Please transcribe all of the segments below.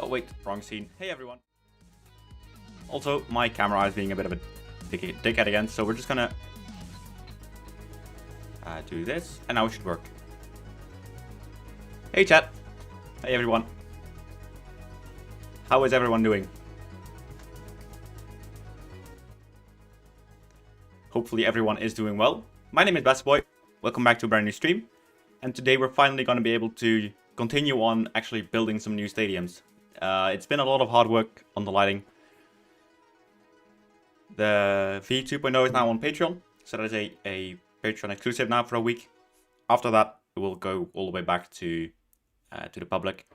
wait, wrong scene. Hey everyone. Also, my camera is being a bit of a dickhead again, so we're just gonna do this, and now it should work. Hey chat. Hey everyone. How is everyone doing? Hopefully everyone is doing well. My name is BassyBoy. Welcome back to a brand new stream. And today we're finally going to be able to continue on actually building some new stadiums. It's been a lot of hard work on the lighting. The V 2.0 is now on Patreon. So that is a Patreon exclusive now for a week. After that, it will go all the way back to the public.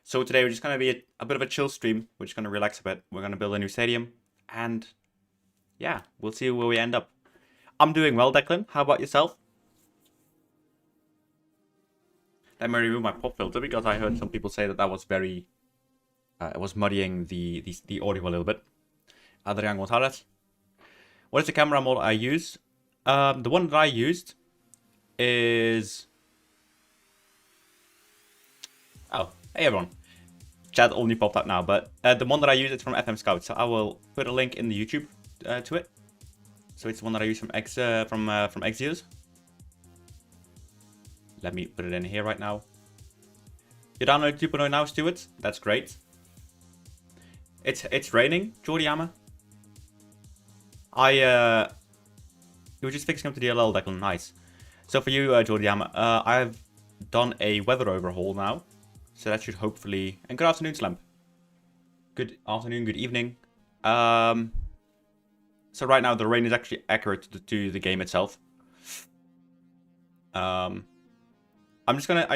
So today we're just going to be a bit of a chill stream. We're just going to relax a bit. We're going to build a new stadium. And yeah, we'll see where we end up. I'm doing well, Declan. How about yourself? Let me remove my pop filter because I heard some people say that was very... it was muddying the audio a little bit. Adrian Gonzalez. What is the camera model I use? The one that I used is... Oh, hey everyone. Chat only popped up now, but the one that I use is from FM Scout. So I will put a link in the YouTube to it. So it's the one that I use from Exeus. Let me put it in here right now. You download 2.0 now, Stuart? That's great. It's raining, Jordiama. You were just fixing up the DLL, Declan. Nice. So for you, Jordiama, I've done a weather overhaul now. So that should hopefully... And good afternoon, Slamp. Good afternoon, good evening. So right now the rain is actually accurate to the game itself. I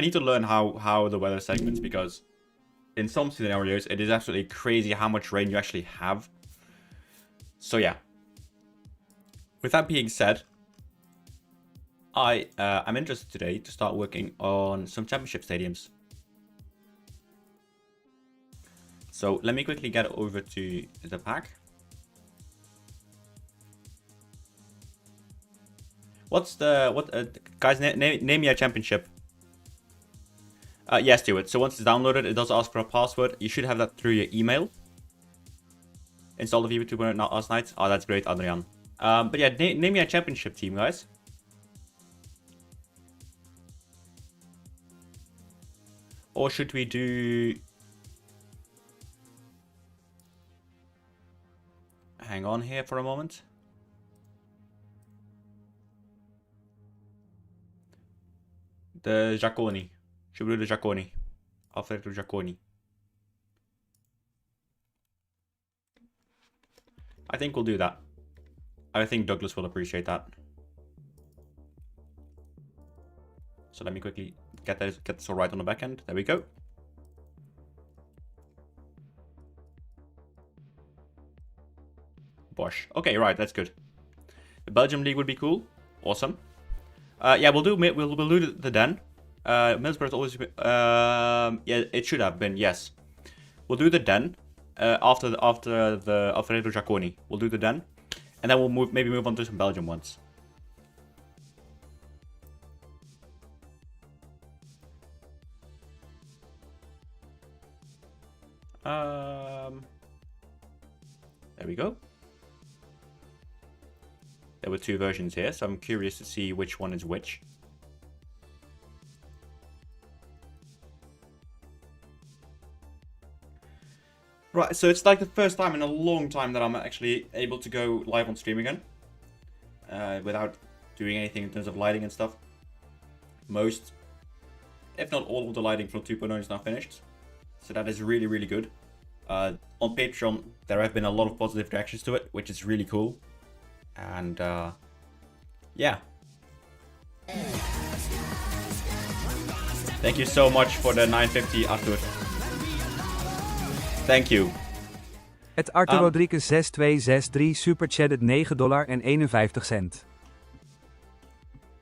need to learn how the weather segments, because in some scenarios it is absolutely crazy how much rain you actually have. So yeah. With that being said, I'm interested today to start working on some championship stadiums. So let me quickly get over to the pack. Guys, name me a championship. Yes, do it. So once it's downloaded, it does ask for a password. You should have that through your email. Install the Vivo 2.0 not last night. Oh, that's great, Adrian. But yeah, name me a championship team, guys. Or should we do... Hang on here for a moment. The Giacconi. Should we do the Giacconi? Alfredo Giacconi. I think we'll do that. I think Douglas will appreciate that. So let me quickly get this all right on the back end. There we go. Bosh. Okay, right, that's good. The Belgium League would be cool. Awesome. Yeah, we'll do the Den. Middlesbrough's always been, yeah, it should have been, yes. We'll do the Den after the Alfredo Giacconi. We'll do the Den, and then we'll maybe move on to some Belgium ones. There we go. There were two versions here, so I'm curious to see which one is which. Right, so it's like the first time in a long time that I'm actually able to go live on stream again. Without doing anything in terms of lighting and stuff. Most, if not all of the lighting from 2.0 is now finished. So that is really, really good. On Patreon, there have been a lot of positive reactions to it, which is really cool. And yeah. Thank you so much for the 950, Arthur. Thank you. Het Arthur Rodriguez 6263 superchatted $9.51.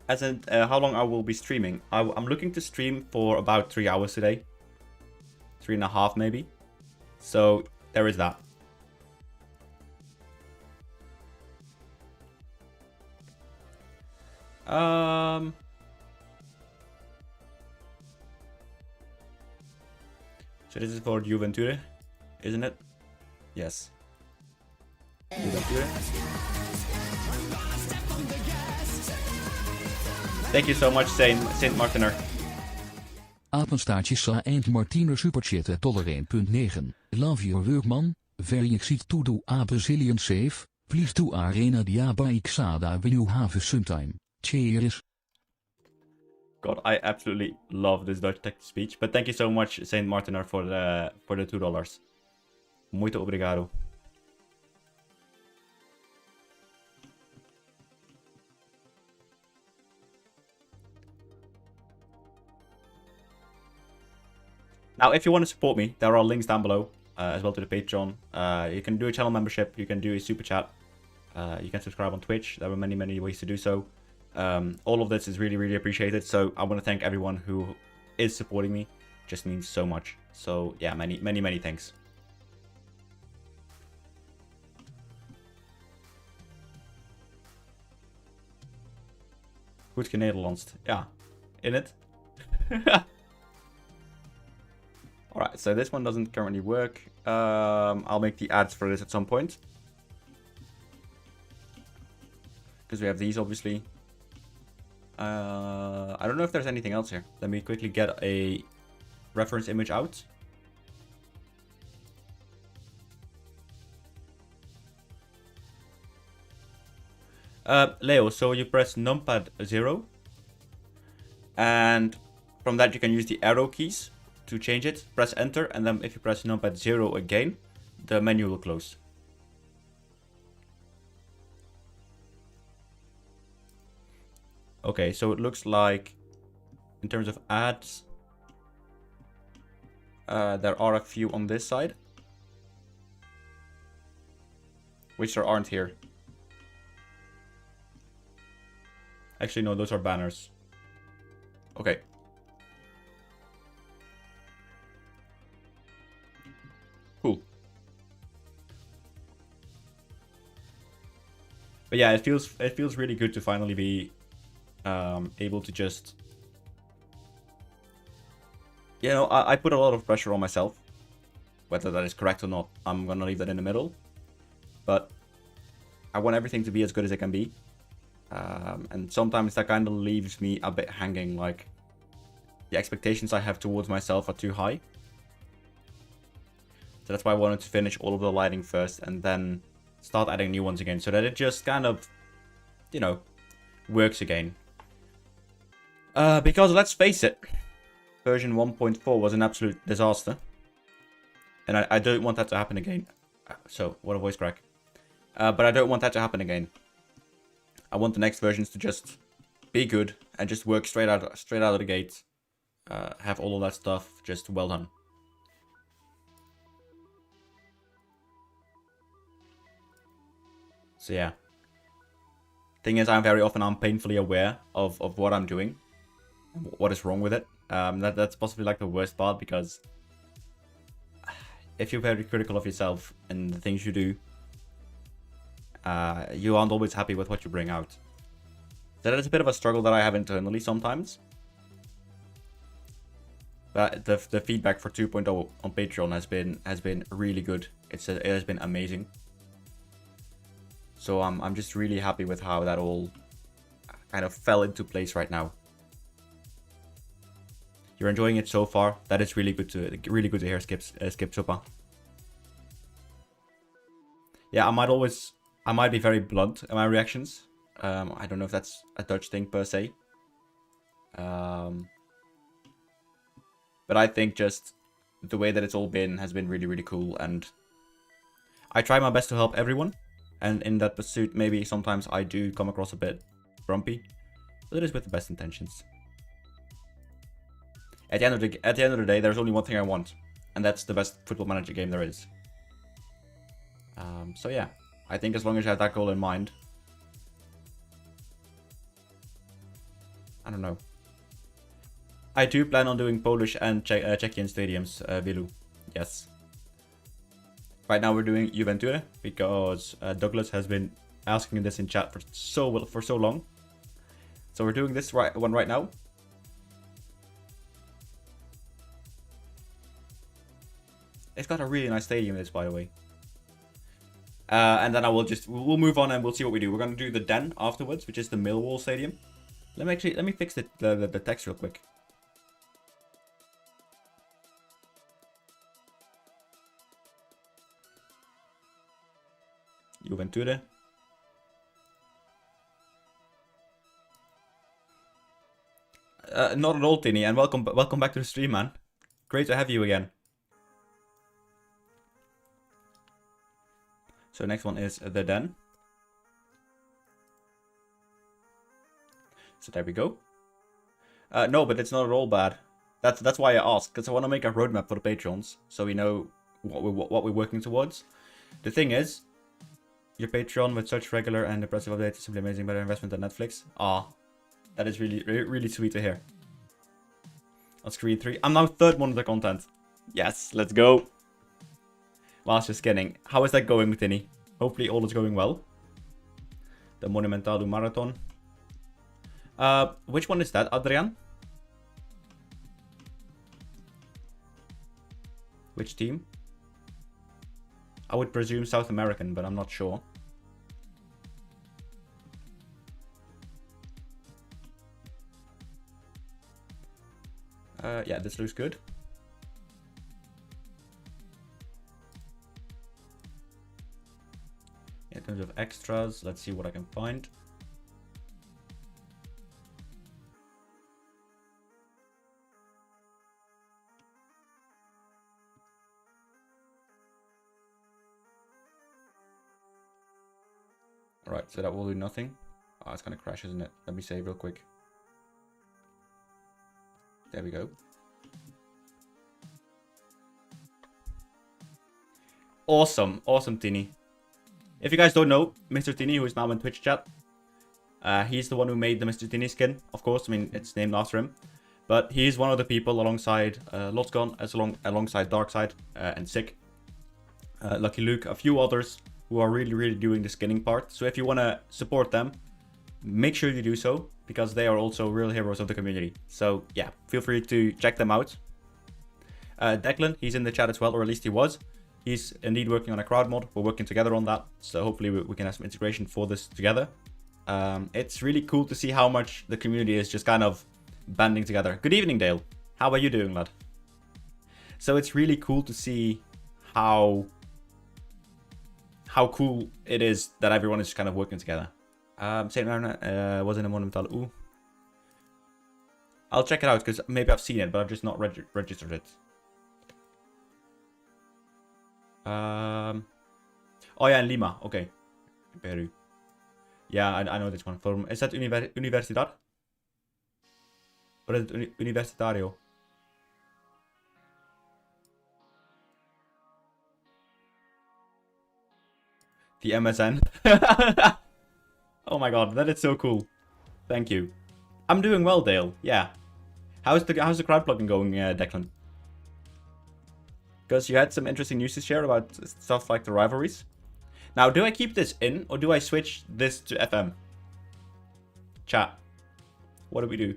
As in, how long I will be streaming? I'm looking to stream for about 3 hours today. 3.5 maybe. So there is that. So this is for Juventus. isn't it? Yes. Thank you so much, Saint Martiner. Apenstaartje Sa Eend Martiner Superchatten $1.9. Love your work man. Very excited to do a Brazilian save. Please do arena diaba ixada when you have sometime. Cheers. God, I absolutely love this Dutch text speech. But thank you so much, Saint Martiner, for the $2. Muito obrigado. Now, if you want to support me, there are links down below as well to the Patreon. You can do a channel membership. You can do a super chat. You can subscribe on Twitch. There are many, many ways to do so. All of this is really, really appreciated. So I want to thank everyone who is supporting me. It just means so much. So yeah, many, many, many thanks. Goed genederlandst. Ja, in it. Alright, so this one doesn't currently work. I'll make the ads for this at some point. Because we have these, obviously. I don't know if there's anything else here. Let me quickly get a reference image out. Leo, so you press numpad 0. And from that you can use the arrow keys to change it. Press enter, and then if you press numpad 0 again, the menu will close. Okay, so it looks like in terms of ads, there are a few on this side, which there aren't here. Actually, no, those are banners. Okay. Cool. But yeah, it feels really good to finally be able to just, you know, I put a lot of pressure on myself. Whether that is correct or not, I'm gonna leave that in the middle. But I want everything to be as good as it can be. And sometimes that kind of leaves me a bit hanging, like the expectations I have towards myself are too high. So that's why I wanted to finish all of the lighting first and then start adding new ones again, so that it just kind of, you know, works again. Because let's face it, version 1.4 was an absolute disaster. And I don't want that to happen again. So, what a voice crack. But I don't want that to happen again. I want the next versions to just be good and just work straight out of the gate. Have all of that stuff just well done. So yeah. Thing is, I'm painfully aware of what I'm doing. What is wrong with it. That's possibly like the worst part, because if you're very critical of yourself and the things you do, you aren't always happy with what you bring out. So that is a bit of a struggle that I have internally sometimes. But the feedback for 2.0 on Patreon has been really good. It has been amazing. So I'm just really happy with how that all kind of fell into place right now. You're enjoying it so far. That is really good to hear, Skip Super. Yeah, I might be very blunt in my reactions. I don't know if that's a Dutch thing per se. But I think just the way that it's all been has been really, really cool, and I try my best to help everyone. And in that pursuit, maybe sometimes I do come across a bit grumpy, but it is with the best intentions. At the end of the day, there's only one thing I want, and that's the best Football Manager game there is. So yeah, I think as long as you have that goal in mind, I don't know. I do plan on doing Polish and Czechian stadiums, Vilu. Yes. Right now we're doing Juventus because Douglas has been asking this in chat for so long. So we're doing this one right now. It's got a really nice stadium, this, by the way. And then we'll move on and we'll see what we do. We're going to do the Den afterwards, which is the Millwall Stadium. Let me fix the text real quick. Juventude. Not at all, Tinny, and welcome back to the stream, man. Great to have you again. So next one is the Den. So there we go. No, but it's not at all bad. That's why I asked, because I want to make a roadmap for the patrons, so we know what we're working towards. The thing is, your Patreon with such regular and impressive updates is simply amazing. Better investment than Netflix. Ah, that is really sweet to hear. On screen 3, I'm now third monitor content. Yes, let's go. Master scanning. How is that going, Tinny? Hopefully all is going well. The Monumental Marathon. Which one is that, Adrian? Which team? I would presume South American, but I'm not sure. Yeah, this looks good. In terms of extras, let's see what I can find. Alright, so that will do nothing. Oh, it's gonna crash, isn't it? Let me save real quick. There we go. Awesome, awesome, Tini. If you guys don't know, Mr. Tini, who is now in Twitch chat, he's the one who made the Mr. Tini skin, of course. I mean, it's named after him. But he's one of the people alongside Lotgon, alongside Darkside and Sick, Lucky Luke, a few others who are really doing the skinning part. So if you want to support them, make sure you do so, because they are also real heroes of the community. So yeah, feel free to check them out. Declan, he's in the chat as well, or at least he was. He's indeed working on a crowd mod. We're working together on that. So hopefully we can have some integration for this together. It's really cool to see how much the community is just kind of banding together. Good evening, Dale. How are you doing, lad? So it's really cool to see how cool it is that everyone is kind of working together. Saint Marina was in a Monumental. Ooh. I'll check it out, because maybe I've seen it, but I've just not registered it. Oh yeah, in Lima. Okay. Peru. Yeah, I know this one. From, is that Universidad? Or is it Universitario? The MSN. Oh my god, that is so cool. Thank you. I'm doing well, Dale. Yeah. How's the crowd plugging going, Declan? Because you had some interesting news to share about stuff like the rivalries. Now, do I keep this in, or do I switch this to FM? Chat. What do we do?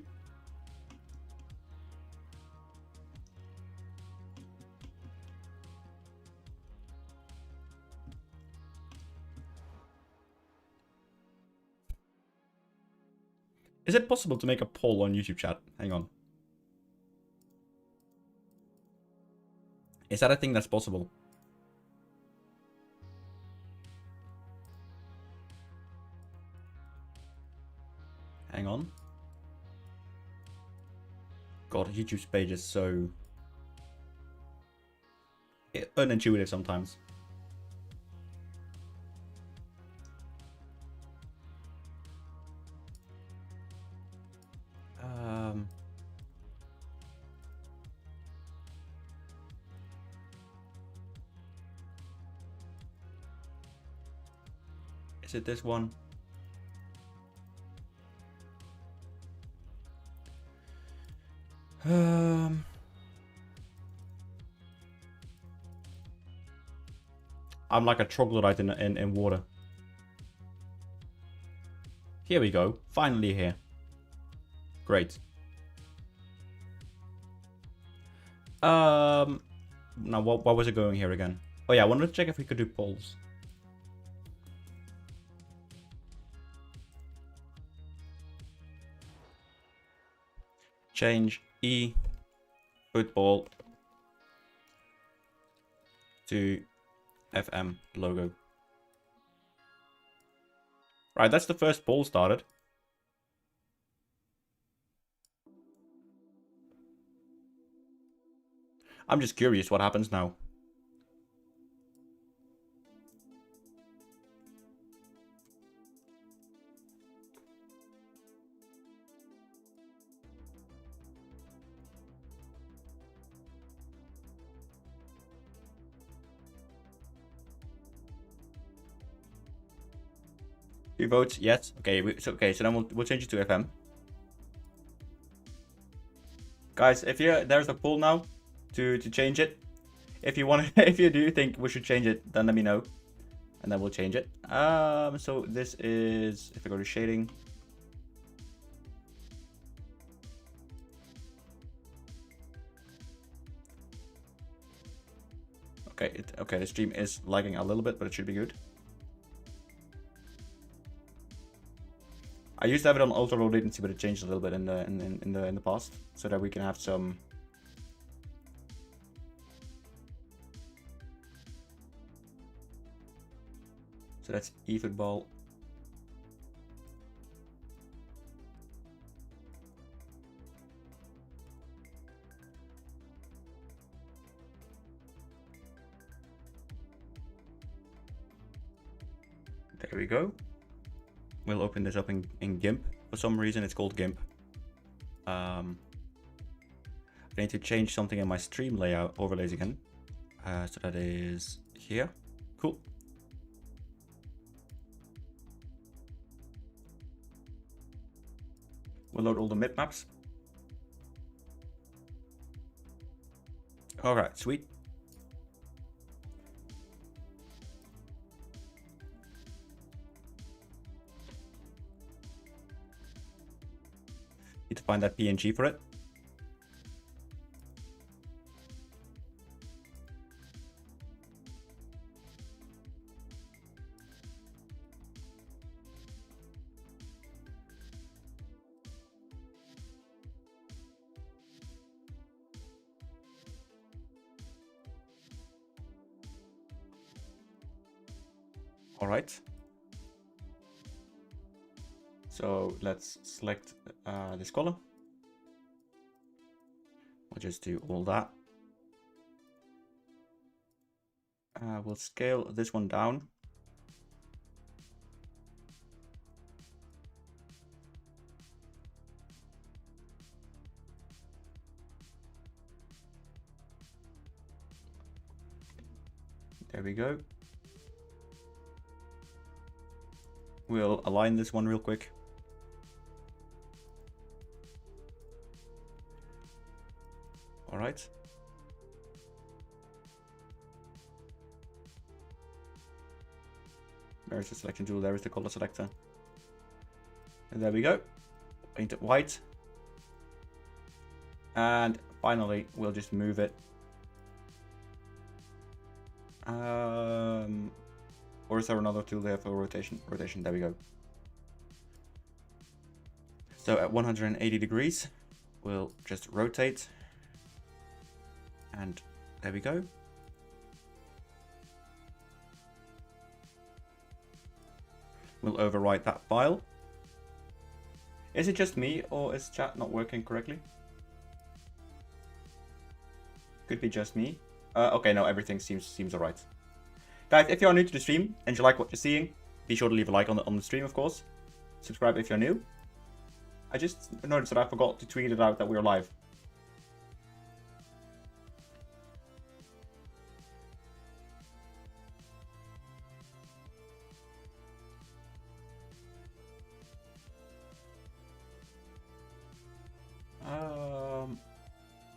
Is it possible to make a poll on YouTube chat? Hang on. Is that a thing that's possible? Hang on. God, YouTube's page is so unintuitive sometimes. Is it this one? I'm like a troglodyte in water. Here we go. Finally here. Great. Now, what was it going here again? Oh yeah, I wanted to check if we could do polls. Change E football to FM logo. Right, that's the first poll started. I'm just curious what happens now. Two votes, yes. Okay, so then we'll change it to FM. Guys, if there's a poll now to change it. If you want, if you do think we should change it, then let me know, and then we'll change it. So this is, if I go to shading. Okay, the stream is lagging a little bit, but it should be good. I used to have it on ultra low latency, but it changed a little bit in the past, so that we can have some. So that's eFootball. There we go. We'll open this up in GIMP. For some reason it's called GIMP. I need to change something in my stream layout overlays again. So that is here. Cool. We'll load all the mid maps. Alright, sweet. Need to find that PNG for it. All right. So let's select this column. We'll just do all that. We'll scale this one down. There we go. We'll align this one real quick. All right. There's the selection tool, there is the color selector. And there we go. Paint it white. And finally, we'll just move it. Or is there another tool there for rotation? Rotation, there we go. So at 180 degrees, we'll just rotate. And there we go. We'll overwrite that file. Is it just me, or is chat not working correctly? Could be just me. Okay, no, everything seems alright. Guys, if you are new to the stream and you like what you're seeing, be sure to leave a like on the stream, of course. Subscribe if you're new. I just noticed that I forgot to tweet it out that we're live.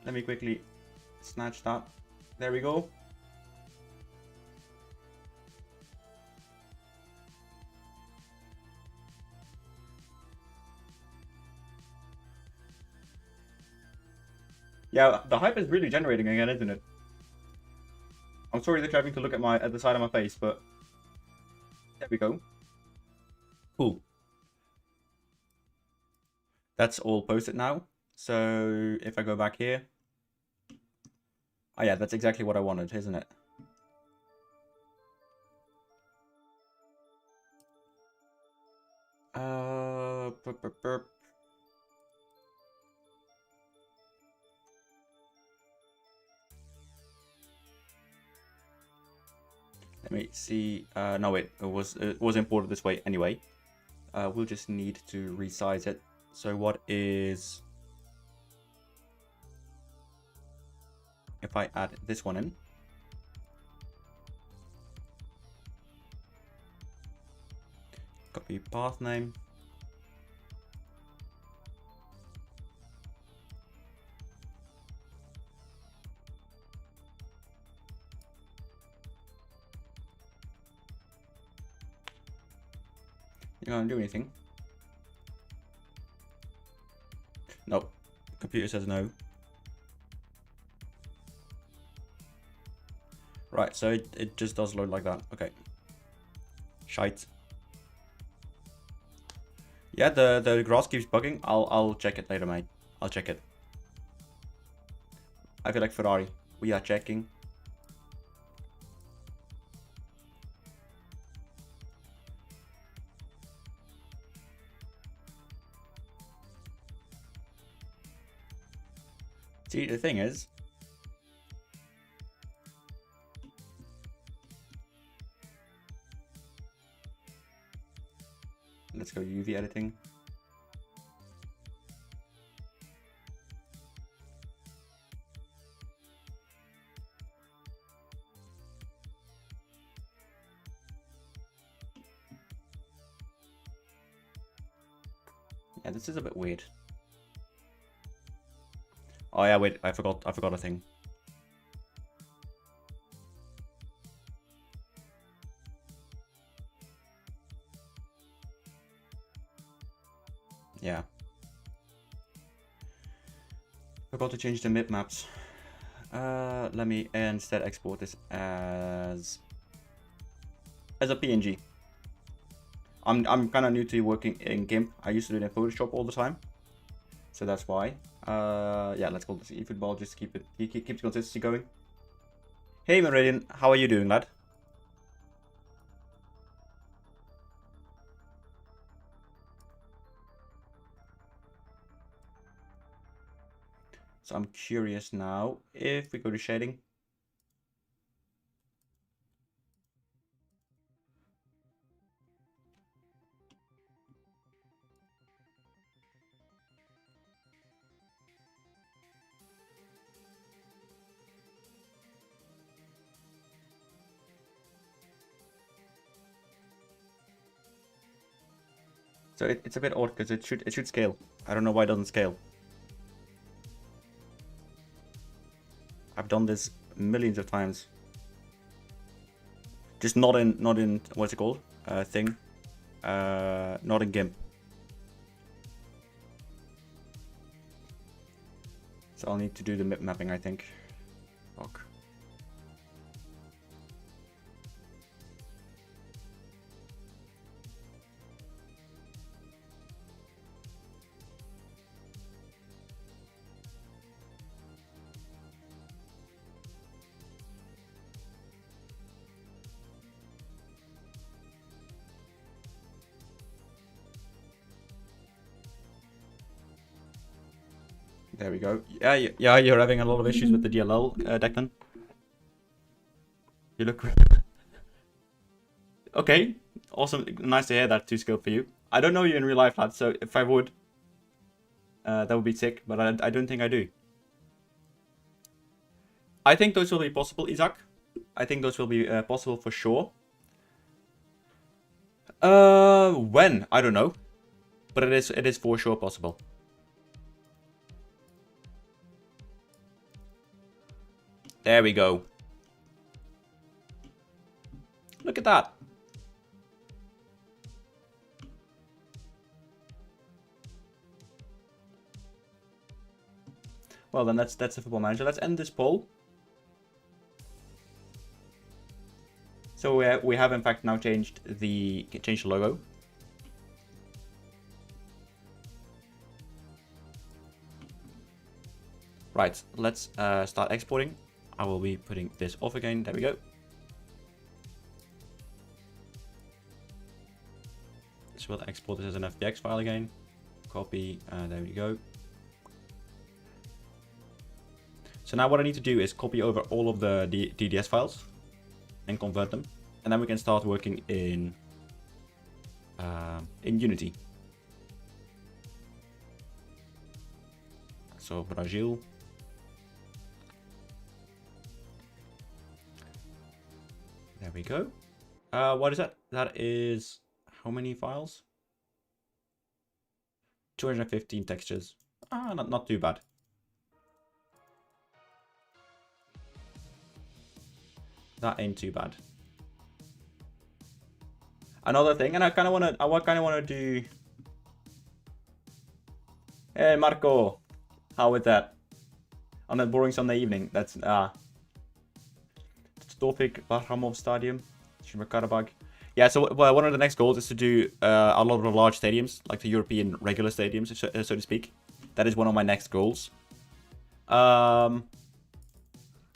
Let me quickly snatch that. There we go. Yeah, the hype is really generating again, isn't it? I'm sorry that you're having to look at the side of my face, but there we go. Cool. That's all posted now. So if I go back here, oh yeah, that's exactly what I wanted, isn't it? Burp. Let me see. No, wait. It was imported this way anyway. We'll just need to resize it. So what is... if I add this one in? Copy path name. You gonna do anything? Nope. Computer says no. Right, so it just does load like that. Okay. Shite. Yeah, the grass keeps bugging. I'll check it later, mate. I'll check it. I feel like Ferrari. We are checking. See, the thing is, let's go UV editing. Yeah, this is a bit weird. Oh yeah, wait, I forgot a thing. Yeah. Forgot to change the mip maps. Let me instead export this as a PNG. I'm kind of new to working in GIMP. I used to do it in Photoshop all the time, so that's why. Yeah, let's call this eFootball just to keep the consistency going. Hey Meridian, how are you doing, lad? So I'm curious now if we go to shading. So it's a bit odd because it should scale. I don't know why it doesn't scale. I've done this millions of times. Just not in what's it called? Thing. Not in GIMP. So I'll need to do the mip mapping, I think. Fuck. There we go. Yeah, you're having a lot of issues with the DLL, Declan. You look... Okay, awesome. Nice to hear that, 2 skill for you. I don't know you in real life, lad, so if I would, that would be sick, but I don't think I do. I think those will be possible, Isaac. I think those will be possible for sure. When? I don't know. But it is for sure possible. There we go. Look at that. Well then, that's the Football Manager. Let's end this poll. So we have in fact now changed the logo. Right, let's start exporting. I will be putting this off again. There we go. So we'll export this as an FBX file again. Copy, there we go. So now what I need to do is copy over all of the DDS files and convert them. And then we can start working in Unity. So Brazil. There we go. What is that? That is how many files? 215 textures. Not too bad. That ain't too bad. Another thing, and I kind of want to do. Hey Marco, how is that? On a boring Sunday evening. That's Tofik Bahramov Stadium, Karabag. Yeah, so one of the next goals is to do a lot of large stadiums, like the European regular stadiums, so to speak. That is one of my next goals.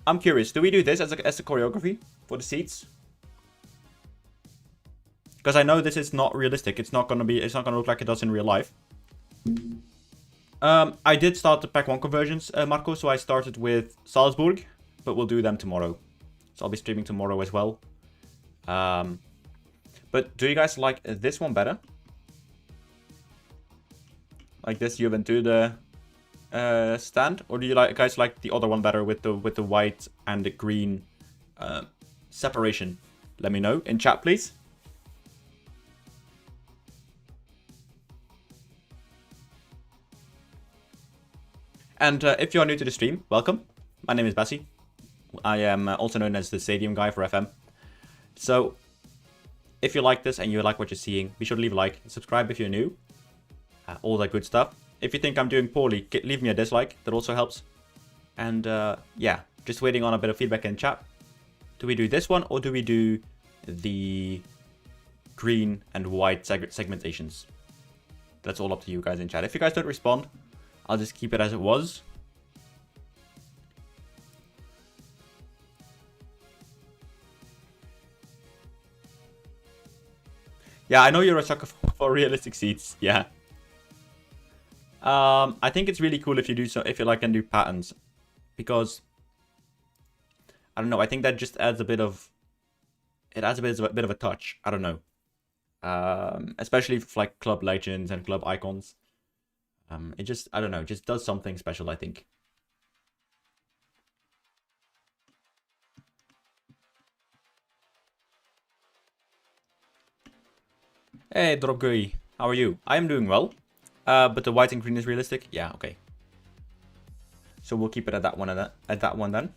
I'm curious, do we do this as a choreography for the seats? Because I know this is not realistic. It's not gonna look like it does in real life. I did start the Pack 1 conversions, Marco, so I started with Salzburg, but we'll do them tomorrow. So I'll be streaming tomorrow as well. But do you guys like this one better? Like this Juventude stand, or do you guys like the other one better with the white and the green separation? Let me know in chat, please. And if you are new to the stream, welcome. My name is Bassy. I am also known as the Stadium Guy for FM. So, if you like this and you like what you're seeing, be sure to leave a like and subscribe if you're new. All that good stuff. If you think I'm doing poorly, leave me a dislike. That also helps. And yeah, just waiting on a bit of feedback in chat. Do we do this one or do we do the green and white segmentations? That's all up to you guys in chat. If you guys don't respond, I'll just keep it as it was. Yeah, I know you're a sucker for realistic seats. Yeah. I think it's really cool if you do so, if you can do patterns, because I don't know. I think that just adds a bit of a touch. I don't know. Especially for like club legends and club icons. It just, I don't know, just does something special, I think. Hey, Dropgui, how are you? I am doing well. But the white and green is realistic? Yeah, okay. So we'll keep it at that one then.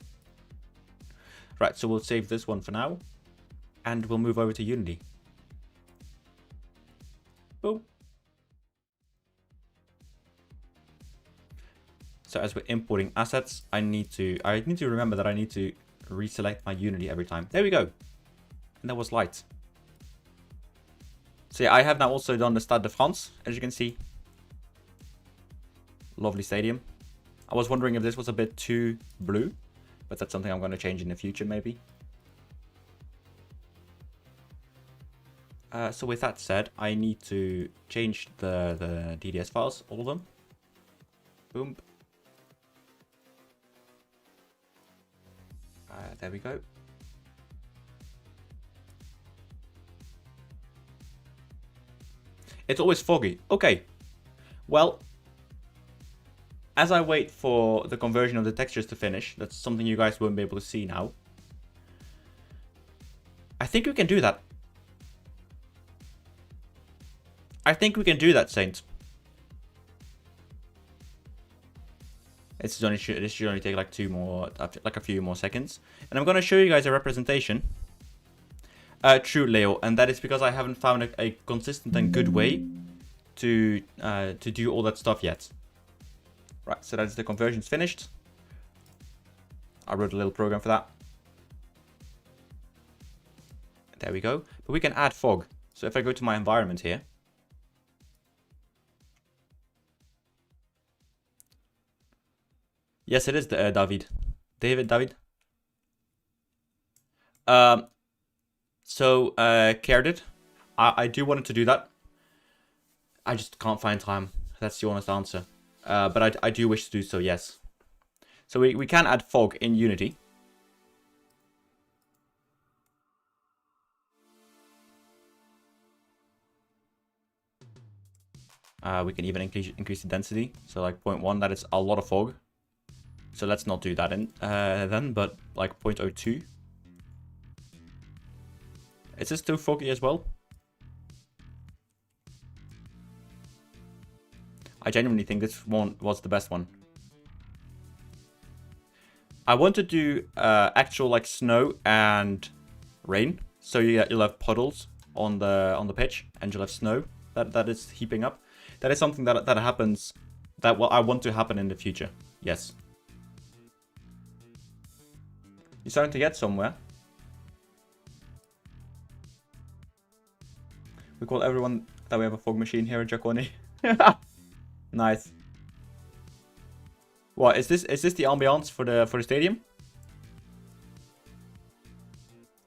Right, so we'll save this one for now. And we'll move over to Unity. Boom. So as we're importing assets, I need to remember that I need to reselect my Unity every time. There we go. And that was light. So yeah, I have now also done the Stade de France, as you can see. Lovely stadium. I was wondering if this was a bit too blue, but that's something I'm going to change in the future, maybe. So with that said, I need to change the DDS files, all of them. Boom. There we go. It's always foggy. Okay. Well, as I wait for the conversion of the textures to finish, that's something you guys won't be able to see now. I think we can do that. I think we can do that, Saint. This should only take like a few more seconds. And I'm going to show you guys a representation. True, Leo, and that is because I haven't found a consistent and good way to do all that stuff yet. Right, so that's the conversions finished. I wrote a little program for that. There we go. But we can add fog. So if I go to my environment here. Yes, it is David. David. Cared it. I do want it to do that. I just can't find time. That's the honest answer. But I do wish to do so, yes. So we can add fog in Unity. We can even increase the density. So like 0.1, that is a lot of fog. So let's not do that then, but like 0.02. Is this too foggy as well? I genuinely think this one was the best one. I want to do actual like snow and rain. So you'll have puddles on the pitch, and you'll have snow that is heaping up. That is something that happens, that I want to happen in the future. Yes. You're starting to get somewhere. We call everyone that we have a fog machine here at Jaconi. Nice. What is this? Is this the ambiance for the stadium?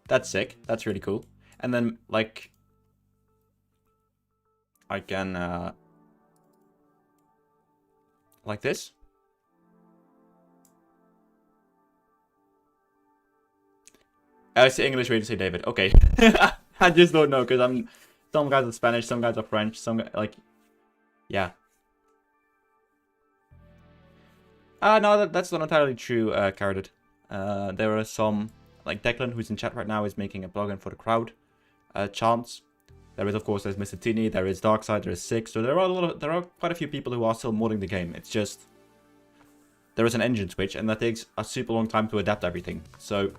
That's sick. That's really cool. And then like I can like this. It's the English way to say David. Okay. I just don't know, because some guys are Spanish, some guys are French, like, yeah. No, that's not entirely true, Carded. There are some, like Declan, who's in chat right now, is making a plugin for the crowd chants. There's Mr. Tini, there is Darkside, there is Six, so there are quite a few people who are still modding the game. It's just, there is an engine switch, and that takes a super long time to adapt everything, so...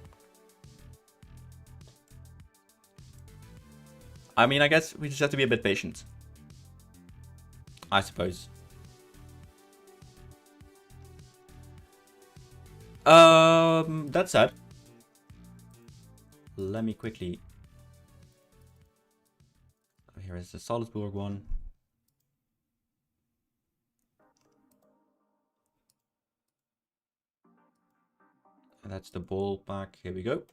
I mean, I guess we just have to be a bit patient. I suppose. That said, let me quickly... Here is the Salzburg one. And that's the ball pack. Here we go.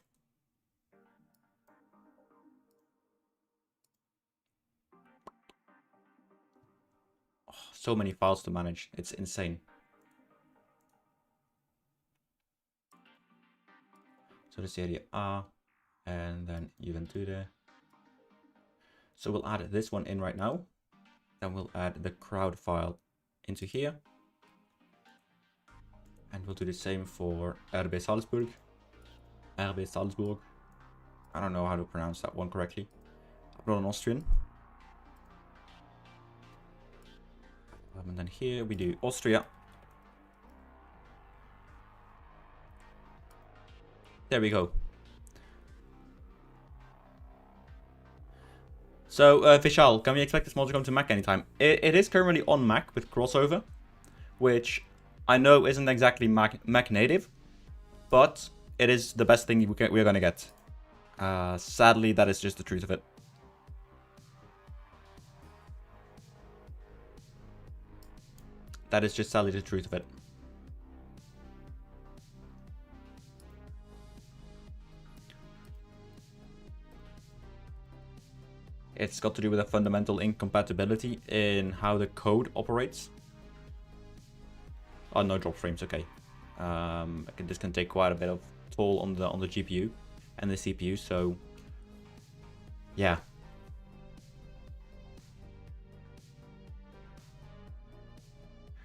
So many files to manage. It's insane. So this area A, and then Juventude. So we'll add this one in right now. Then we'll add the crowd file into here. And we'll do the same for RB Salzburg. RB Salzburg. I don't know how to pronounce that one correctly. I'm not an Austrian. And then here we do Austria. There we go. So, Vishal, can we expect this mod to come to Mac anytime? It is currently on Mac with crossover, which I know isn't exactly Mac native, but it is the best thing we're going to get. Sadly, that is just the truth of it. That is just sadly the truth of it. It's got to do with a fundamental incompatibility in how the code operates. Oh, no drop frames, okay. This can take quite a bit of toll on the GPU and the CPU, so yeah.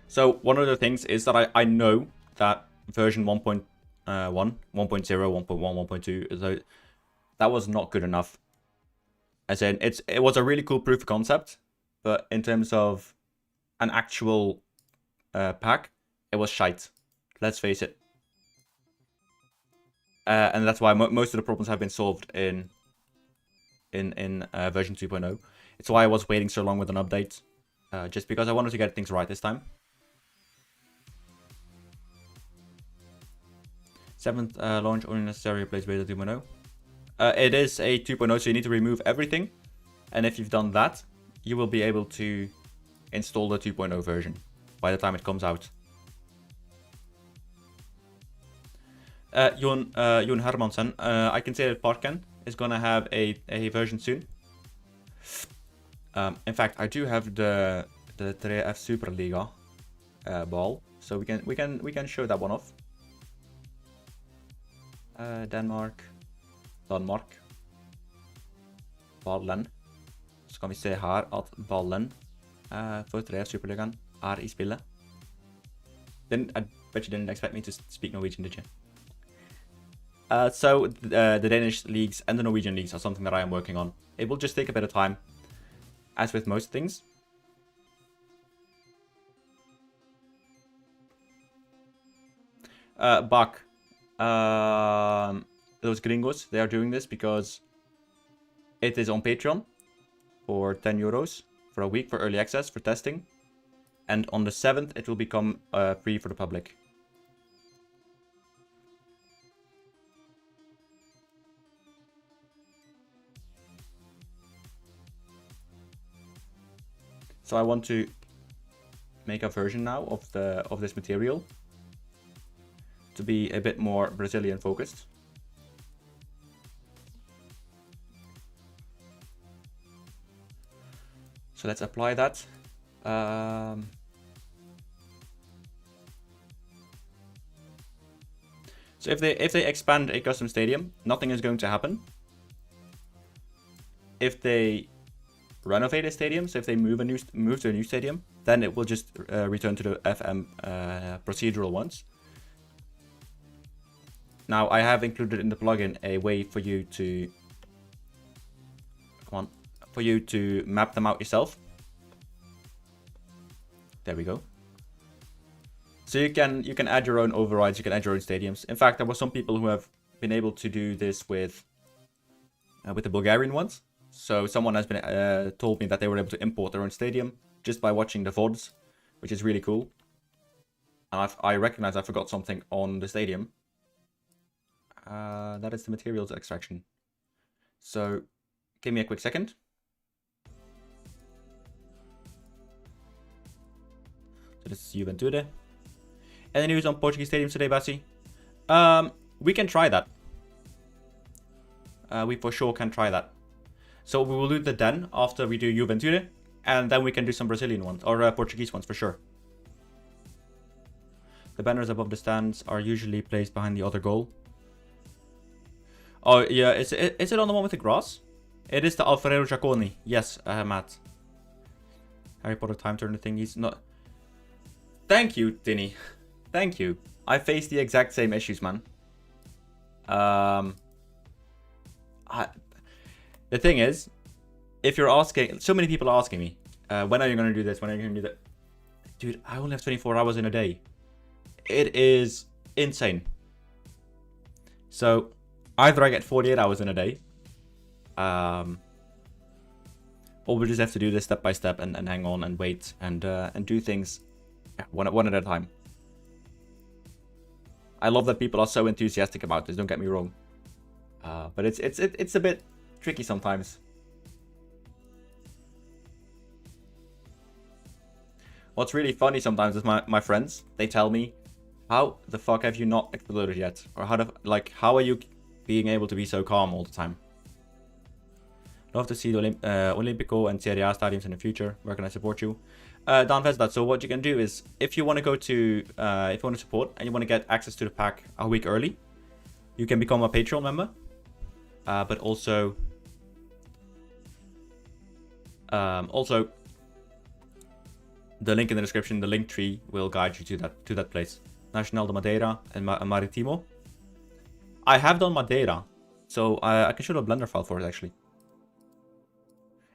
So one of the things is that I know that version 1.1, 1.0, 1.1, 1.2, that was not good enough. As in, it was a really cool proof of concept, but in terms of an actual pack, it was shite. Let's face it. And that's why most of the problems have been solved in version 2.0. It's why I was waiting so long with an update, just because I wanted to get things right this time. 7th launch only necessary replace beta 2.0. It is a 2.0, so you need to remove everything. And if you've done that, you will be able to install the 2.0 version by the time it comes out. Jon Hermansen, I can say that Parken is gonna have a version soon. In fact, I do have the 3F Superliga ball, so we can show that one off. Danmark. Ballen. Så kan vi se her at ballen for 3F Superligaen I spillet. I bet you didn't expect me to speak Norwegian, did you? So the Danish leagues and the Norwegian leagues are something that I am working on. It will just take a bit of time, as with most things. Bach. Those gringos, they are doing this because it is on Patreon for 10 euros for a week for early access, for testing. And on the 7th, it will become free for the public. So I want to make a version now of this material to be a bit more Brazilian focused. So let's apply that. So if they expand a custom stadium, nothing is going to happen. If they renovate a stadium, so if they move to a new stadium, then it will just return to the FM procedural ones. Now I have included in the plugin a way for you to map them out yourself. There we go. So you can add your own overrides, you can add your own stadiums. In fact, there were some people who have been able to do this with the Bulgarian ones. So someone has been told me that they were able to import their own stadium just by watching the VODs, which is really cool. And I recognize I forgot something on the stadium. That is the materials extraction. So give me a quick second. So this is Juventude. Any news on Portuguese stadiums today, Bassy? We can try that. We for sure can try that. So we will do the Den after we do Juventude, and then we can do some Brazilian ones, or Portuguese ones for sure. The banners above the stands are usually placed behind the other goal. Oh yeah, is it on the one with the grass? It is the Alfredo Giaconi. Yes, Matt. Harry Potter time turner thing. He's not. Thank you, Dinny. Thank you. I face the exact same issues, man. The thing is, if you're asking, so many people are asking me, when are you going to do this? When are you going to do that? Dude, I only have 24 hours in a day. It is insane. So either I get 48 hours in a day, or we just have to do this step by step and hang on and wait and do things one at a time. I love that people are so enthusiastic about this, don't get me wrong. But it's a bit tricky sometimes. What's really funny sometimes is my friends, they tell me, how the fuck have you not exploded yet? Or how are you being able to be so calm all the time? Love to see the Olympico and Serie A stadiums in the future. Where can I support you? Dan Vesdat. So what you can do is, if you want to go to, if you want to support and you want to get access to the pack a week early, you can become a Patreon member. But also, the link in the description, the link tree will guide you to that place. Nacional de Madeira and Maritimo. I have done Madeira, so I can show a Blender file for it actually.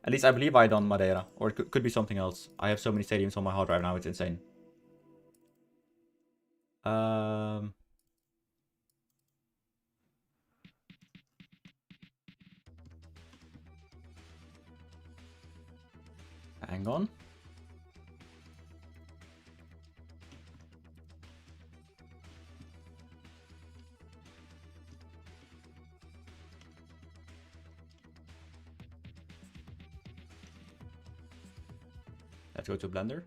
At least I believe I done Madeira, or it could be something else. I have so many stadiums on my hard drive now, it's insane. Hang on. Let's go to Blender.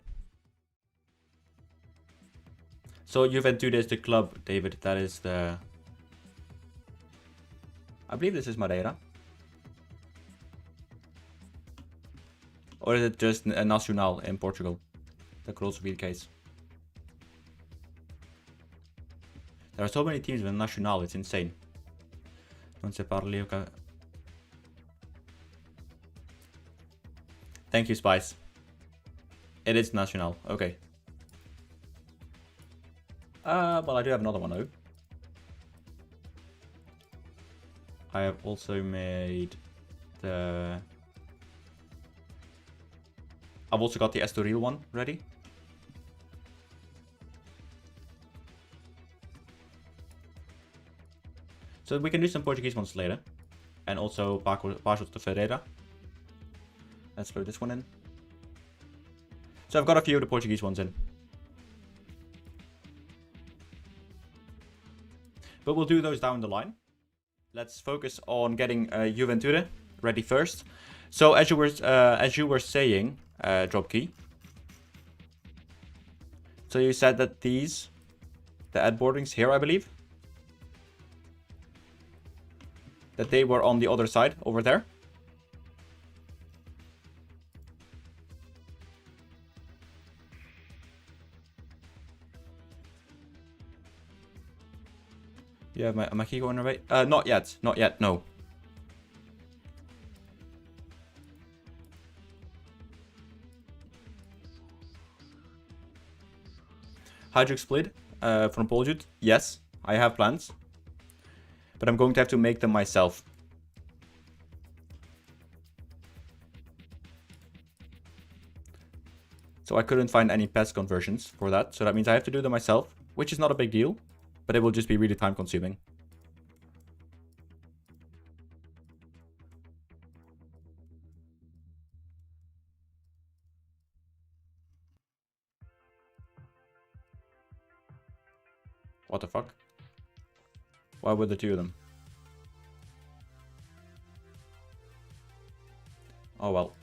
So Juventude is the club, David. That is the... I believe this is Madeira. Or is it just a Nacional in Portugal? That could also be the case. There are so many teams with Nacional, it's insane. Non se parli. Thank you, Spice. It is Nacional, okay. Well, I do have another one though. I have also made the... I've also got the Estoril one ready. So we can do some Portuguese ones later. And also Paços de Ferreira. Let's load this one in. So I've got a few of the Portuguese ones in. But we'll do those down the line. Let's focus on getting Juventude ready first. So as you were saying, Dropkey. So you said that these, the ad boardings here, I believe, that they were on the other side over there. Yeah, my key going right? Not yet. Not yet, no. Hydrox split from Poljut. Yes, I have plans. But I'm going to have to make them myself. So I couldn't find any PES conversions for that. So that means I have to do them myself, which is not a big deal. But it will just be really time consuming. What the fuck? Why were there two of them? Oh well.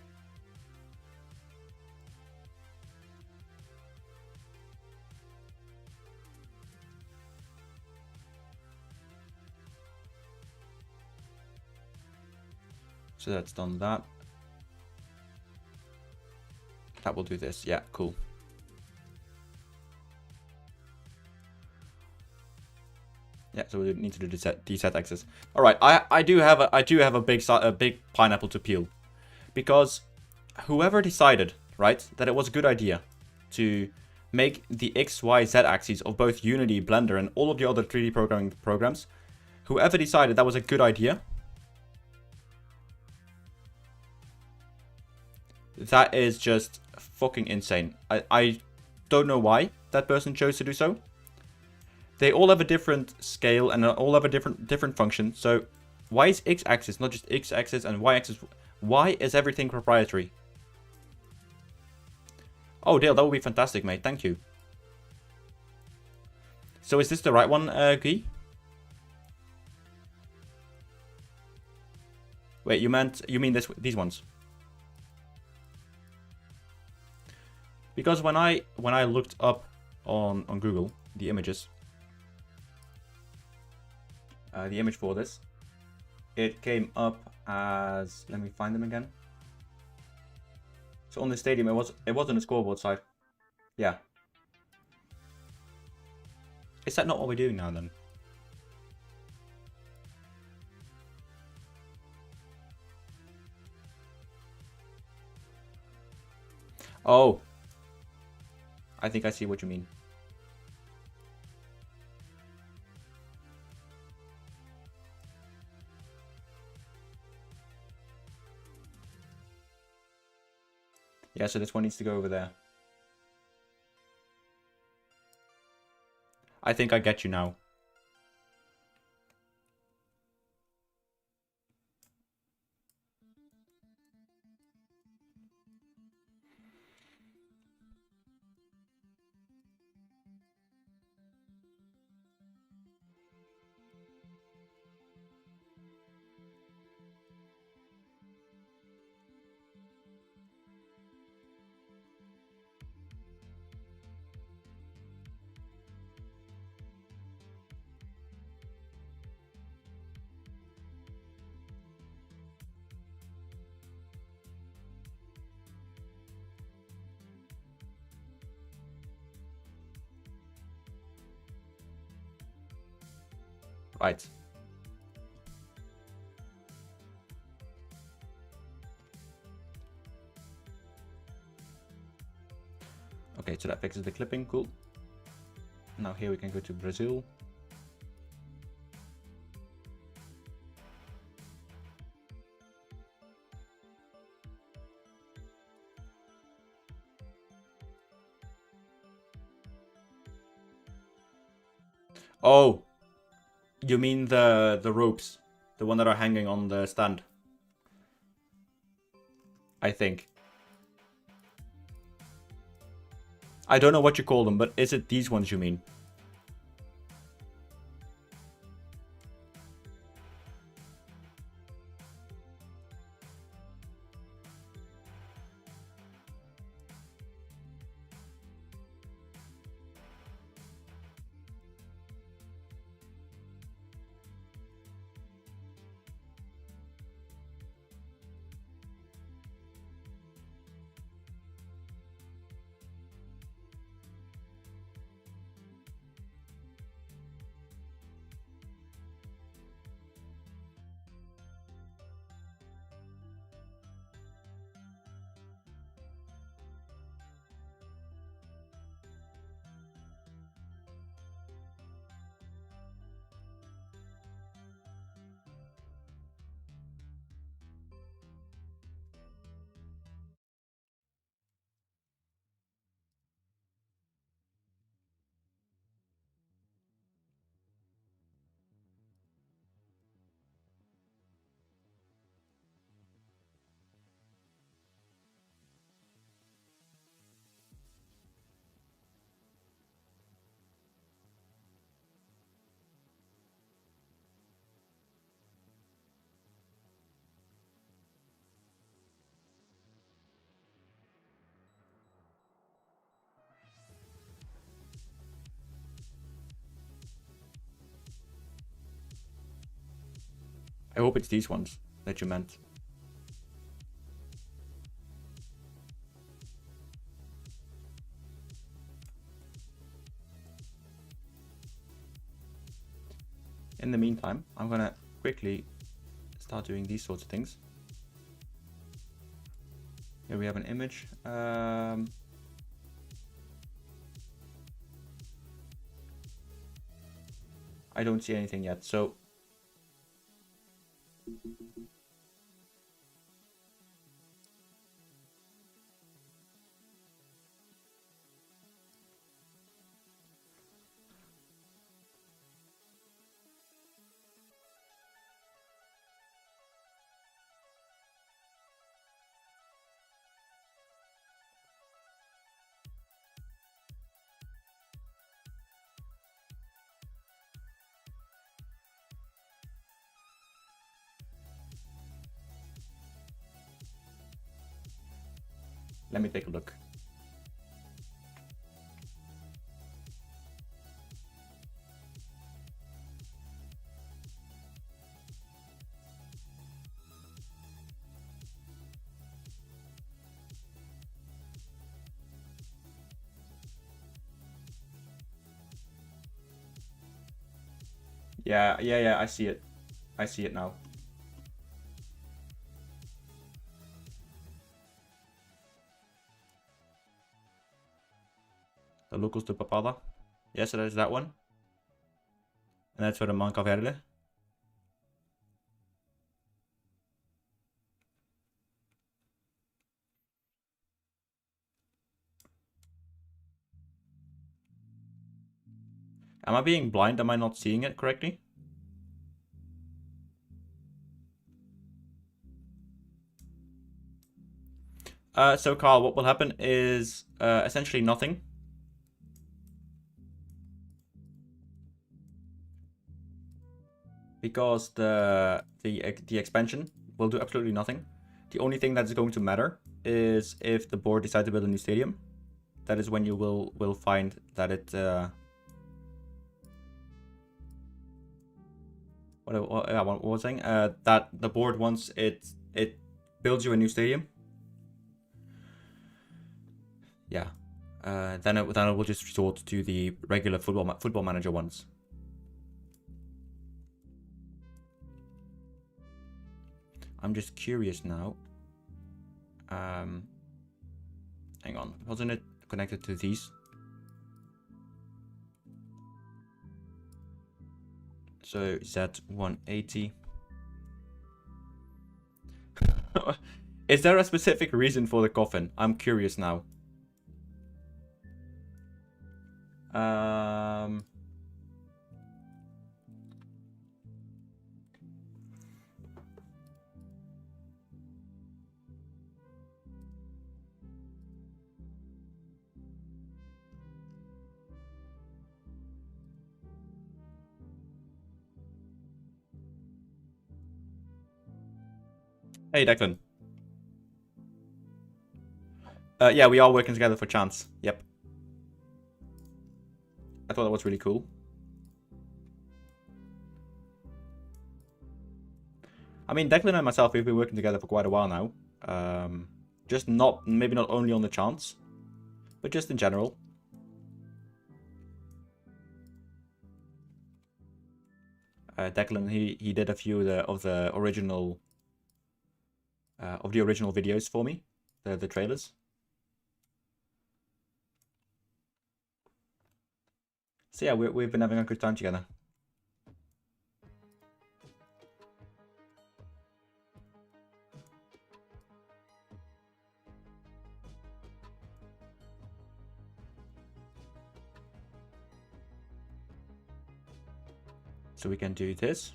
So that's done that. That will do this. Yeah, cool. Yeah, so we need to do deset axis. All right, I do have a big pineapple to peel, because whoever decided, right, that it was a good idea to make the X, Y, Z axes of both Unity, Blender, and all of the other 3D programming programs, whoever decided that was a good idea, that is just fucking insane. I don't know why that person chose to do so. They all have a different scale and all have a different function. So why is X-axis not just X-axis and Y-axis? Why is everything proprietary? Oh, Dale, that would be fantastic, mate. Thank you. So is this the right one, Guy? Wait, you mean these ones? Because when I looked up on Google the images, the image for this, it came up as, let me find them again. So on the stadium, it was on the scoreboard side. Yeah. Is that not what we're doing now then? Oh. I think I see what you mean. Yeah, so this one needs to go over there. I think I get you now. Right. Okay, so that fixes the clipping, cool. Now here we can go to Brazil. Oh, you mean the ropes, the one that are hanging on the stand, I think. I don't know what you call them, but is it these ones you mean? I hope it's these ones that you meant. In the meantime, I'm gonna quickly start doing these sorts of things. Here we have an image. I don't see anything yet, so let me take a look. Yeah, I see it. I see it now. The locals to Papada. Yes, so there's that one. And that's for the Manca Verde. Am I being blind? Am I not seeing it correctly? So Carl, what will happen is essentially nothing. Because the expansion will do absolutely nothing. The only thing that's going to matter is if the board decides to build a new stadium. That is when you will find that it what was I saying? That the board, once it builds you a new stadium, yeah, then it will just resort to the regular football manager ones. I'm just curious now. Hang on, wasn't it connected to these? So Z180. Is there a specific reason for the coffin? I'm curious now. Hey, Declan. Yeah, we are working together for Chance. Yep. I thought that was really cool. I mean, Declan and myself, we've been working together for quite a while now. Just maybe not only on the Chance, but just in general. Declan, he did a few of the original videos for me, the trailers. So yeah, we've been having a good time together. So we can do this.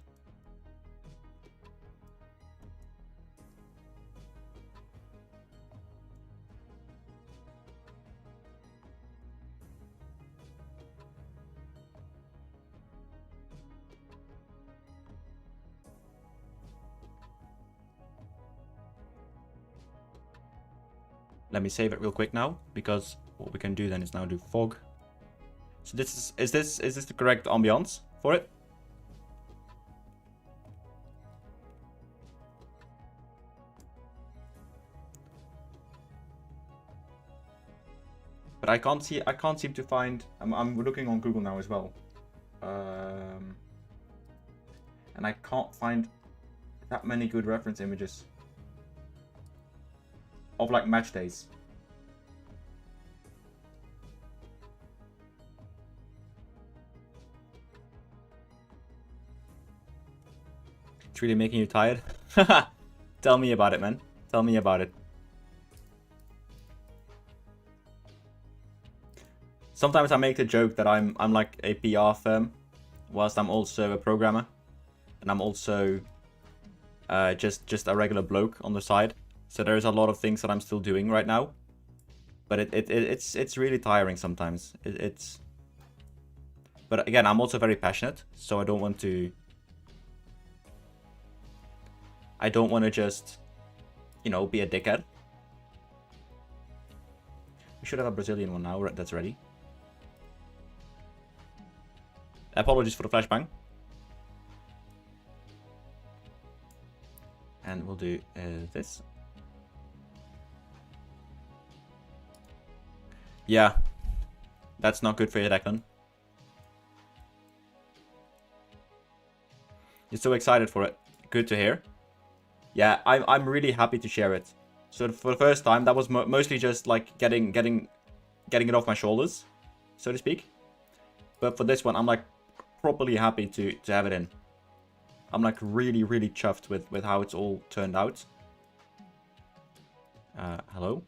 Let me save it real quick now, because what we can do then is now do fog. So this is this the correct ambiance for it? But I can't seem to find. I'm looking on Google now as well, and I can't find that many good reference images of like match days. It's really making you tired. Tell me about it, man. Tell me about it. Sometimes I make the joke that I'm like a PR firm, whilst I'm also a programmer, and I'm also just a regular bloke on the side. So there's a lot of things that I'm still doing right now, but it's really tiring sometimes. But again, I'm also very passionate, so I don't want to just, you know, be a dickhead. We should have a Brazilian one now that's ready. Apologies for the flashbang. And we'll do this. Yeah, that's not good for you, Declan. You're so excited for it. Good to hear. Yeah, I'm really happy to share it. So for the first time, that was mostly just like getting it off my shoulders, so to speak. But for this one, I'm like properly happy to have it in. I'm like really chuffed with how it's all turned out. Hello?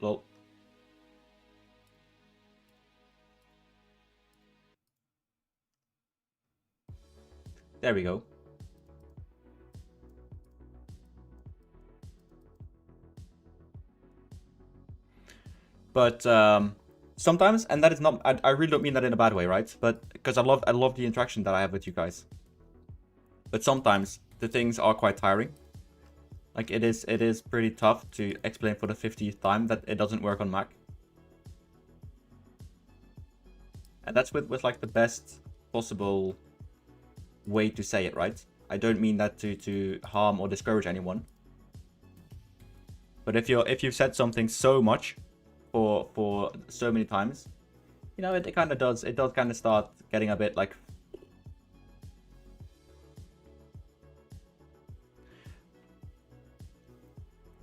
Lol. There we go. But sometimes, and that is not, I really don't mean that in a bad way, right? But because I love the interaction that I have with you guys. But sometimes the things are quite tiring. Like it is pretty tough to explain for the 50th time that it doesn't work on Mac. And that's with like the best possible way to say it, right? I don't mean that to harm or discourage anyone. But if you've said something so much for so many times, you know, it kind of does kind of start getting a bit like.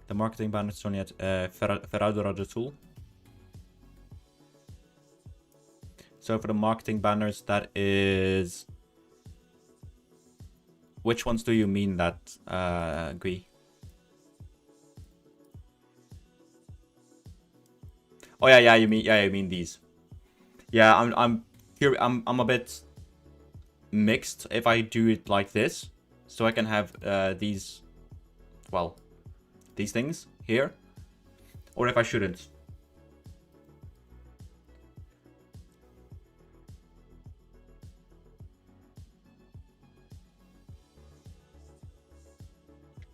The marketing banner is only at Ferradura de Tool. So for the marketing banners, that is. Which ones do you mean that, Gui? Oh yeah, you mean these. Yeah, I'm a bit mixed if I do it like this, so I can have these, well, these things here, or if I shouldn't.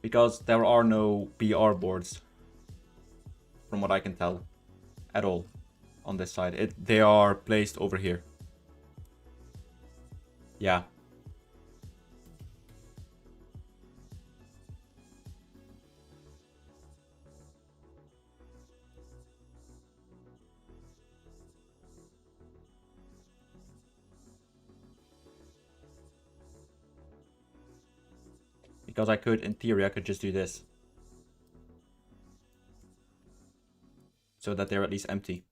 Because there are no BR boards, from what I can tell, at all on this side. They are placed over here. Yeah. Because I could, in theory, I could just do this. So that they're at least empty.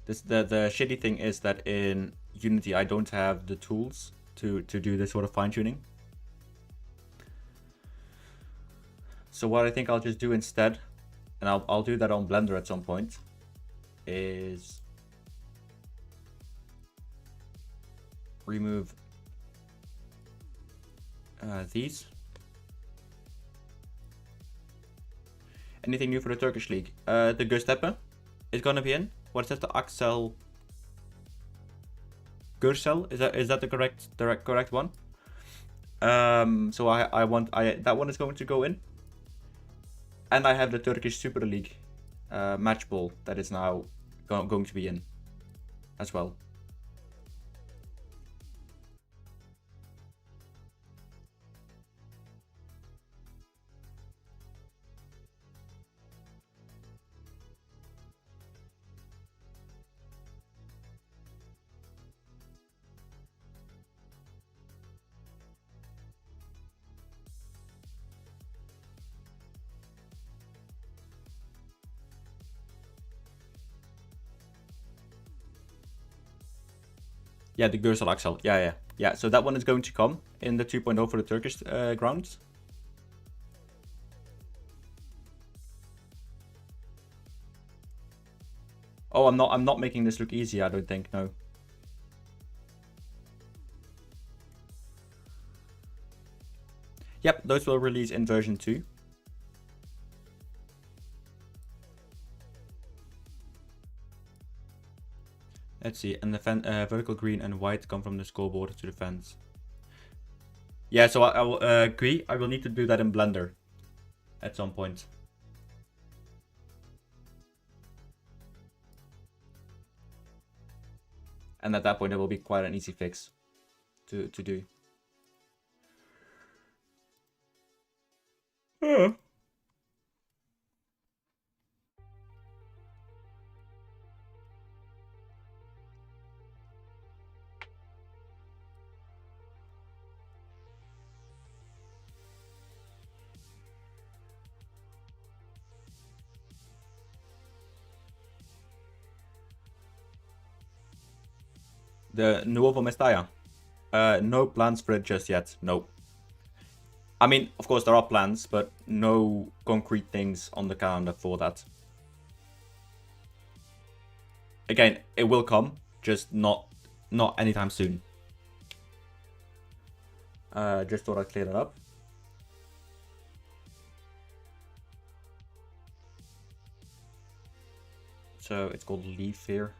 The shitty thing is that in Unity I don't have the tools to do this sort of fine-tuning. So what I think I'll just do instead, and I'll do that on Blender at some point, is remove these. Anything new for the Turkish league? The Göztepe is gonna be in. What is that? The Axel Gürsel? Is that the correct one? So I want that one is going to go in. And I have the Turkish Super League match ball that is now going to be in as well. Yeah, the Gürsel Axel. Yeah. So that one is going to come in the 2.0 for the Turkish grounds. Oh, I'm not making this look easy, I don't think, no. Yep, those will release in version 2. Let's see, and the vertical green and white come from the scoreboard to the fence. Yeah, so I will agree. I will need to do that in Blender at some point. And at that point, it will be quite an easy fix to do. Yeah. The Nuovo Mestalla. No plans for it just yet. No. I mean, of course there are plans, but no concrete things on the calendar for that. Again, it will come, just not anytime soon. Just thought I'd clear that up. So it's called Leaf here.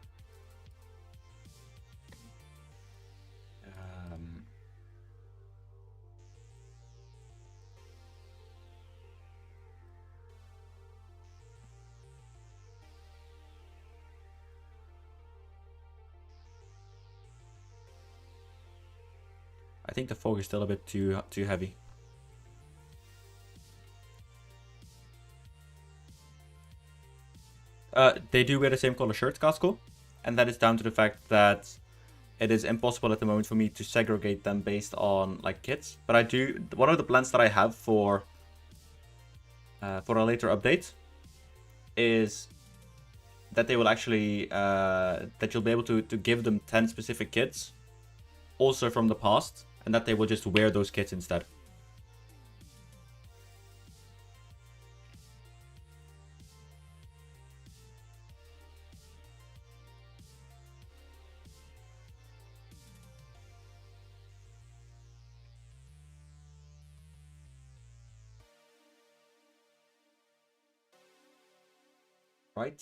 think the fog is still a bit too heavy. They do wear the same color shirts, Casco, and that is down to the fact that it is impossible at the moment for me to segregate them based on like kits. But I do. One of the plans that I have for a later update is that they will actually that you'll be able to give them 10 specific kits, also from the past, and that they will just wear those kits instead. Right.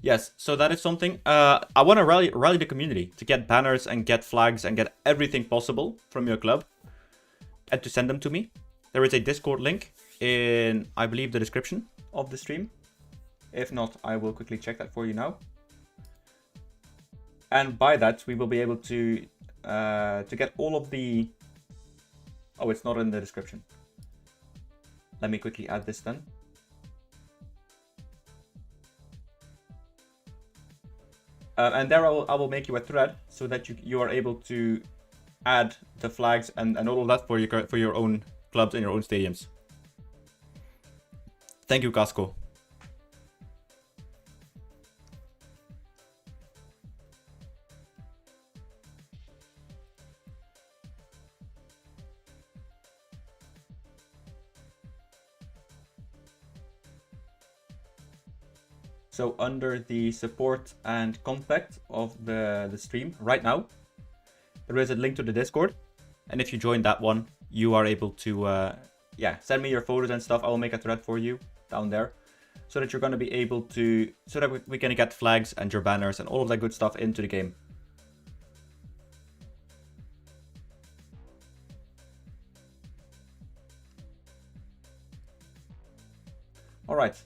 Yes, so that is something. I want to rally the community to get banners and get flags and get everything possible from your club and to send them to me. There is a Discord link in, I believe, the description of the stream. If not, I will quickly check that for you now. And by that, we will be able to get all of the... Oh, it's not in the description. Let me quickly add this then. And there I will make you a thread so that you are able to add the flags and all of that for your own clubs and your own stadiums. Thank you, Casco. So under the support and contact of the stream right now, there is a link to the Discord. And if you join that one, you are able to, send me your photos and stuff. I will make a thread for you down there so that you're going to be able to, so that we can get flags and your banners and all of that good stuff into the game. All right.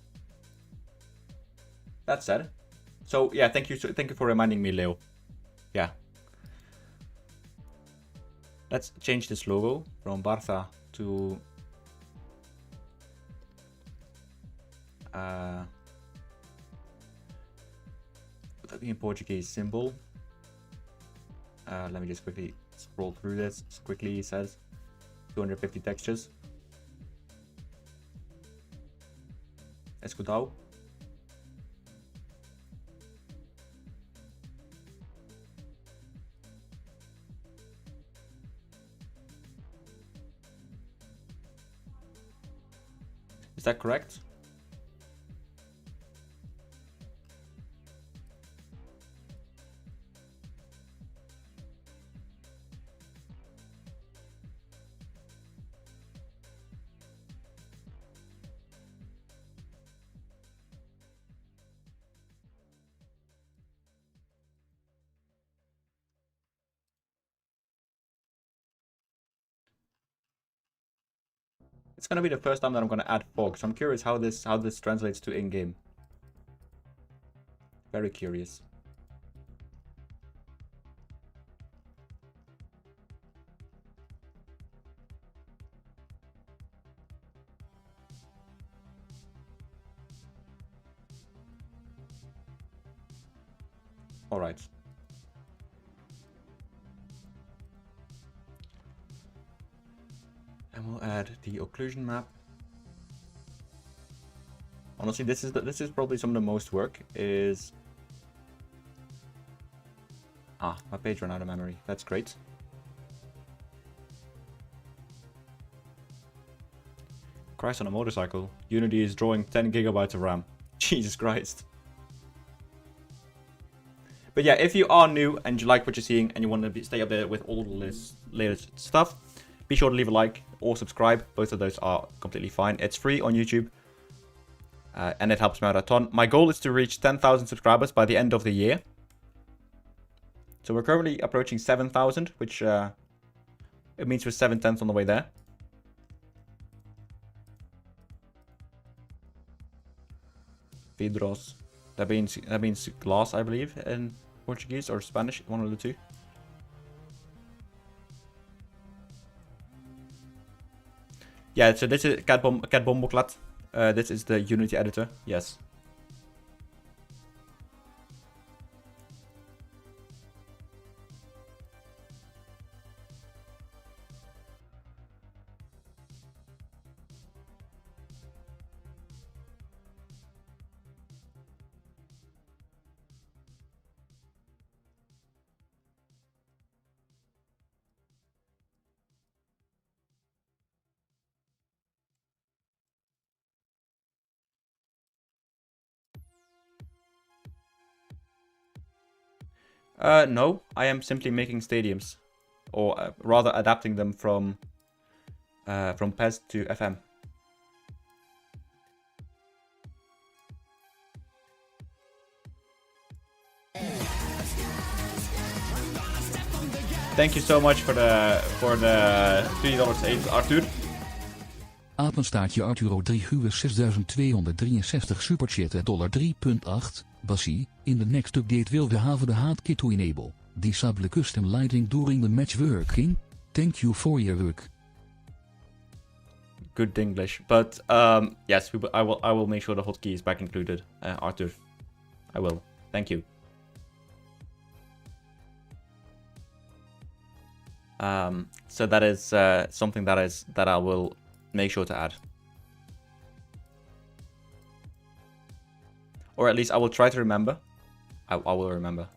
That said, so yeah, thank you for reminding me, Leo. Yeah. Let's change this logo from Barça to would that be in Portuguese symbol? Let me just quickly scroll through this. Quickly, it says 250 textures. Escudao. Is that correct? It's gonna be the first time that I'm gonna add fog, so I'm curious how this translates to in-game. Very curious. All right. And we'll add the occlusion map. Honestly, this is probably some of the most work. Is my page ran out of memory. That's great. Christ on a motorcycle. Unity is drawing 10 gigabytes of RAM. Jesus Christ. But yeah, if you are new and you like what you're seeing and you want to stay updated with all this latest stuff, be sure to leave a like or subscribe. Both of those are completely fine. It's free on YouTube. And it helps me out a ton. My goal is to reach 10,000 subscribers by the end of the year. So we're currently approaching 7,000, which it means we're 7/10 on the way there. Vidros. That means glass, I believe, in Portuguese or Spanish, one of the two. Yeah, so this is Cat Bomboklat. This is the Unity editor, yes. No, I am simply making stadiums, or rather adapting them from PES to FM. Thank you so much for the $3.08, Arthur. Apenstaartje Arturo 3 US 6263 superchat $3.8. Bassy, in the next update will we have the hard kit to enable disable custom lighting during the match working. Thank you for your work. Good English, but yes, I will make sure the hotkey is back included, Arthur. I will. Thank you. So that is something that I will make sure to add. Or at least I will try to remember. I will remember.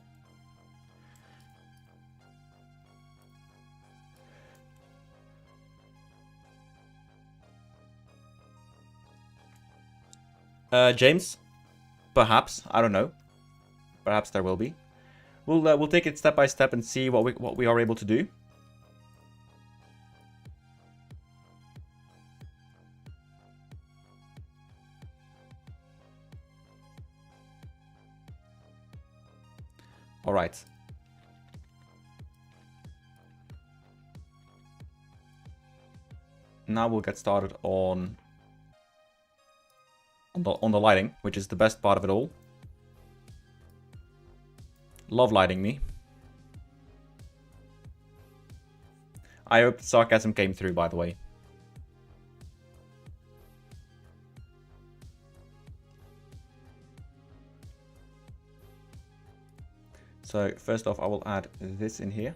James, perhaps, I don't know. Perhaps there will be. We'll take it step by step and see what we are able to do. All right. Now we'll get started on the lighting, which is the best part of it all. Love lighting me. I hope the sarcasm came through, by the way. So first off, I will add this in here.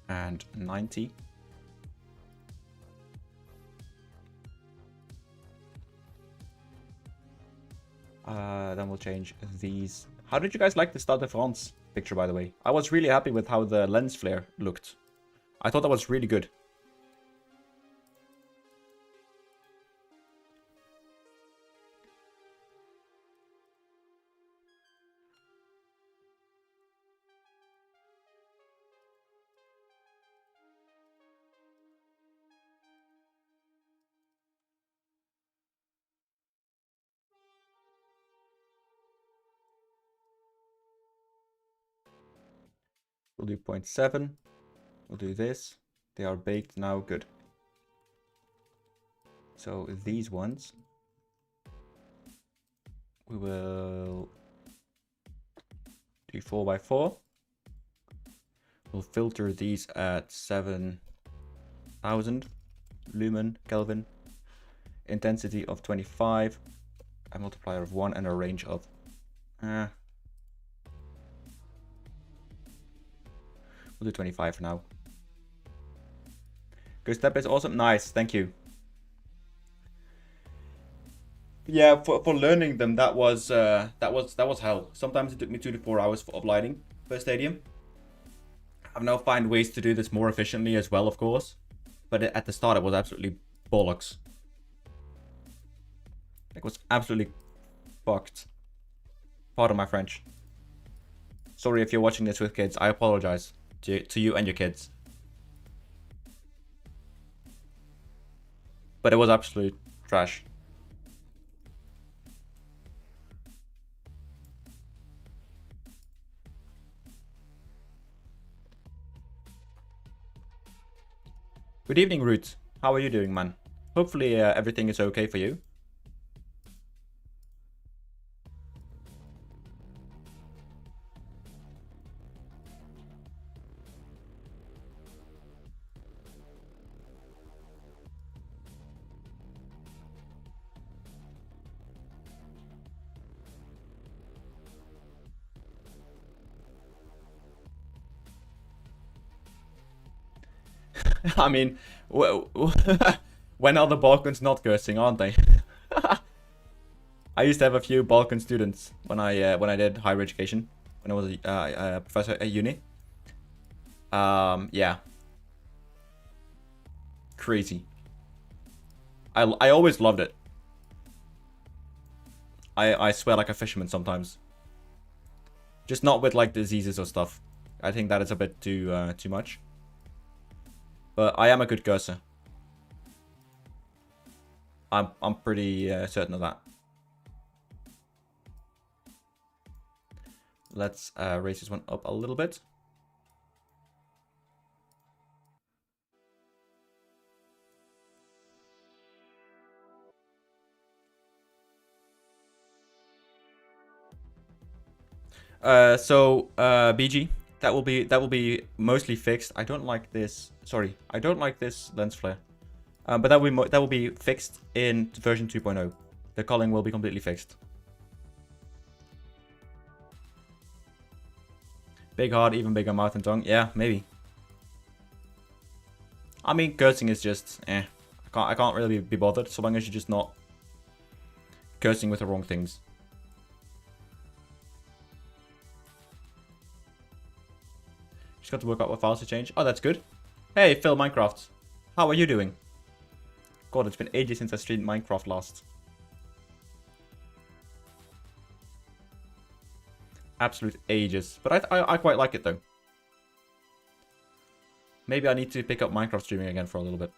And 90. Then we'll change these. How did you guys like the Stade de France picture, by the way? I was really happy with how the lens flare looked. I thought that was really good. We'll do 0.7. We'll do this. They are baked now. Good. So these ones, we will do 4x4. We'll filter these at 7,000 lumen Kelvin, intensity of 25, a multiplier of 1, and a range of we'll do 25 for now. Good step is awesome. Nice, thank you. Yeah, for learning them, that was hell. Sometimes it took me 2 to 4 hours of lighting per stadium. I've now found ways to do this more efficiently as well, of course. But at the start, it was absolutely bollocks. It was absolutely fucked. Pardon my French. Sorry if you're watching this with kids. I apologize to you and your kids. But it was absolute trash. Good evening, Root. How are you doing, man? Hopefully everything is okay for you. I mean, when are the Balkans not cursing, aren't they? I used to have a few Balkan students when I did higher education, when I was a professor at uni. Yeah. Crazy. I always loved it. I swear like a fisherman sometimes. Just not with like diseases or stuff. I think that is a bit too much. But I am a good cursor. I'm pretty certain of that. Let's raise this one up a little bit. BG, that will be mostly fixed. I don't like this. Sorry, I don't like this lens flare. But that will be fixed in version 2.0. The culling will be completely fixed. Big heart, even bigger mouth and tongue. Yeah, maybe. I mean, cursing is just I can't really be bothered so long as you're just not cursing with the wrong things. Just got to work out what files to change. Oh, that's good. Hey, Phil Minecraft. How are you doing? God, it's been ages since I streamed Minecraft last. Absolute ages. But I quite like it though. Maybe I need to pick up Minecraft streaming again for a little bit.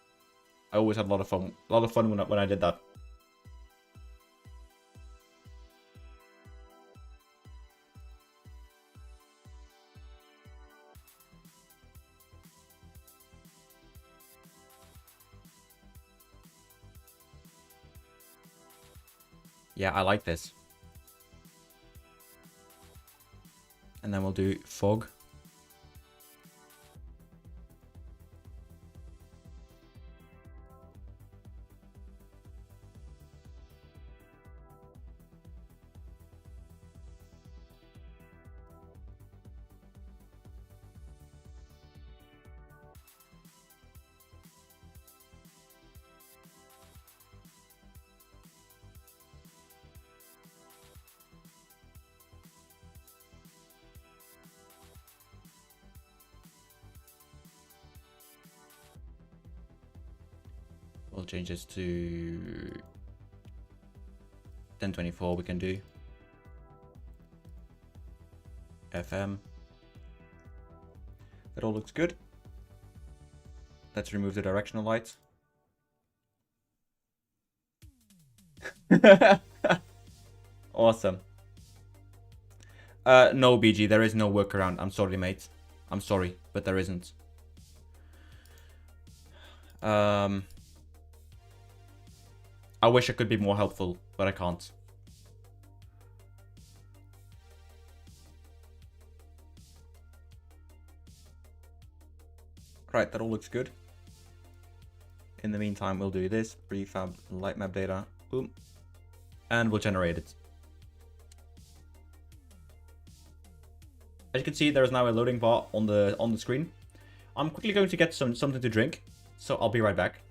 I always had a lot of fun. When I did that. Yeah, I like this. And then we'll do fog. We'll change this to 1024 we can do. FM. That all looks good. Let's remove the directional light. Awesome. No, BG, there is no workaround. I'm sorry, mate. I'm sorry, but there isn't. I wish I could be more helpful, but I can't. Right, that all looks good. In the meantime, we'll do this. Prefab light map data. Boom. And we'll generate it. As you can see, there is now a loading bar on the screen. I'm quickly going to get something to drink, so I'll be right back.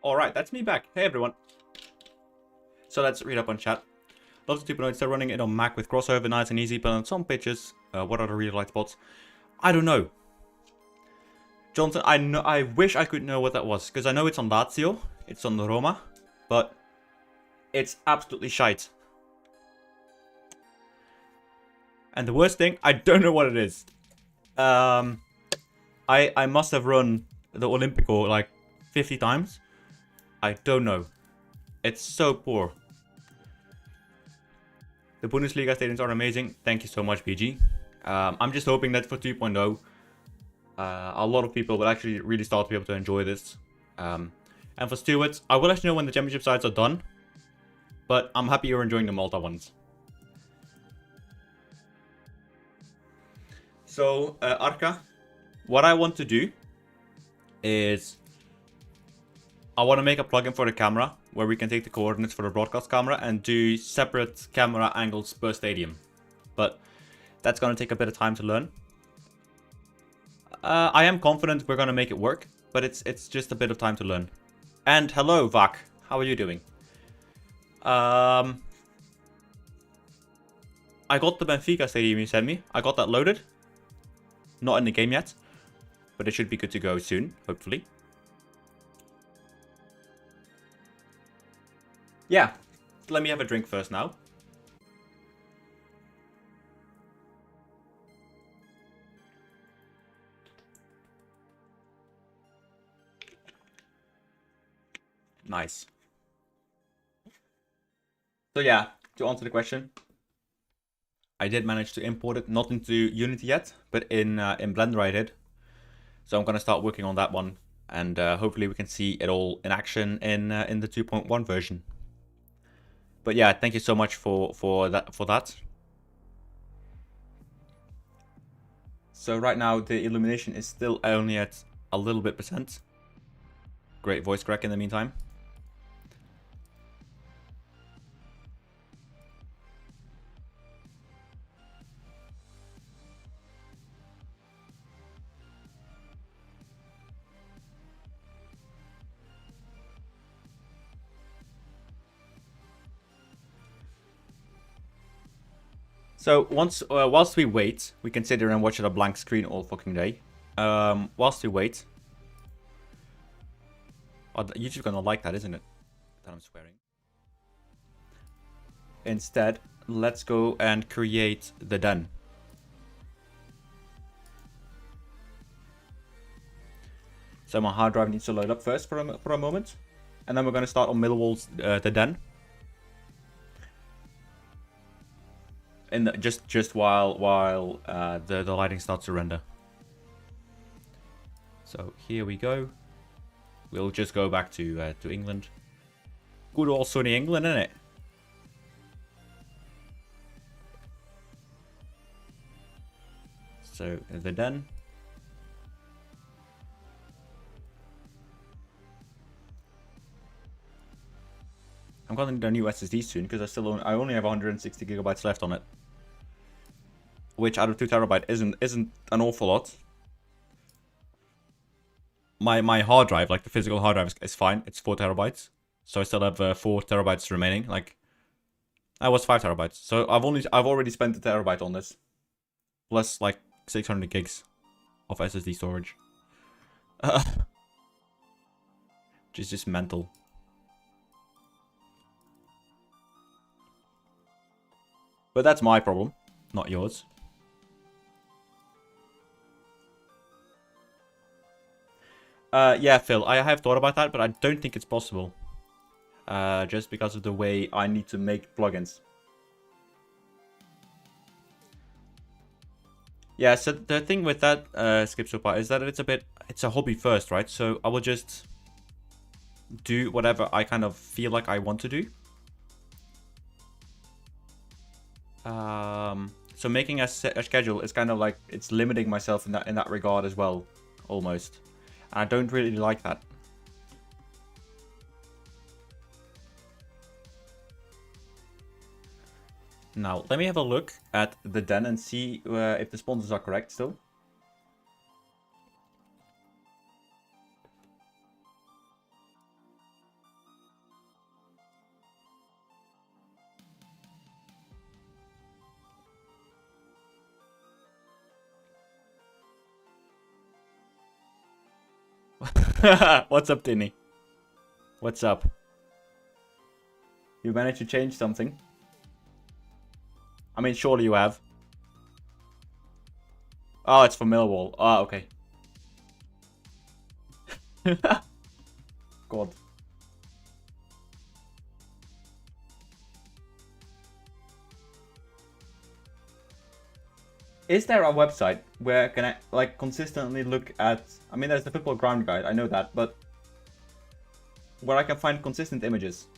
Alright, that's me back. Hey everyone. So let's read up on chat. Lots of people know it's still running it on Mac with crossover, nice and easy, but on some pitches, what are the real light spots? I don't know. Johnson, I wish I could know what that was, because I know it's on Lazio, it's on the Roma, but it's absolutely shite. And the worst thing, I don't know what it is. I must have run the Olympico like 50 times. I don't know. It's so poor. The Bundesliga stadiums are amazing. Thank you so much, BG. I'm just hoping that for 2.0, a lot of people will actually really start to be able to enjoy this. And for Stewards, I will let you know when the championship sides are done. But I'm happy you're enjoying the Malta ones. So, Arca, what I want to do is I want to make a plugin for the camera where we can take the coordinates for the broadcast camera and do separate camera angles per stadium. But that's going to take a bit of time to learn. I am confident we're going to make it work, but it's just a bit of time to learn. And hello, Vak. How are you doing? I got the Benfica stadium you sent me. I got that loaded. Not in the game yet, but it should be good to go soon, hopefully. Yeah, let me have a drink first now. Nice. So yeah, to answer the question, I did manage to import it, not into Unity yet, but in Blender I did. So I'm gonna start working on that one, and hopefully we can see it all in action in the 2.1 version. But yeah, thank you so much for that. So right now the illumination is still only at a little bit %. Great voice crack in the meantime. So whilst we wait, we can sit there and watch at a blank screen all fucking day. Whilst we wait, YouTube's gonna like that, isn't it? That I'm swearing. Instead, let's go and create the den. So my hard drive needs to load up first for a moment, and then we're gonna start on Millwall's the den. And just while the lighting starts to render. So here we go. We'll just go back to England. Good old sunny England, innit? So the den. I'm gonna need a new SSD soon because I only have 160 gigabytes left on it, which out of 2 terabyte isn't an awful lot. My hard drive, like the physical hard drive, is fine. It's 4 terabytes, so I still have 4 terabytes remaining. Like that was 5 terabytes, so I've already spent a terabyte on this, plus like 600 gigs of SSD storage, which is just mental. But that's my problem, not yours. Yeah, Phil, I have thought about that, but I don't think it's possible. Just because of the way I need to make plugins. Yeah, so the thing with that, Skip Super, is that it's a hobby first, right? So I will just do whatever I kind of feel like I want to do. So making a schedule is kind of like, it's limiting myself in that regard as well, almost. And I don't really like that. Now, let me have a look at the den and see if the sponsors are correct still. What's up, Tinny? What's up? You managed to change something? I mean, surely you have. Oh, it's for Millwall. Oh, okay. God. Is there a website where can I like consistently look at? I mean, there's the football ground guide. I know that, but where I can find consistent images.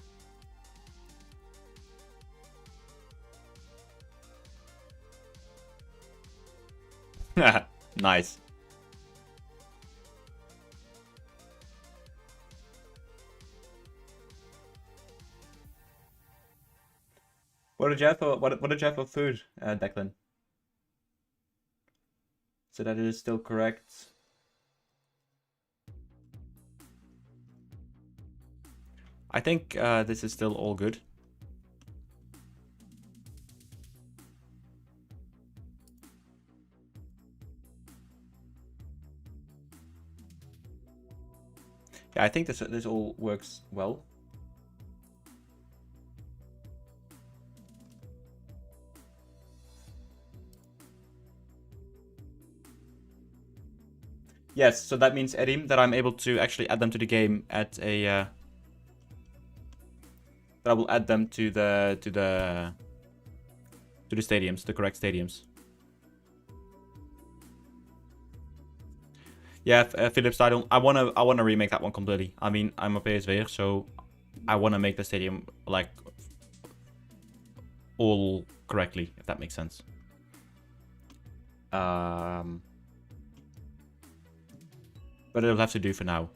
Nice. What did you have for what did you have for food, Declan? So that it is still correct. I think this is still all good. Yeah, I think this all works well. Yes, so that means, Edim, that I'm able to actually add them to the game at a... that I will add them to the stadiums, the correct stadiums. Yeah, Philips, I wanna remake that one completely. I mean, I'm a PSV'er, so I wanna make the stadium like all correctly, if that makes sense. But it'll have to do for now.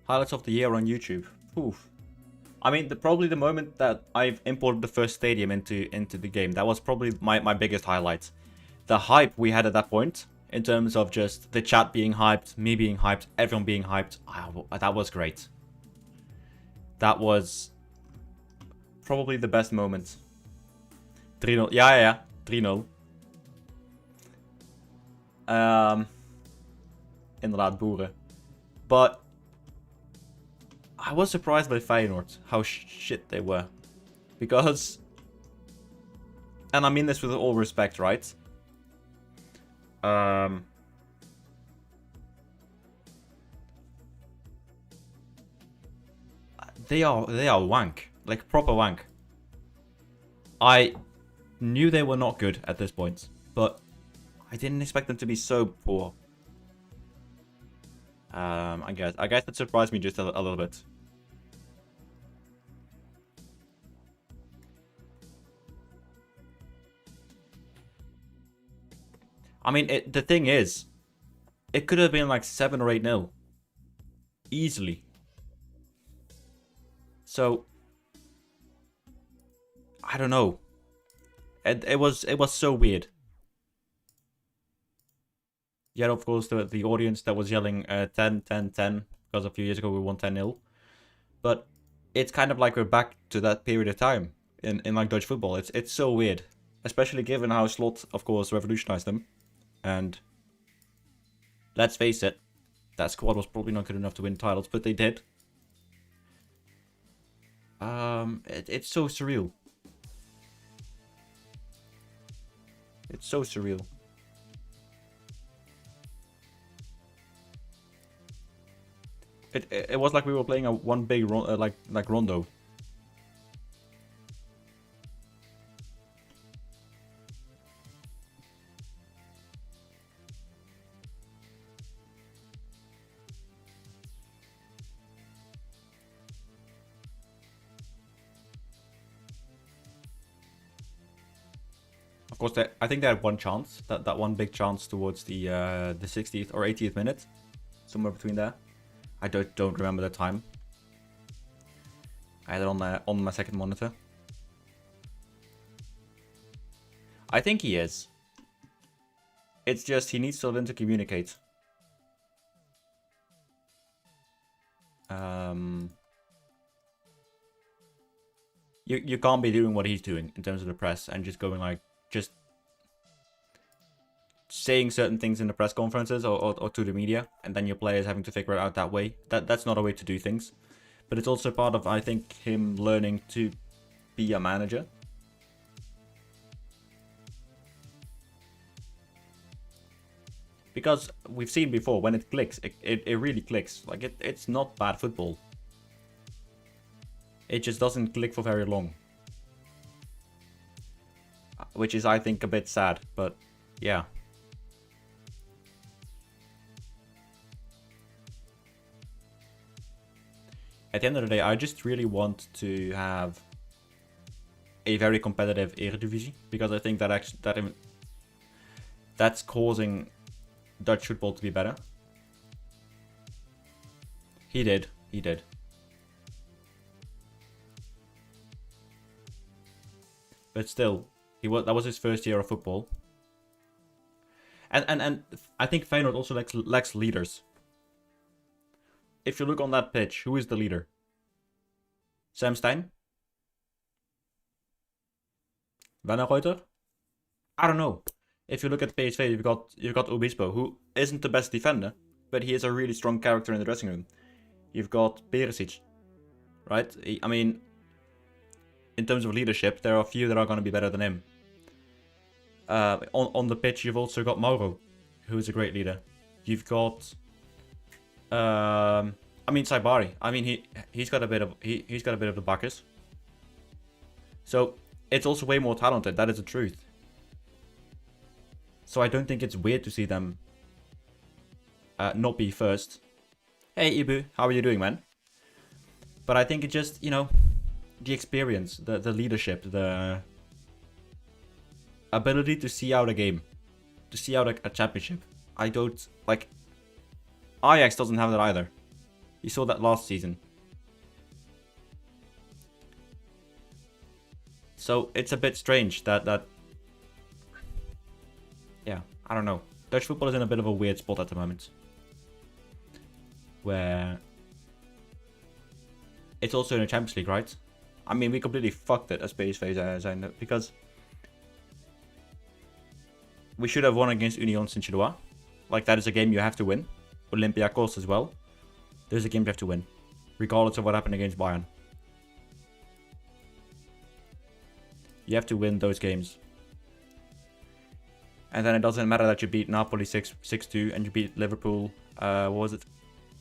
Highlights of the year on YouTube. Oof. I mean, probably the moment that I've imported the first stadium into the game, that was probably my biggest highlight. The hype we had at that point, in terms of just the chat being hyped, me being hyped, everyone being hyped, that was great. That was probably the best moment. 3-0. Ja. 3-0. Inderdaad, boeren. But I was surprised by Feyenoord, how shit they were. Because, and I mean this with all respect, right? They are wank. Like, proper wank. I knew they were not good at this point, but I didn't expect them to be so poor. I guess that surprised me just a little bit. I mean, the thing is, it could have been like 7 or 8-0. Easily. So, I don't know. It was so weird. Yet, of course, the audience that was yelling 10, 10, 10, because a few years ago we won 10-0. But it's kind of like we're back to that period of time in like Dutch football. It's so weird. Especially given how Slot, of course, revolutionized them. And let's face it, that squad was probably not good enough to win titles, but they did. It's so surreal. It's so surreal. It was like we were playing a one big like rondo. Of course, I think they had one chance, that one big chance towards the 60th or 80th minute, somewhere between there. I don't remember the time. I had it on my second monitor. I think he is. It's just he needs to learn to communicate. You can't be doing what he's doing in terms of the press and just going like, just saying certain things in the press conferences or to the media, and then your players having to figure it out that way. That's not a way to do things. But it's also part of, I think, him learning to be a manager. Because we've seen before, when it clicks, it really clicks. Like, it's not bad football. It just doesn't click for very long. Which is, I think, a bit sad, but yeah. At the end of the day, I just really want to have a very competitive Eredivisie, because I think that that's causing Dutch football to be better. He did. But still, that was his first year of football. And I think Feyenoord also lacks leaders. If you look on that pitch, who is the leader? Sam Stein? Van der Reuter? I don't know. If you look at PSV, you've got Obispo, who isn't the best defender, but he is a really strong character in the dressing room. You've got Perisic, right? I mean, in terms of leadership, there are a few that are going to be better than him. On the pitch, you've also got Mauro, who is a great leader. You've got, Saibari. I mean, he's got a bit of the Bacchus. So it's also way more talented. That is the truth. So I don't think it's weird to see them not be first. Hey Ibu, how are you doing, man? But I think it just, the experience, the leadership, the ability to see out a game, to see out a championship. I don't, like, Ajax doesn't have that either. You saw that last season. So it's a bit strange that yeah, I don't know. Dutch football is in a bit of a weird spot at the moment. Where it's also in the Champions League, right? I mean, we completely fucked it as PSV, as I know, because we should have won against Union Saint-Gilloise. Like, that is a game you have to win. Olympiacos as well. There's a game you have to win, regardless of what happened against Bayern. You have to win those games. And then it doesn't matter that you beat Napoli 6-2 and you beat Liverpool, what was it?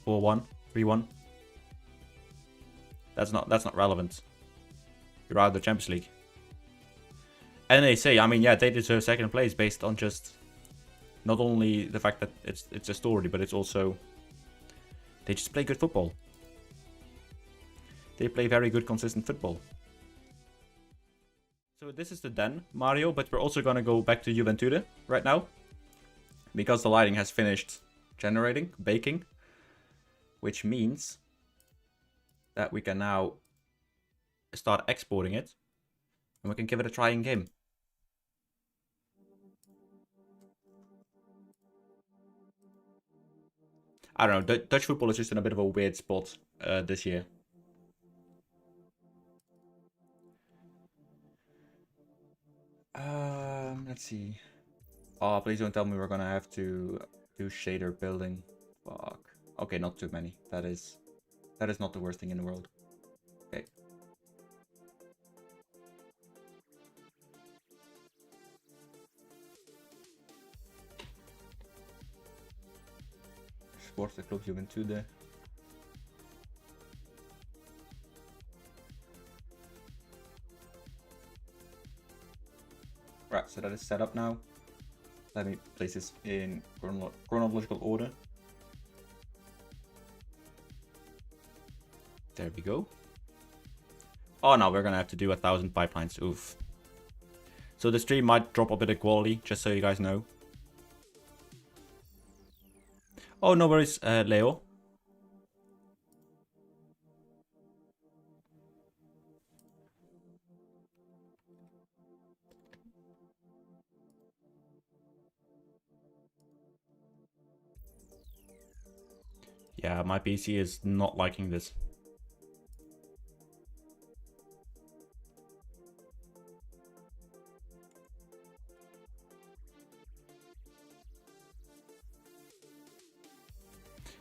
4-1? 3-1? That's not relevant. You're out of the Champions League. And they say, I mean, yeah, they deserve second place based on just not only the fact that it's a story, but it's also they just play good football. They play very good, consistent football. So this is the Den, Mario, but we're also gonna go back to Juventude right now, because the lighting has finished generating, baking, which means that we can now start exporting it, and we can give it a try in game. I don't know, Dutch football is just in a bit of a weird spot this year. Let's see. Oh, please don't tell me we're gonna have to do shader building. Fuck. Okay, not too many. That is not the worst thing in the world. Okay. Sports Club Juventude. Right, so that is set up now. Let me place this in chronological order. There we go. Oh no, we're gonna have to do 1,000 pipelines. Oof. So the stream might drop a bit of quality, just so you guys know. Oh, no worries, Leo. Yeah, my PC is not liking this.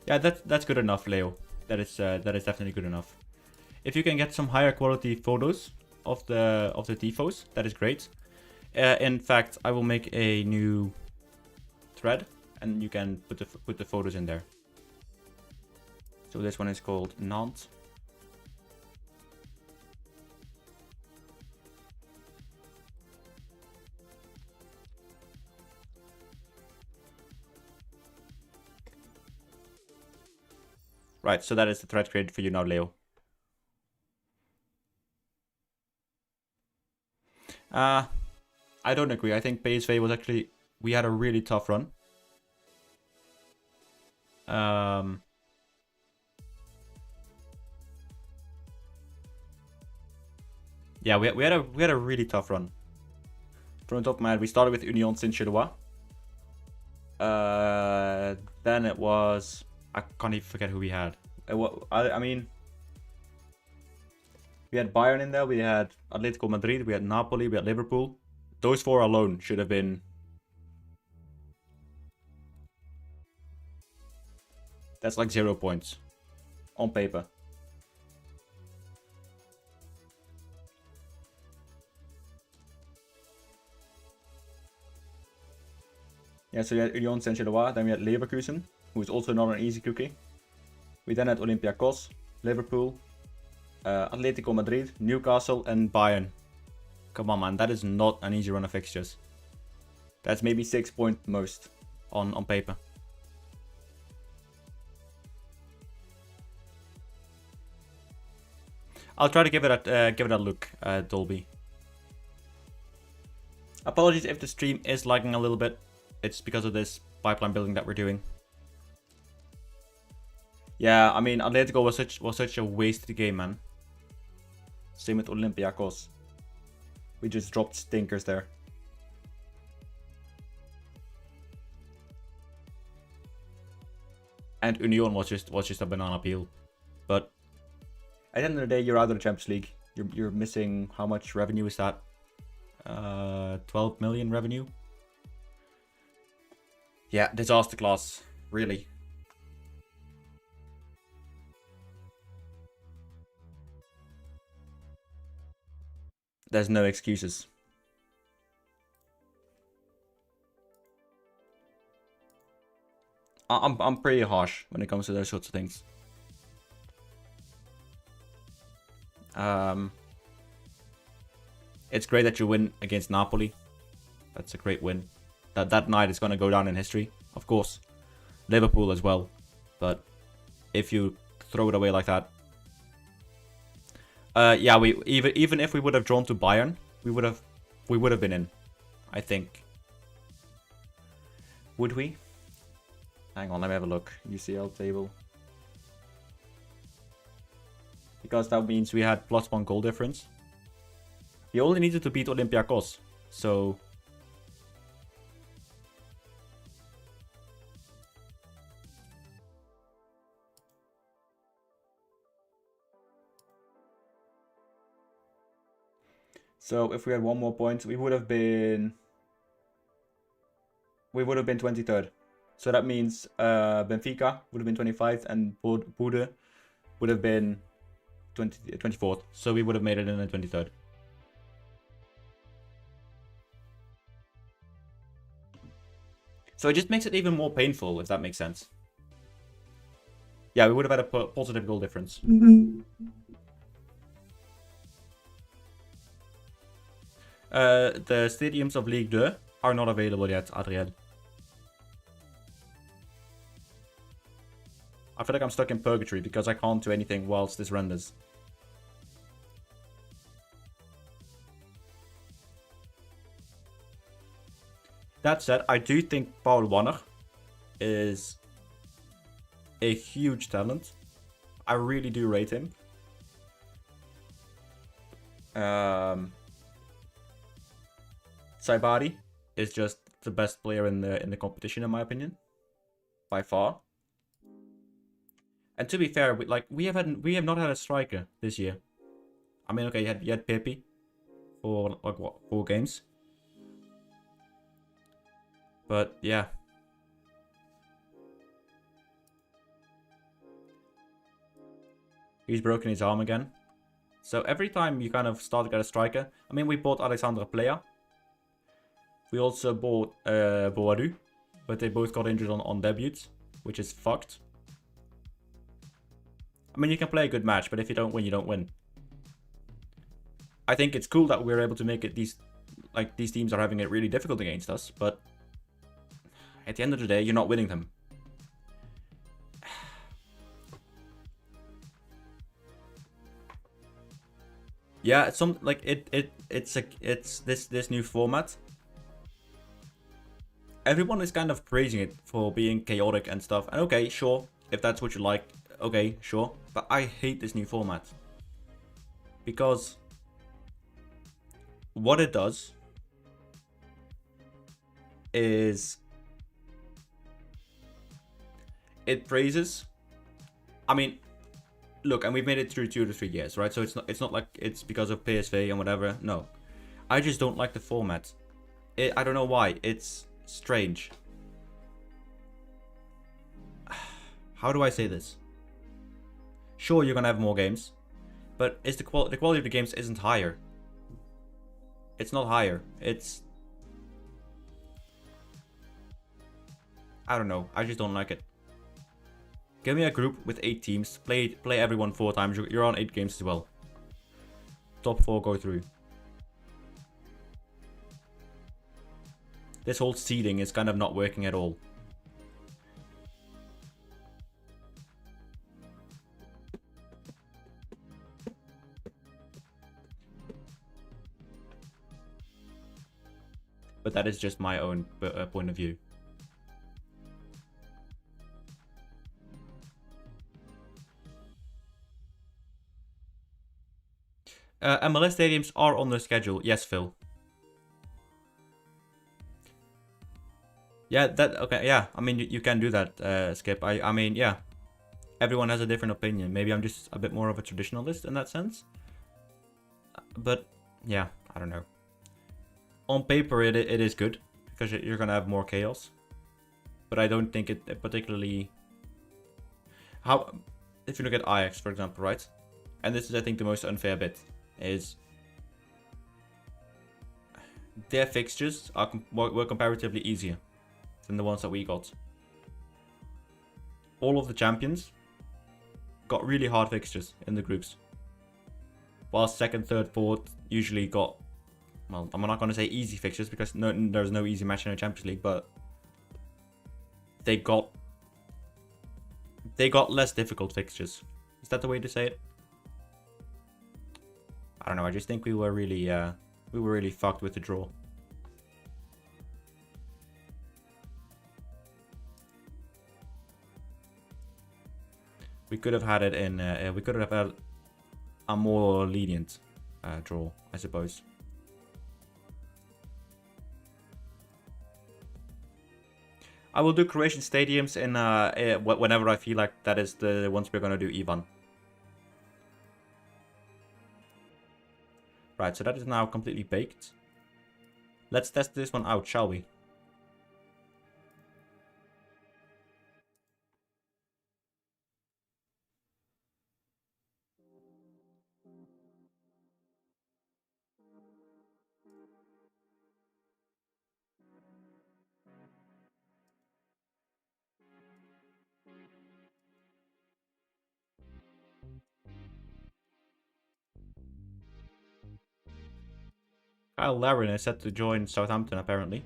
Yeah, that's good enough, Leo. That is definitely good enough. If you can get some higher quality photos of the tifos, that is great. In fact, I will make a new thread, and you can put the photos in there. So this one is called Nantes. Right, so that is the thread created for you now, Leo. I don't agree. I think PSV was actually... We had a really tough run. Yeah, we had a really tough run. From the top of my head, we started with Union Saint-Gilloise. Then it was... I can't even forget who we had. I mean... We had Bayern in there, we had Atletico Madrid, we had Napoli, we had Liverpool. Those four alone should have been... That's like 0 points. On paper. Yeah, so we had Union Saint-Gilloise, then we had Leverkusen, who is also not an easy cookie. We then had Olympiacos, Liverpool, Atletico Madrid, Newcastle, and Bayern. Come on, man, that is not an easy run of fixtures. That's maybe 6 point most on paper. I'll try to give it a look, Dolby. Apologies if the stream is lagging a little bit. It's because of this pipeline building that we're doing. Yeah, I mean, Atletico was such a wasted game, man. Same with Olympiacos. We just dropped stinkers there. And Union was just a banana peel. But at the end of the day, you're out of the Champions League. You're missing, how much revenue is that? 12 million revenue. Yeah, disaster class, really. There's no excuses. I'm pretty harsh when it comes to those sorts of things. It's great that you win against Napoli. That's a great win. That night is going to go down in history, of course. Liverpool as well. But if you throw it away like that. Yeah, we even if we would have drawn to Bayern, we would have been in, I think. Would we? Hang on, let me have a look. UCL table. Because that means we had +1 goal difference. We only needed to beat Olympiacos, so... So if we had 1 more point, we would have been 23rd. So that means Benfica would have been 25th and Bode would have been 24th. So we would have made it in the 23rd. So it just makes it even more painful, if that makes sense. Yeah, we would have had a positive goal difference. The stadiums of Ligue 2 are not available yet, Adriel. I feel like I'm stuck in purgatory because I can't do anything whilst this renders. That said, I do think Paul Wanner is a huge talent. I really do rate him. Saibari is just the best player in the competition, in my opinion, by far. And to be fair, we have not had a striker this year. I mean, okay, you had Pepe for like what, 4 games. But yeah. He's broken his arm again. So every time you kind of start to get a striker. I mean, we bought Alexandra Plea. We also bought Boadu. But they both got injured on debuts, which is fucked. I mean, you can play a good match, but if you don't win, you don't win. I think it's cool that we're able to make it these teams are having it really difficult against us, but at the end of the day, you're not winning them. Yeah, it's some like it's this new format. Everyone is kind of praising it for being chaotic and stuff. And okay, sure, if that's what you like, okay, sure. But I hate this new format. Because what it does is it praises. I mean, look, and we've made it through 2 to 3 years, right? So it's not like it's because of PSV and whatever. No, I just don't like the format. I don't know why. It's strange. How do I say this? Sure, you're gonna have more games, but the quality of the games isn't higher. It's not higher. It's, I don't know. I just don't like it. Give me a group with 8 teams. Play everyone 4 times. You're on 8 games as well. Top 4 go through. This whole seeding is kind of not working at all. But that is just my own point of view. MLS stadiums are on the schedule. Yes, Phil. Yeah, okay, yeah. I mean, you can do that, Skip. I mean, yeah. Everyone has a different opinion. Maybe I'm just a bit more of a traditionalist in that sense. But, yeah, I don't know. On paper, it is good. Because you're going to have more chaos. But I don't think it particularly... If you look at Ajax, for example, right? And this is, I think, the most unfair bit. Is... Their fixtures were comparatively easier than the ones that we got. All of the champions got really hard fixtures in the groups. While second, third, fourth usually got, well, I'm not going to say easy fixtures because there's no easy match in the Champions League, but they got less difficult fixtures. Is that the way to say it? I don't know. I just think we were really fucked with the draw. We could have had it in. We could have had a more lenient draw, I suppose. I will do Croatian stadiums in whenever I feel like that is the ones we're gonna do, Ivan. Right, so that is now completely baked. Let's test this one out, shall we? Kyle Larin is set to join Southampton, apparently.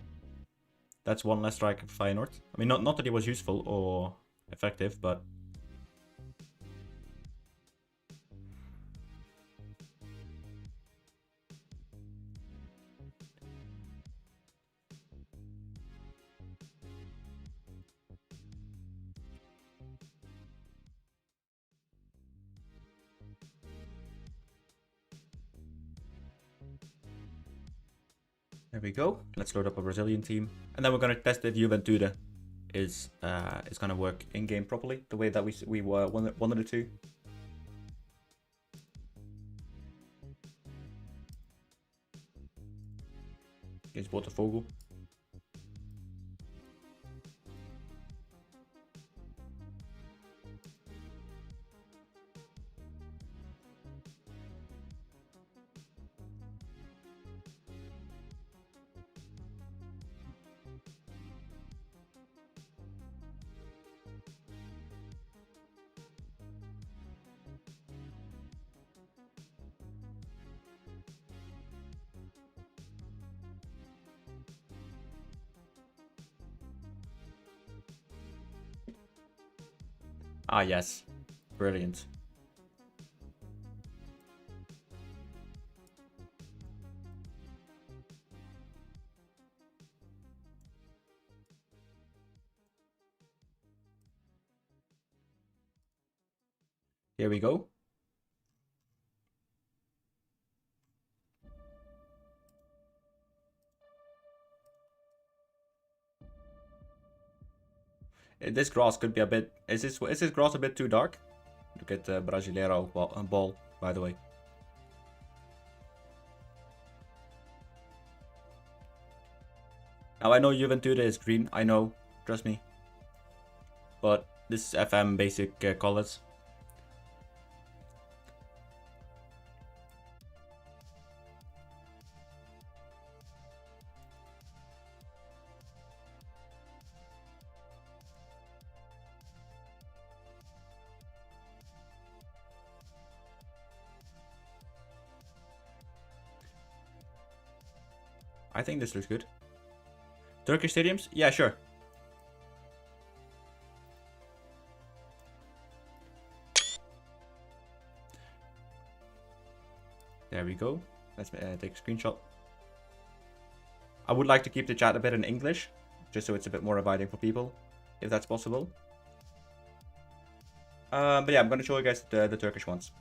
That's one less striker for Feyenoord. I mean, not that he was useful or effective, but... There we go. Let's load up a Brazilian team. And then we're going to test if Juventude is going to work in-game properly, the way that we wanted it to. Against Botafogo. Ah, yes. Brilliant. Here we go. This grass could be a bit... Is this grass a bit too dark? Look at the Brasileiro ball, by the way. Now I know Juventude is green, I know, trust me. But this is FM basic colors. I think this looks good. Turkish stadiums? Yeah, sure. There we go. Let's take a screenshot. I would like to keep the chat a bit in English, just so it's a bit more inviting for people, if that's possible. But yeah, I'm gonna show you guys the Turkish ones,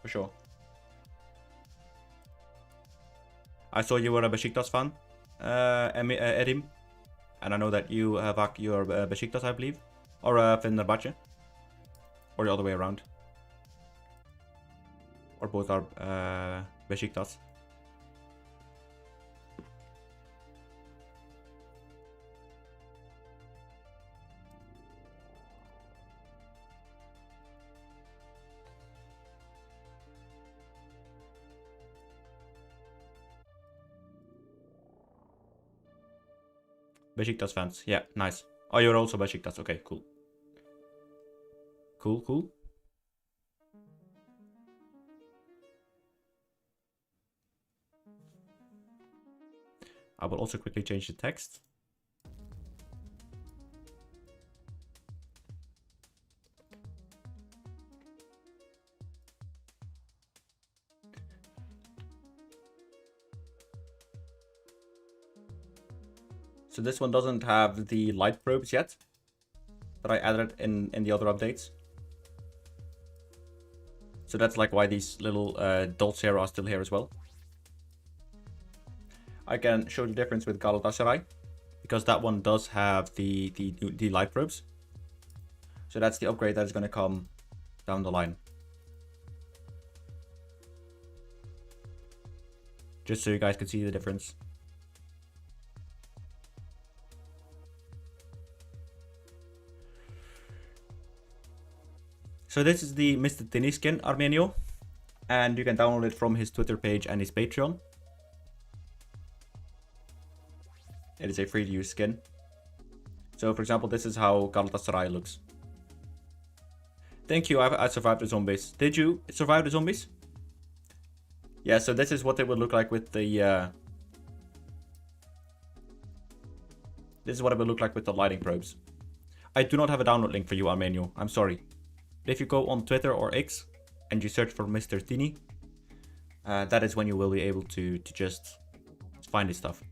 for sure. I saw you were a Besiktas fan, Erim. And I know that you, Vak, you are Besiktas, I believe. Or Fenerbahce. Or the other way around. Or both are Besiktas. Besiktas fans. Yeah, nice. Oh, you're also Besiktas. Okay, cool. Cool, cool. I will also quickly change the text. So this one doesn't have the light probes yet, that I added in the other updates. So that's like why these little dots here are still here as well. I can show the difference with Galatasaray, because that one does have the light probes. So that's the upgrade that is going to come down the line. Just so you guys can see the difference. So this is the Mr. Tini skin, Armenio, and you can download it from his Twitter page and his Patreon. It is a free to use skin. So for example, this is how Galatasaray looks. Thank you, I survived the zombies. Did you survive the zombies? Yeah, so this is what they would look like with the... This is what it would look like with the lighting probes. I do not have a download link for you, Armenio. I'm sorry. But if you go on Twitter or X and you search for Mr. Tini, that is when you will be able to just find this stuff.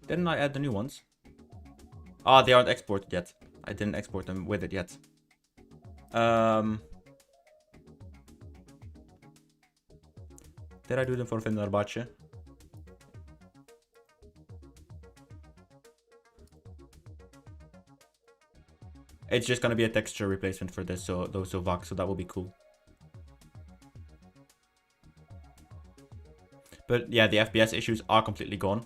Didn't I add the new ones? Ah, they aren't exported yet. I didn't export them with it yet. Did I do them for Fenerbahce? It's just gonna be a texture replacement for this, so Vak, so that will be cool. But yeah, the FPS issues are completely gone.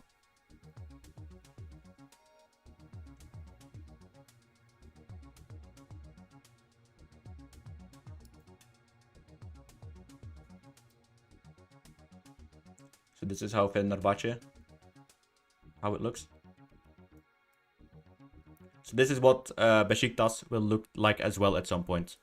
So this is how Fenerbahce, how it looks. So this is what Besiktas will look like as well at some point.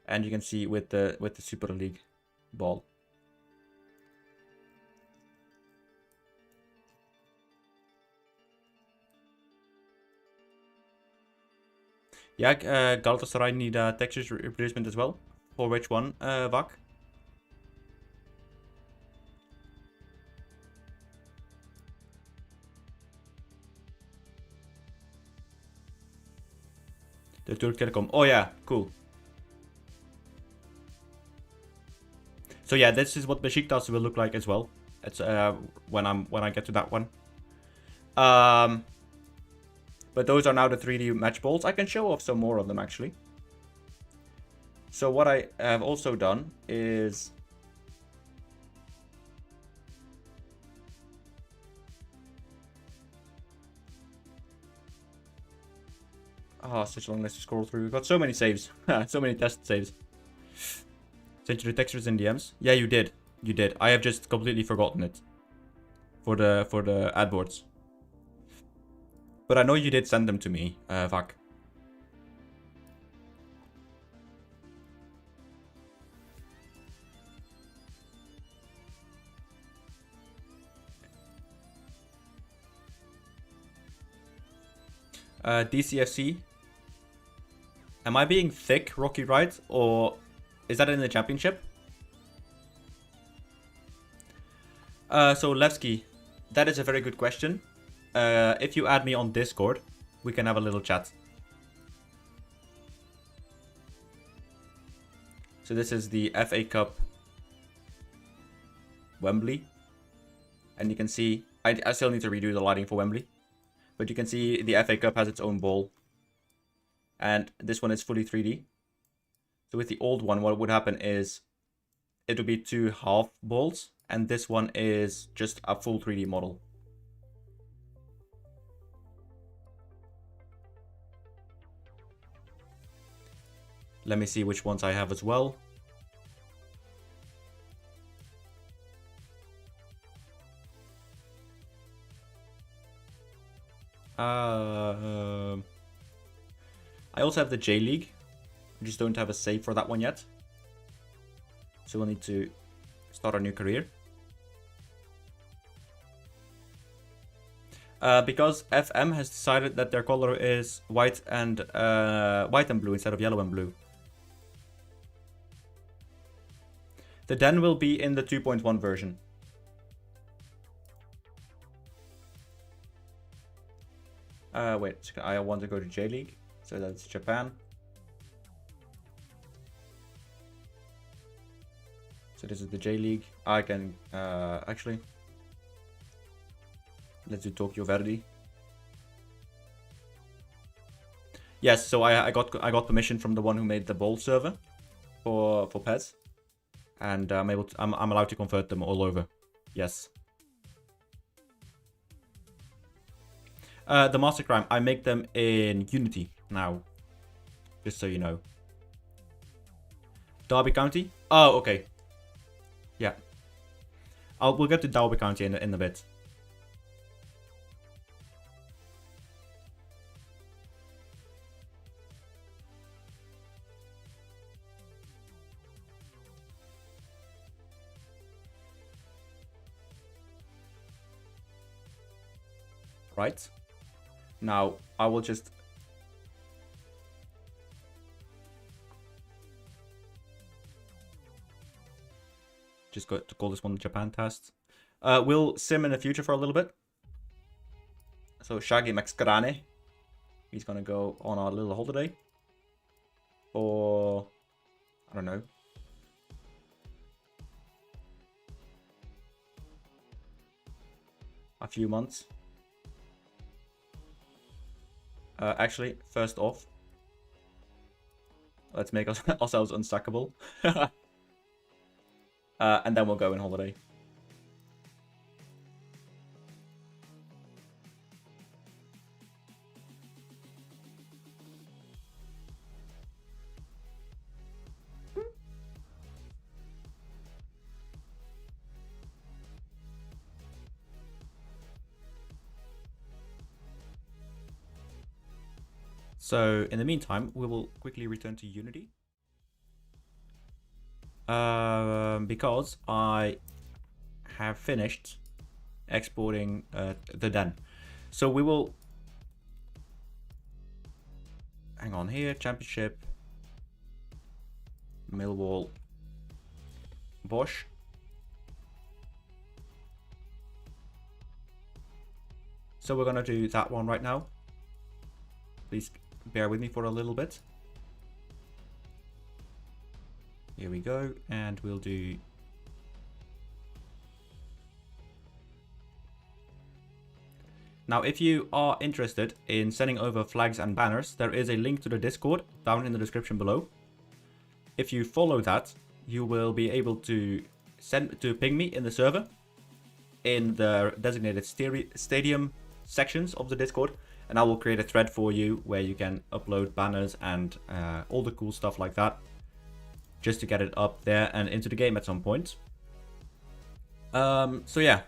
And you can see with the Super League ball. Yeah, Galatasaray need textures replacement as well. For which one, Vak? The Turk Telecom. Oh yeah, cool. So yeah, this is what Besiktas will look like as well. It's when I get to that one. But those are now the 3D match balls. I can show off some more of them actually. So what I have also done is such a long list to scroll through. We've got so many saves. So many test saves. Sent you the textures in DMs. Yeah, you did. You did. I have just completely forgotten it. For the ad boards. But I know you did send them to me, Vak. DCFC. Am I being thick, Rocky Ride? Or is that in the championship? So Levski, that is a very good question. If you add me on Discord, we can have a little chat. So this is the FA Cup Wembley. And you can see, I still need to redo the lighting for Wembley. But you can see the FA Cup has its own ball. And this one is fully 3D. So with the old one, what would happen is it would be 2 half balls. And this one is just a full 3D model. Let me see which ones I have as well. I also have the J League. I just don't have a save for that one yet. So we'll need to start a new career. Because FM has decided that their color is white and blue instead of yellow and blue. The Den will be in the 2.1 version. Wait, I want to go to J League, so that's Japan. So this is the J League. I can actually, let's do Tokyo Verdy. Yes, so I got permission from the one who made the ball server for PES, and I'm allowed to convert them all over. Yes. The Master Crime, I make them in Unity now. Just so you know. Derby County? Oh, okay. Yeah. We'll get to Derby County in a bit. Right. Now, I will just... Just go to call this one the Japan test. We'll sim in the future for a little bit. So, Shaggy Maxgrane. He's gonna go on our little holiday. Or... I don't know. A few months. Actually, first off, let's make ourselves unstackable. And then we'll go on holiday. So, in the meantime, we will quickly return to Unity. Because I have finished exporting the den. So we will... Hang on here, championship, Millwall, Bosch. So we're gonna do that one right now. Please bear with me for a little bit. Here we go, and we'll do... Now, if you are interested in sending over flags and banners, there is a link to the Discord down in the description below. If you follow that, you will be able to ping me in the server in the designated stadium sections of the Discord, and I will create a thread for you where you can upload banners and all the cool stuff like that, just to get it up there and into the game at some point. So yeah.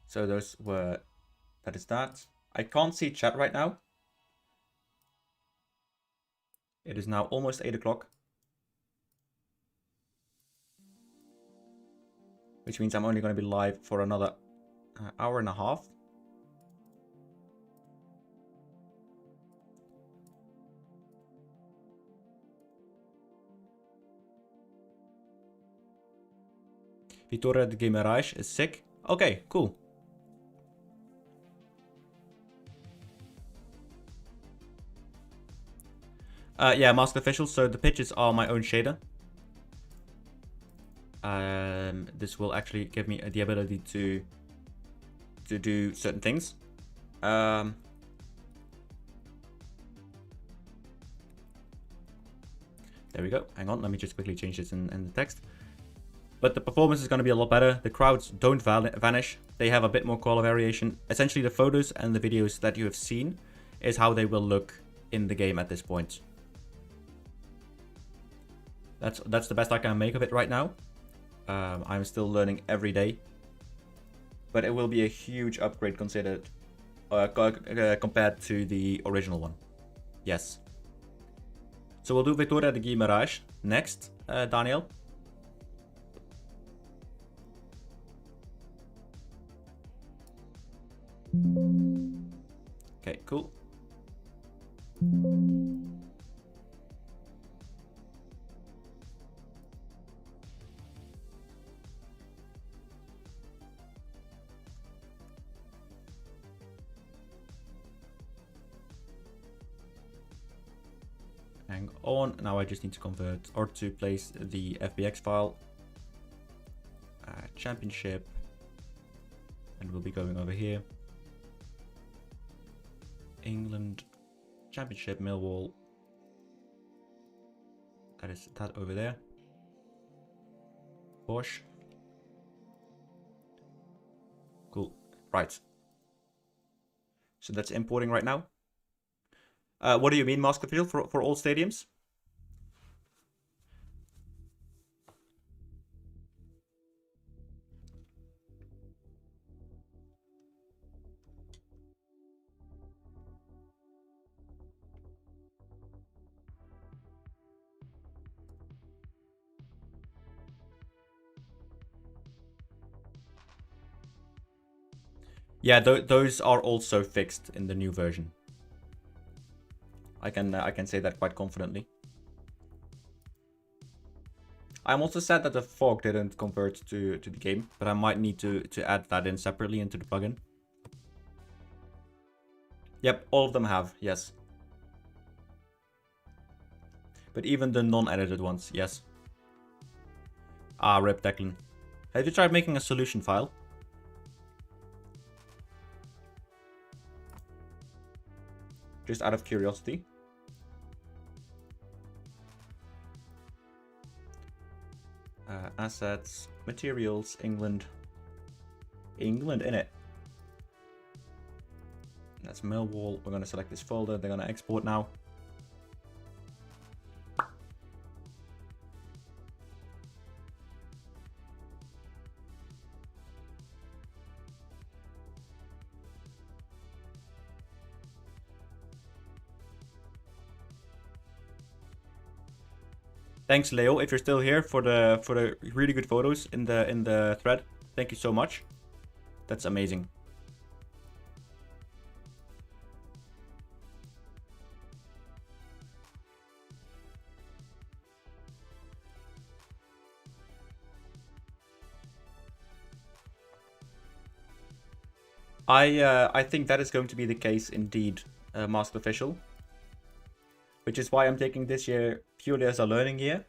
So that is that. I can't see chat right now. It is now almost 8 o'clock. Which means I'm only going to be live for another hour and a half. Vitória de Guimarães is sick. Okay, cool. Yeah, Masked Official, so the pitches are my own shader. This will actually give me the ability to do certain things. There we go. Hang on, let me just quickly change this in the text. But the performance is going to be a lot better. The crowds don't vanish. They have a bit more color variation. Essentially, the photos and the videos that you have seen is how they will look in the game at this point. That's the best I can make of it right now. I'm still learning every day, but it will be a huge upgrade considered compared to the original one. Yes. So we'll do Vitória de Guimarães next, Daniel. Okay, cool. Hang on, now I just need to convert or to place the FBX file. Championship, and we'll be going over here. England, Championship, Millwall. That is that over there. Bosch. Cool. Right. So that's importing right now. What do you mean, Masked Official, for all stadiums? Yeah, those are also fixed in the new version. I can say that quite confidently. I'm also sad that the fog didn't convert to the game, but I might need to add that in separately into the plugin. Yep, all of them have, yes. But even the non-edited ones, yes. Ah, rip Declan. Have you tried making a solution file? Just out of curiosity. Assets, materials, England. England, innit? That's Millwall. We're going to select this folder. They're going to export now. Thanks, Leo, if you're still here, for the really good photos in the thread. Thank you so much. That's amazing. I think that is going to be the case indeed, Masked Official. Which is why I'm taking this year purely as a learning year.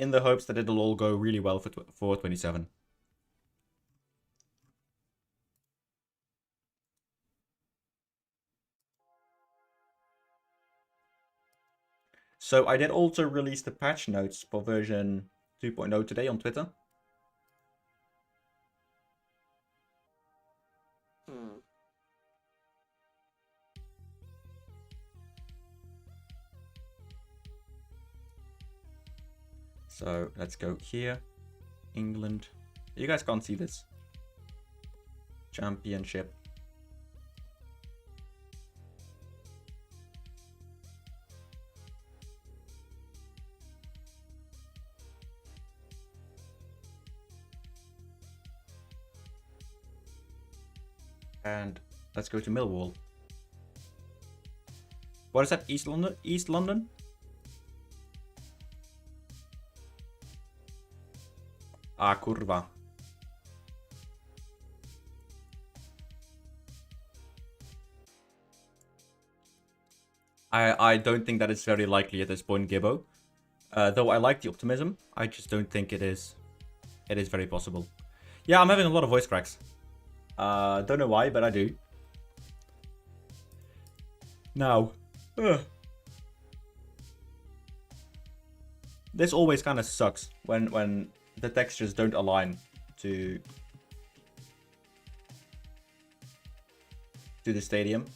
In the hopes that it'll all go really well for 27. So I did also release the patch notes for version 2.0 today on Twitter. So let's go here. England. You guys can't see this. Championship. And let's go to Millwall. What is that? East London? East London? Ah, kurwa. I don't think that is very likely at this point, Gibbo. Though I like the optimism, I just don't think it is very possible. Yeah, I'm having a lot of voice cracks. Don't know why, but I do. Now, this always kind of sucks when the textures don't align to the stadium.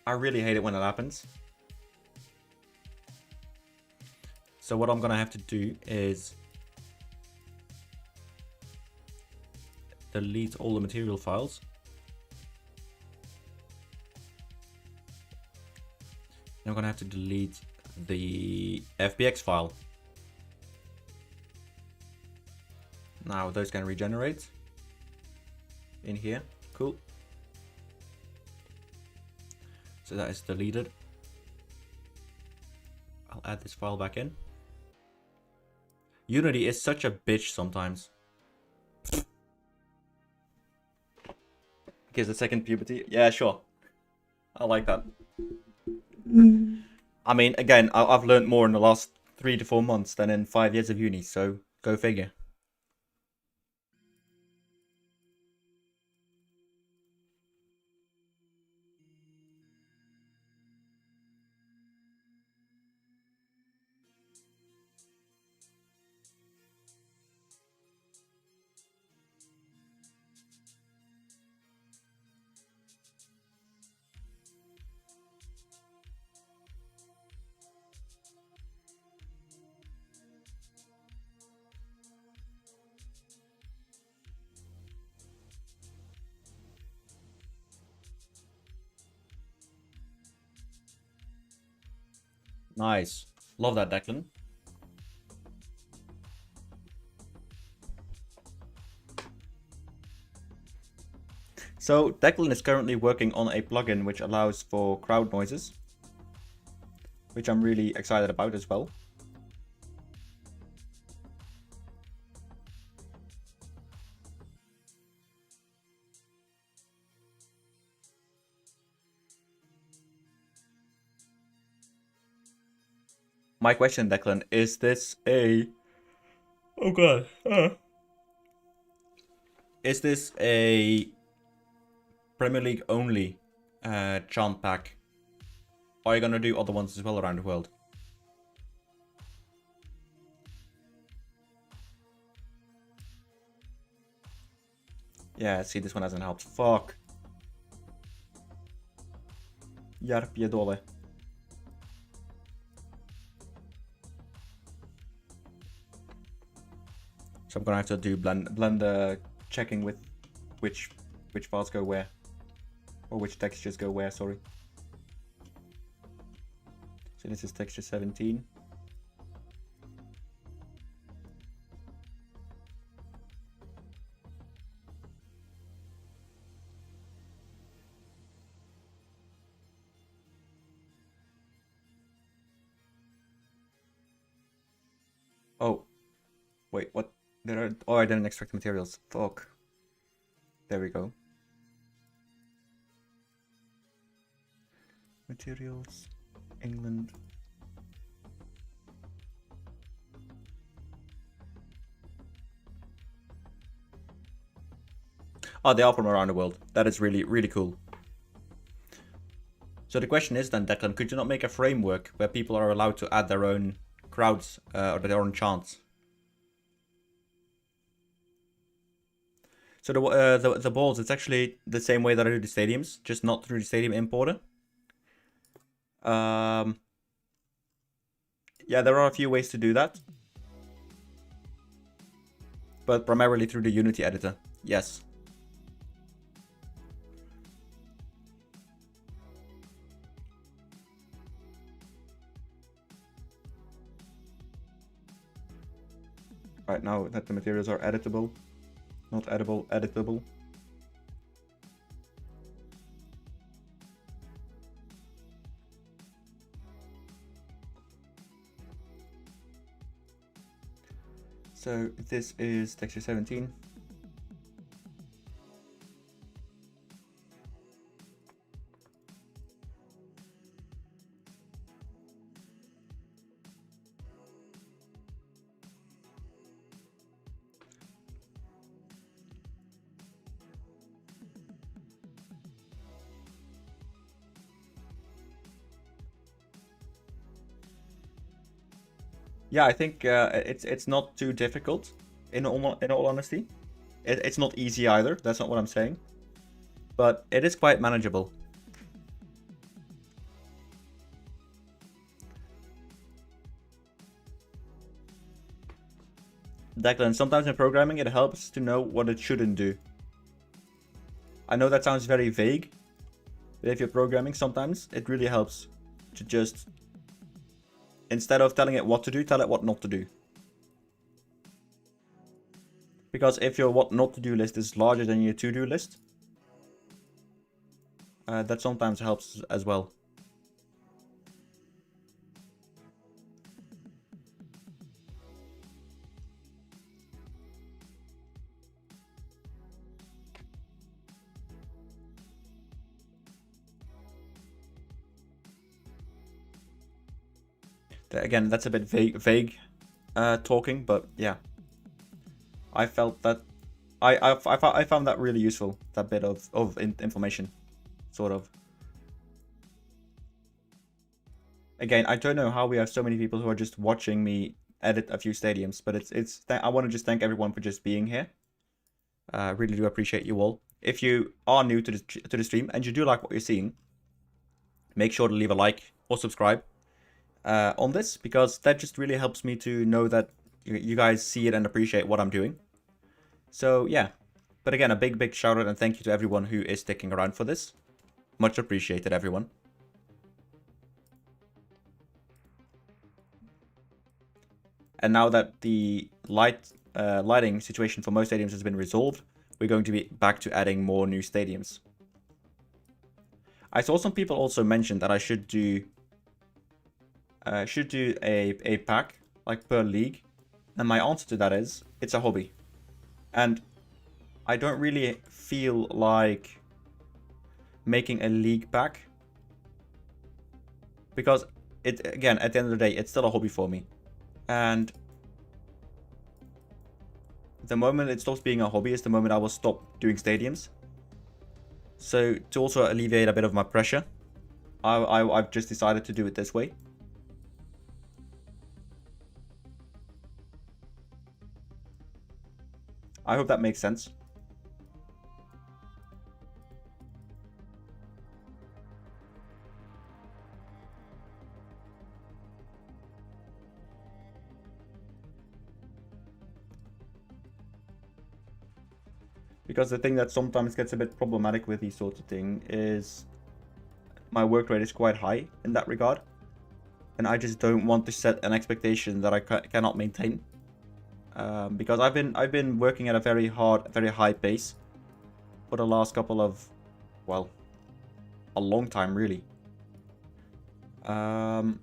I really hate it when it happens. So what I'm gonna have to do is delete all the material files. I'm gonna have to delete the FBX file. Now those can regenerate in here. Cool. So that is deleted. I'll add this file back in. Unity is such a bitch sometimes. Gives a second puberty. Yeah, sure. I like that. I mean, again, I've learned more in the last 3 to 4 months than in 5 years of uni, so go figure. Nice. Love that, Declan. So Declan is currently working on a plugin which allows for crowd noises, which I'm really excited about as well. My question, Declan, is this a... Oh god. Is this a Premier League only chant pack? Or are you gonna do other ones as well around the world? Yeah, see, this one hasn't helped. Fuck. Jarpiedole. So I'm gonna have to do blend checking with which files go where, or which textures go where. Sorry. So So this is texture 17. Oh, wait, what? Oh, I didn't extract materials. Fuck. There we go. Materials, England. Oh, they are from around the world. That is really, really cool. So the question is then, Declan, could you not make a framework where people are allowed to add their own crowds or their own chants? So the balls, it's actually the same way that I do the stadiums, just not through the stadium importer. Yeah, there are a few ways to do that, but primarily through the Unity editor. Yes. Right now that the materials are editable. Not edible, editable. So this is texture 17. Yeah, I think it's not too difficult. In all honesty, it's not easy either. That's not what I'm saying, but it is quite manageable. Declan, sometimes in programming it helps to know what it shouldn't do. I know that sounds very vague, but if you're programming, sometimes it really helps to just, instead of telling it what to do, tell it what not to do. Because if your what not to do list is larger than your to do list, that sometimes helps as well. Again, that's a bit vague talking, but yeah. I felt that I found that really useful, that bit of information, sort of. Again, I don't know how we have so many people who are just watching me edit a few stadiums, but I want to just thank everyone for just being here. I really do appreciate you all. If you are new to the stream and you do like what you're seeing, make sure to leave a like or subscribe on this, because that just really helps me to know that you guys see it and appreciate what I'm doing. So yeah, but again, a big shout out and thank you to everyone who is sticking around for this. Much appreciated, everyone. And now that the lighting situation for most stadiums has been resolved, we're going to be back to adding more new stadiums. I saw some people also mention that I should do a pack, like per league, and my answer to that is it's a hobby, and I don't really feel like making a league pack, because again, at the end of the day, it's still a hobby for me, and the moment it stops being a hobby is the moment I will stop doing stadiums. So to also alleviate a bit of my pressure, I've just decided to do it this way. I hope that makes sense. Because the thing that sometimes gets a bit problematic with these sorts of things is my work rate is quite high in that regard. and I just don't want to set an expectation that I cannot maintain. Because I've been working at a very high pace for the last couple of, well, a long time really. And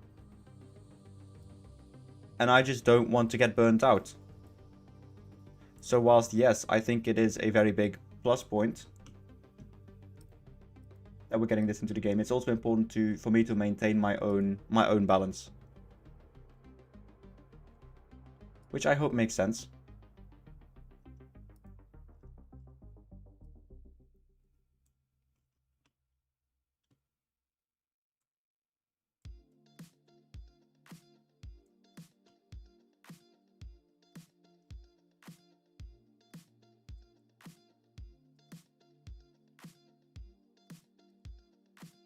I just don't want to get burnt out. So whilst yes, I think it is a very big plus point that we're getting this into the game, it's also important for me to maintain my own balance, which I hope makes sense.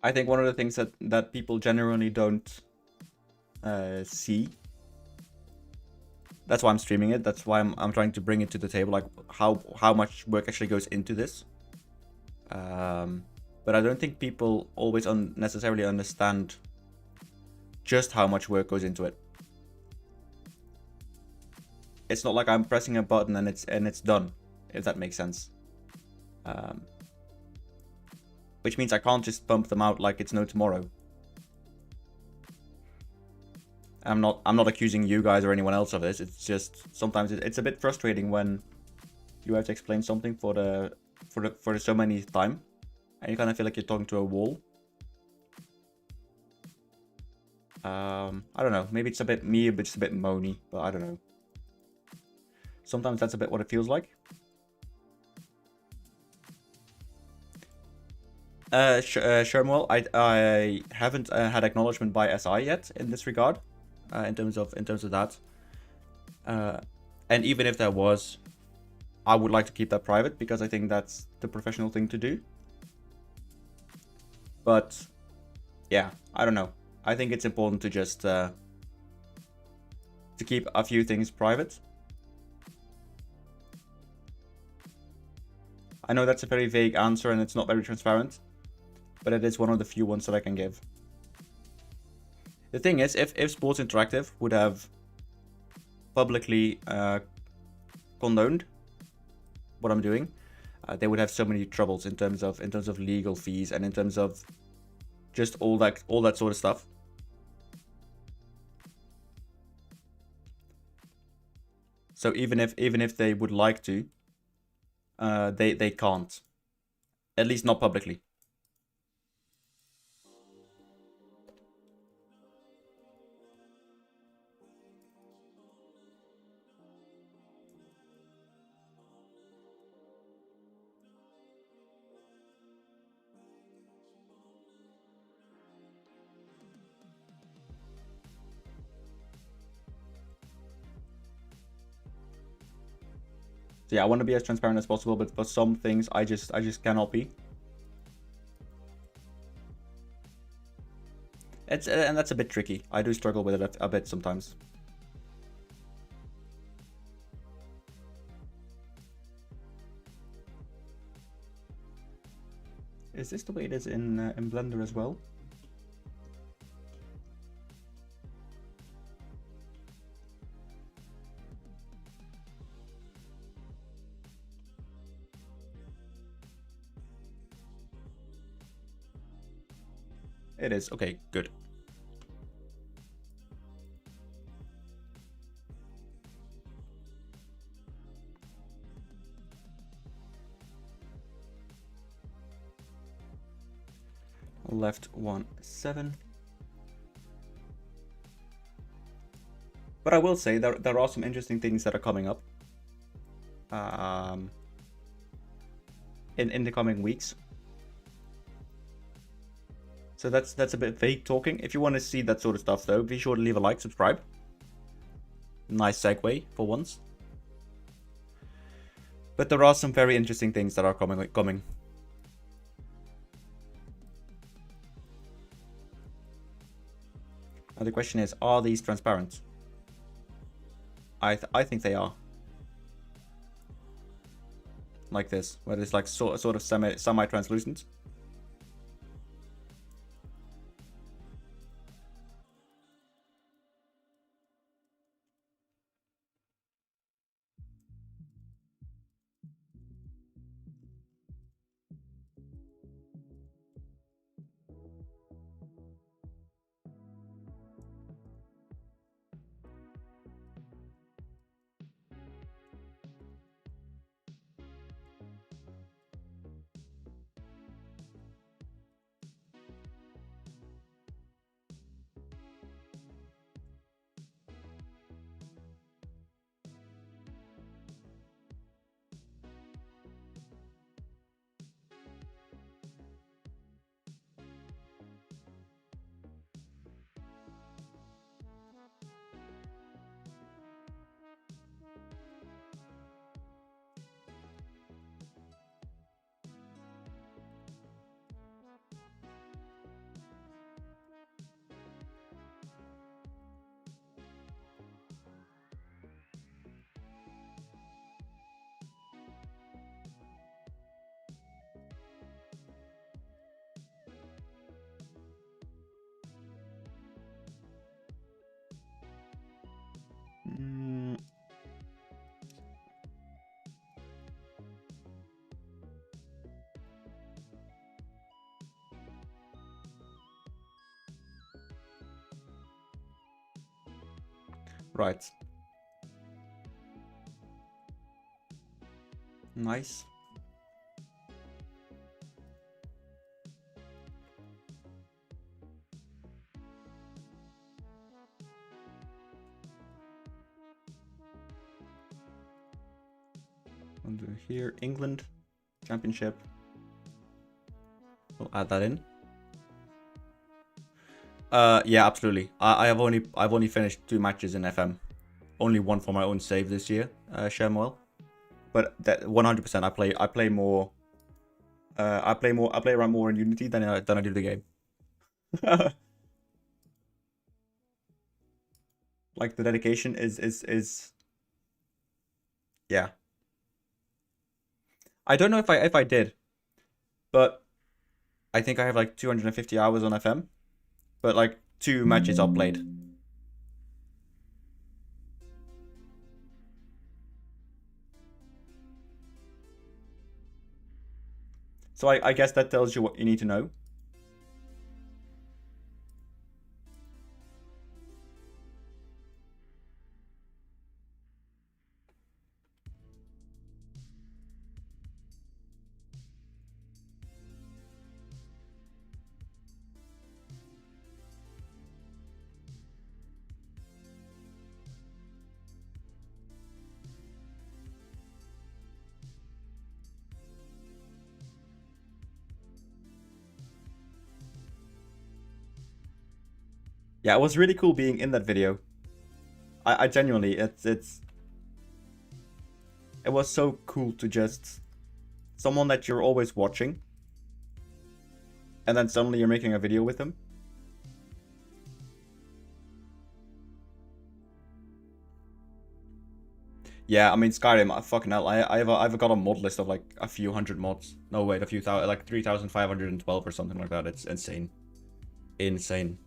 I think one of the things that people generally don't see. That's why I'm streaming it. That's why I'm trying to bring it to the table, like how much work actually goes into this. But I don't think people always necessarily understand just how much work goes into it. It's not like I'm pressing a button and it's done, if that makes sense. Which means I can't just pump them out like it's no tomorrow. I'm not accusing you guys or anyone else of this. It's just sometimes it's a bit frustrating when you have to explain something for so many time, and you kind of feel like you're talking to a wall. I don't know. Maybe it's a bit me, but just a bit moany. But I don't know. Sometimes that's a bit what it feels like. Shermwell, I haven't had acknowledgement by SI yet in this regard. In terms of that, and even if there was, I would like to keep that private because I think that's the professional thing to do. But yeah, I don't know. I think it's important to just to keep a few things private. I know that's a very vague answer and it's not very transparent, but it is one of the few ones that I can give. The thing is, if Sports Interactive would have publicly condoned what I'm doing, they would have so many troubles in terms of legal fees and in terms of just all that sort of stuff. So even if they would like to, they can't, at least not publicly. So yeah, I want to be as transparent as possible, but for some things I just cannot be. And that's a bit tricky. I do struggle with it a bit sometimes. Is this the way it is in Blender as well? It is. Okay, good. Left 1.7. But I will say there are some interesting things that are coming up in the coming weeks. So that's a bit vague talking. If you want to see that sort of stuff though, be sure to leave a like, subscribe. Nice segue for once. But there are some very interesting things that are coming. Now the question is, are these transparent? I think they are. Like this, where it's like sort of semi-translucent. Right. Nice. We'll do here England Championship. We'll add that in. Yeah, absolutely. I've only finished 2 matches in FM. Only one for my own save this year, Shermoil. But that 100%, I play more. I play around more in Unity than I do the game. Like the dedication is yeah. I don't know if I did, but I think I have like 250 hours on FM, but like 2 matches are played. So I guess that tells you what you need to know. Yeah, it was really cool being in that video. I genuinely, it was so cool to just someone that you're always watching, and then suddenly you're making a video with them. Yeah, I mean Skyrim, fucking hell, I've got a mod list of like a few hundred mods. No wait, a few thousand, like 3,512 or something like that. It's insane, insane.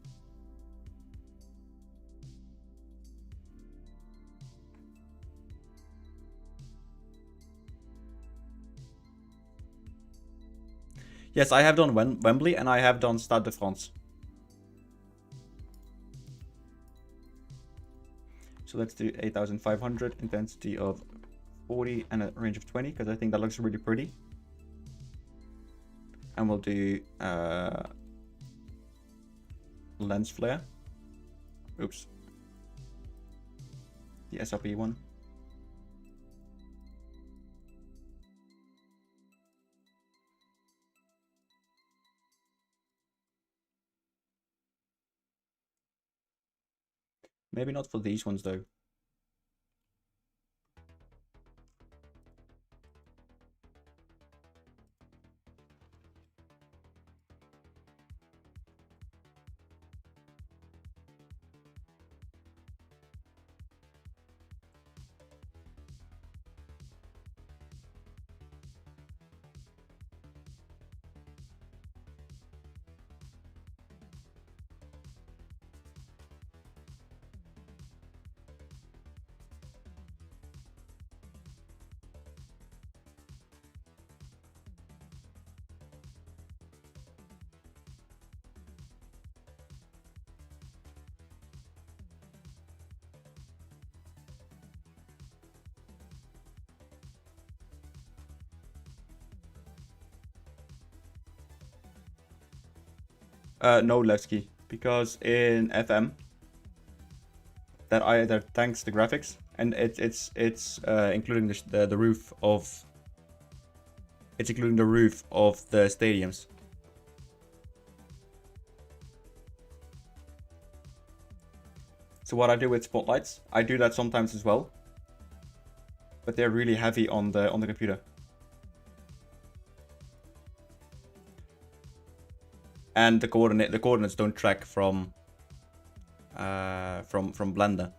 Yes, I have done Wembley and I have done Stade de France. So let's do 8,500, intensity of 40 and a range of 20, because I think that looks really pretty. And we'll do lens flare. Oops. The SRP one. Maybe not for these ones though. No Levski, because in FM that thanks the graphics, and it's including the roof of the stadiums. So what I do with spotlights, I do that sometimes as well, but they're really heavy on the computer. And the coordinates don't track from Blender.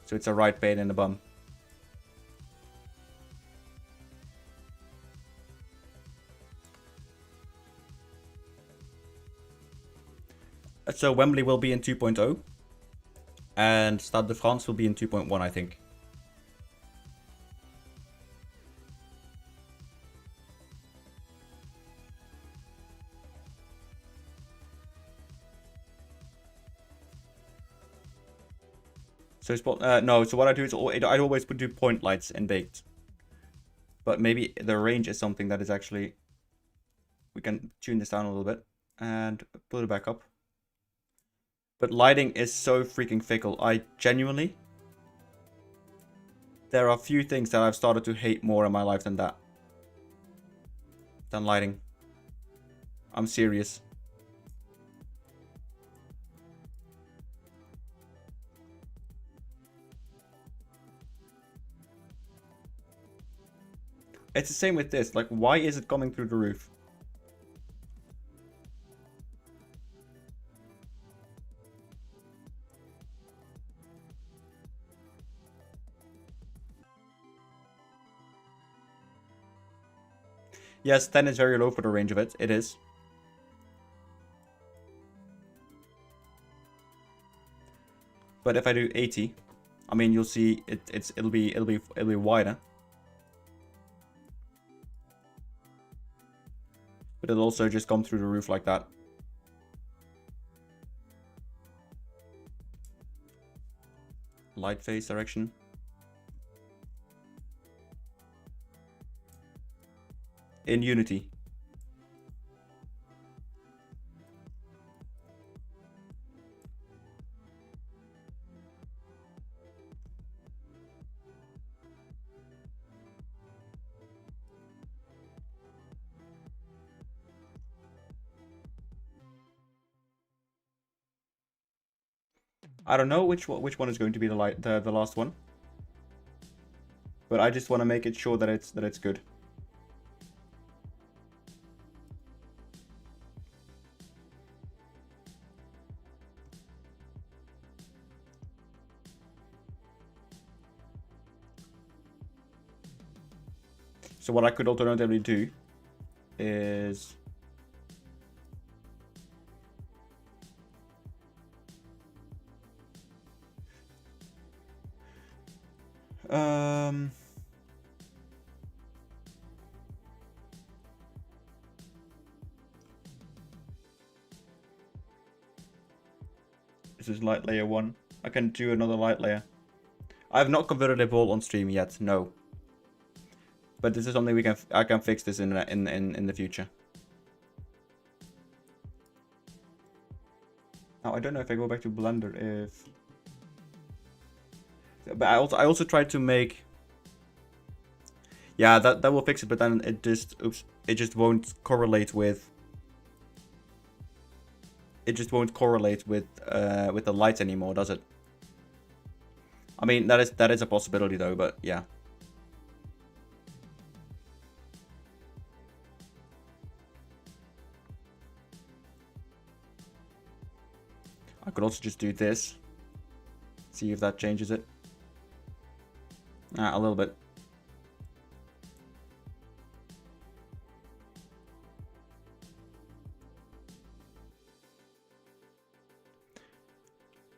So it's a right pain in the bum. So Wembley will be in 2.0 and Stade de France will be in 2.1, I think. So no, so what I do is I always do point lights in baked. But maybe the range is something that is actually... We can tune this down a little bit and put it back up. But lighting is so freaking fickle. I genuinely... There are few things that I've started to hate more in my life than that. Than lighting. I'm serious. It's the same with this. Like, why is it coming through the roof? Yes, 10 is very low for the range of it. It is. But if I do 80, I mean, you'll see it'll be wider. But it'll also just come through the roof like that. Light phase direction. In Unity. I don't know which one is going to be the last one, but I just want to make it sure that it's good. So what I could alternatively do is this is light layer 1. I can do another light layer. I have not converted a ball on stream yet, no. But this is something I can fix this in the future. Now I don't know if I go back to Blender if... But I also tried to make... Yeah, that will fix it, but then it just won't correlate with... It just won't correlate with the lights anymore, does it? I mean, that is a possibility though, but yeah. I could also just do this. See if that changes it. A little bit.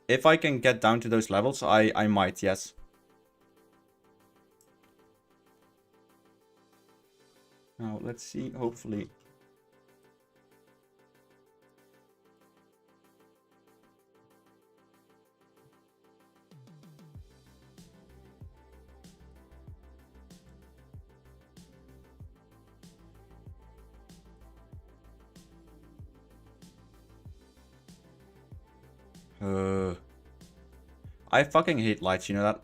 If I can get down to those levels, I might, yes. Now, let's see, hopefully. I fucking hate lights, you know that?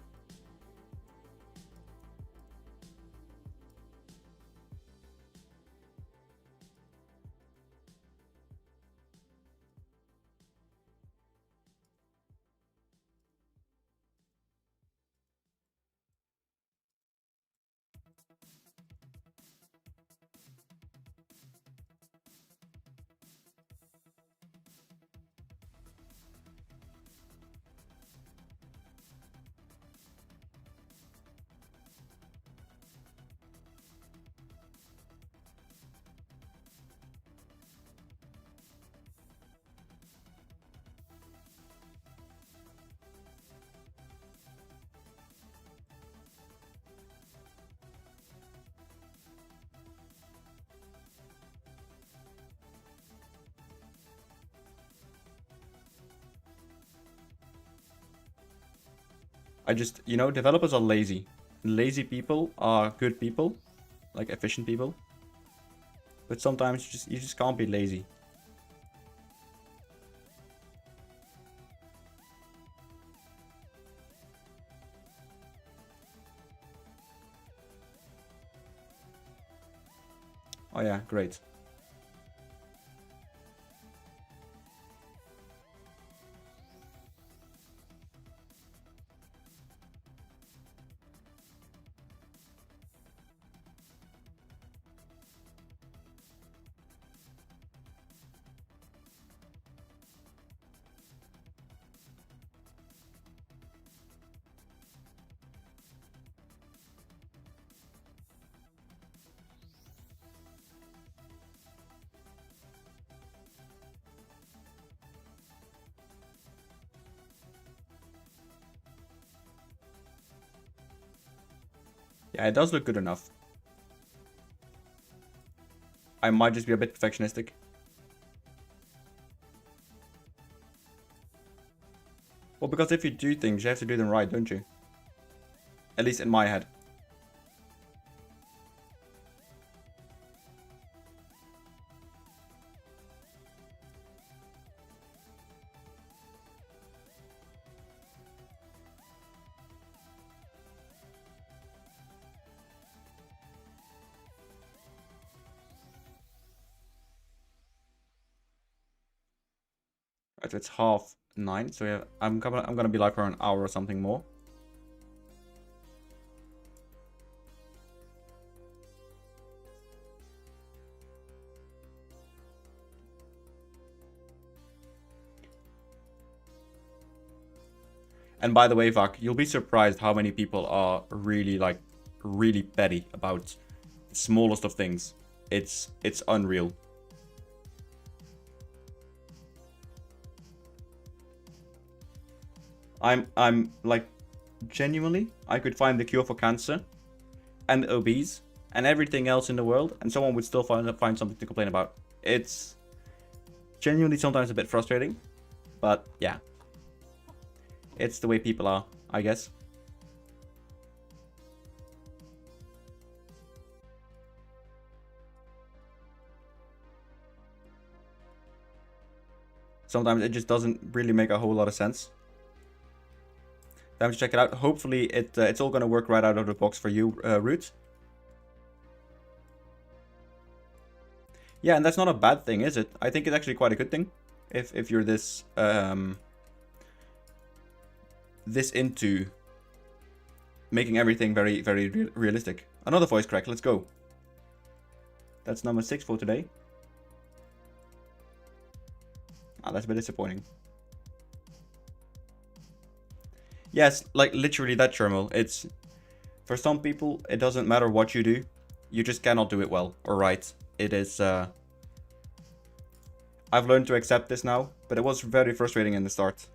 I just, you know, developers are lazy. Lazy people are good people, like efficient people. But sometimes you just can't be lazy. Oh yeah, great. Yeah, it does look good enough. I might just be a bit perfectionistic. Well, because if you do things, you have to do them right, don't you? At least in my head. Right, so it's 9:30, so yeah, I'm gonna be like for an hour or something more. And by the way, Vak, you'll be surprised how many people are really really petty about the smallest of things. It's unreal. I'm like, genuinely, I could find the cure for cancer and obese and everything else in the world, and someone would still find something to complain about. It's genuinely sometimes a bit frustrating, but yeah, it's the way people are, I guess. Sometimes it just doesn't really make a whole lot of sense. Time to check it out. Hopefully it's all gonna work right out of the box for you, Root. Yeah, and that's not a bad thing, is it? I think it's actually quite a good thing if you're this this into making everything very realistic. Another voice crack. Let's go. That's number 6 for today. Ah, that's a bit disappointing. Yes, like literally that, Shermal. It's, for some people, it doesn't matter what you do. You just cannot do it well or right. It is, I've learned to accept this now, but it was very frustrating in the start.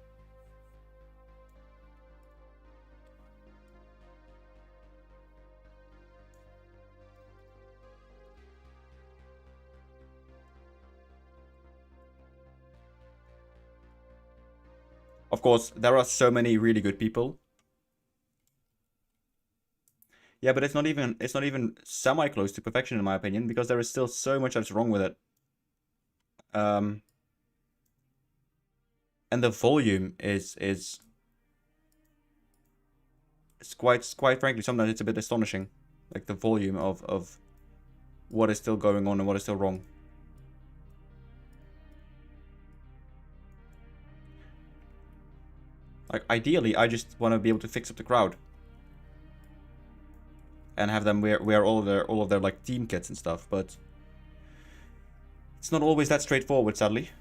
Of course, there are so many really good people. Yeah, but it's not even semi-close to perfection in my opinion, because there is still so much that's wrong with it. And the volume is quite frankly, sometimes it's a bit astonishing. Like the volume of what is still going on and what is still wrong. Like ideally, I just want to be able to fix up the crowd. And have them wear all of their like team kits and stuff, but it's not always that straightforward, sadly.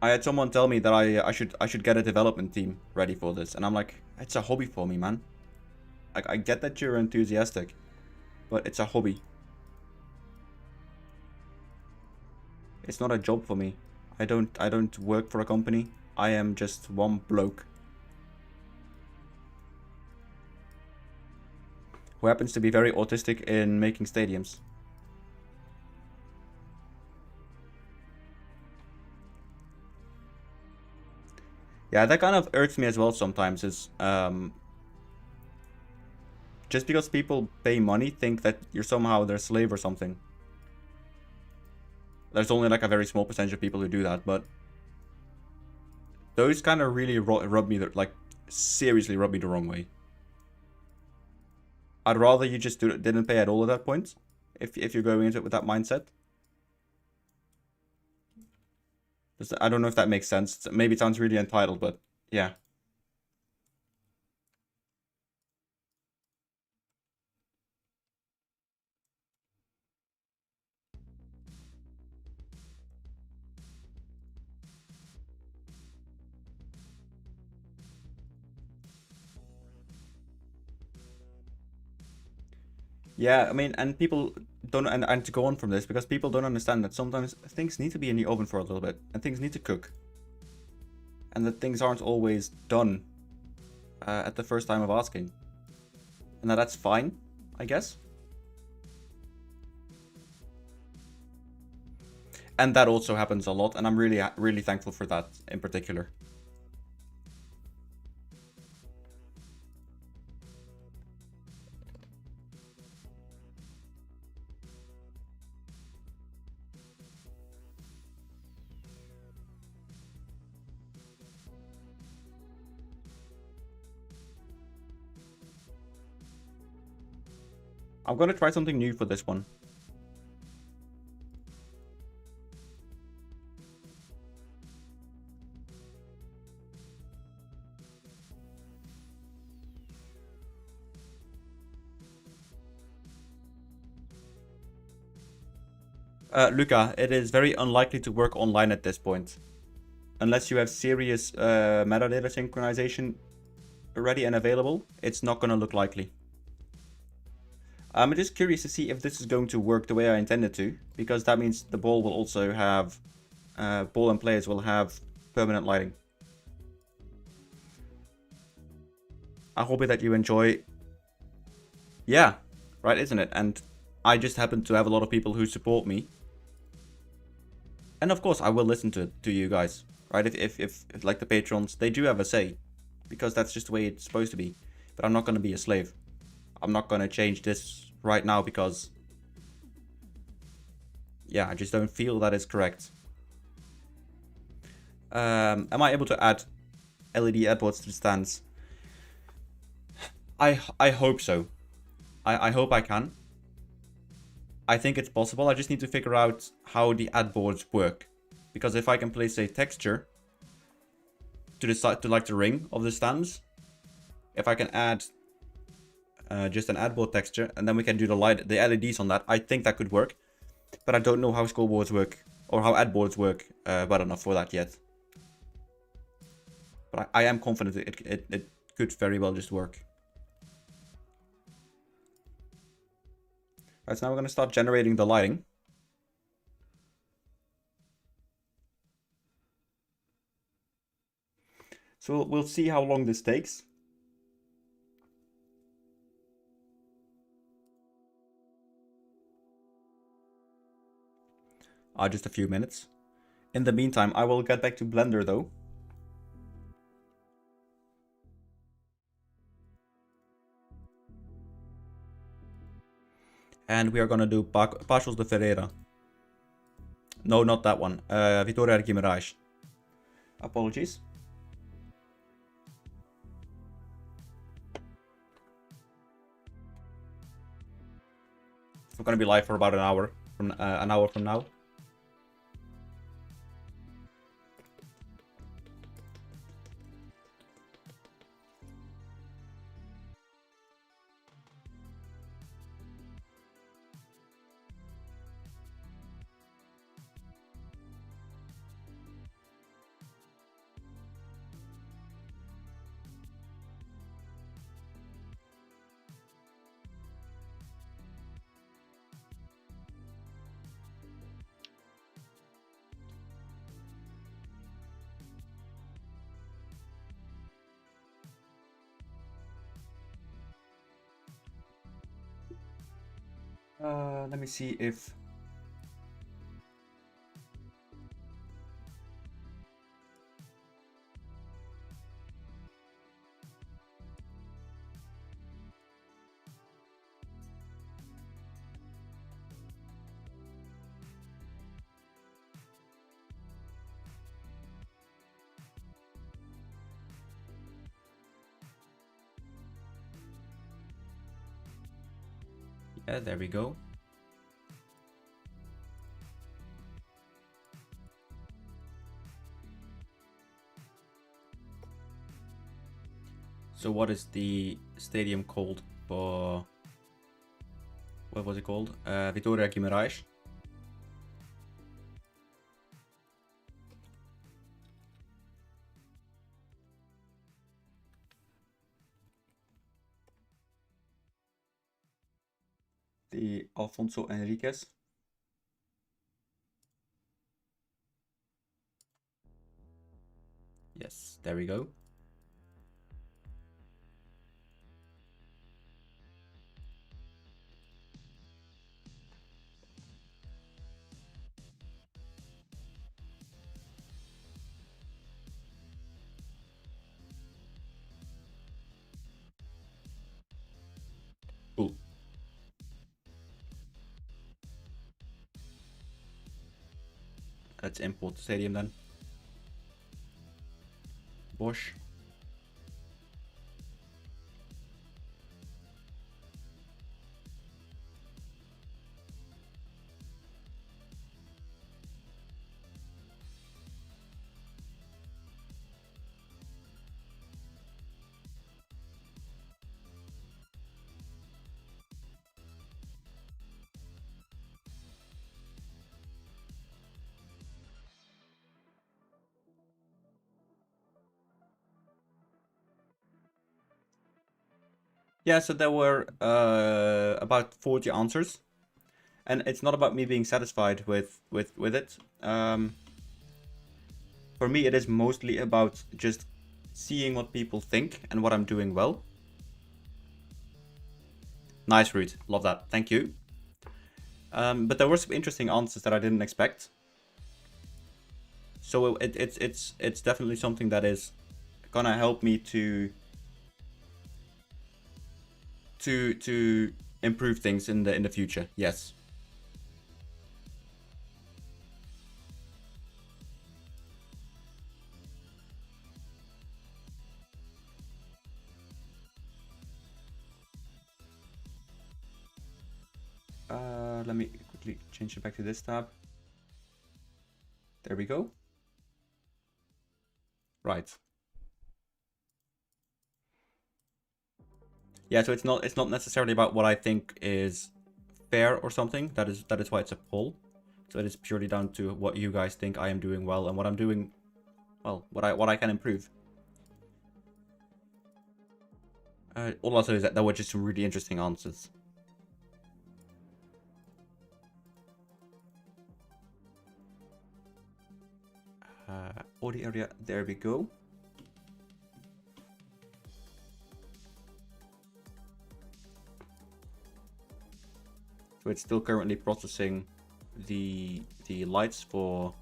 I had someone tell me that I should get a development team ready for this, and I'm like, it's a hobby for me, man. Like I get that you're enthusiastic, but it's a hobby. It's not a job for me. I don't work for a company. I am just one bloke. who happens to be very autistic in making stadiums. Yeah, that kind of irks me as well sometimes, is just because people pay money, think that you're somehow their slave or something. There's only like a very small percentage of people who do that, but those kind of really rub me, like, seriously rub me the wrong way. I'd rather you just didn't pay at all at that point, if you're going into it with that mindset. I don't know if that makes sense. Maybe it sounds really entitled, but yeah. Yeah, I mean, and people don't, and to go on from this, because people don't understand that sometimes things need to be in the oven for a little bit, and things need to cook. And that things aren't always done at the first time of asking. And that's fine, I guess. And that also happens a lot, and I'm really, really thankful for that in particular. I'm gonna try something new for this one. Luca, it is very unlikely to work online at this point. Unless you have serious metadata synchronization ready and available, it's not gonna look likely. I'm just curious to see if this is going to work the way I intended to, because that means the ball will also have, ball and players will have permanent lighting. I hope that you enjoy. Yeah, right, isn't it? And I just happen to have a lot of people who support me. And of course, I will listen to you guys, right? If like the patrons, they do have a say, because that's just the way it's supposed to be. But I'm not going to be a slave. I'm not going to change this right now because, yeah, I just don't feel that is correct. Am I able to add LED headboards to the stands? I hope so. I hope I can. I think it's possible. I just need to figure out how the ad boards work. Because if I can place a texture to the side, to like the ring of the stands, if I can add just an ad board texture, and then we can do the LEDs on that, I think that could work. But I don't know how scoreboards work or how ad boards work well enough for that yet. But I am confident it could very well just work. Right, so now we're going to start generating the lighting. So we'll see how long this takes. Just a few minutes. In the meantime, I will get back to Blender though. And we are gonna do Partials de Ferreira. No, not that one. Vitória Guimarães. Apologies. We're gonna be live for about an hour from now. Let me see if... Yeah, there we go. So what is the stadium called for... What was it called? Vitória Guimarães. The Alfonso Enriquez. Yes, there we go. Cool. Let's import the stadium then. Bosch. Yeah, so there were about 40 answers, and it's not about me being satisfied with it. For me, it is mostly about just seeing what people think and what I'm doing well. Nice, Ruth. Love that. Thank you. But there were some interesting answers that I didn't expect. So it's definitely something that is gonna help me to improve things in the future. Yes. Let me quickly change it back to this tab. There we go. Right. Yeah, so it's not necessarily about what I think is fair or something. That is why it's a poll. So it is purely down to what you guys think I am doing well and what I'm doing well, what I can improve. All I'll say is that there were just some really interesting answers. Audio area, there we go. So it's still currently processing the lights for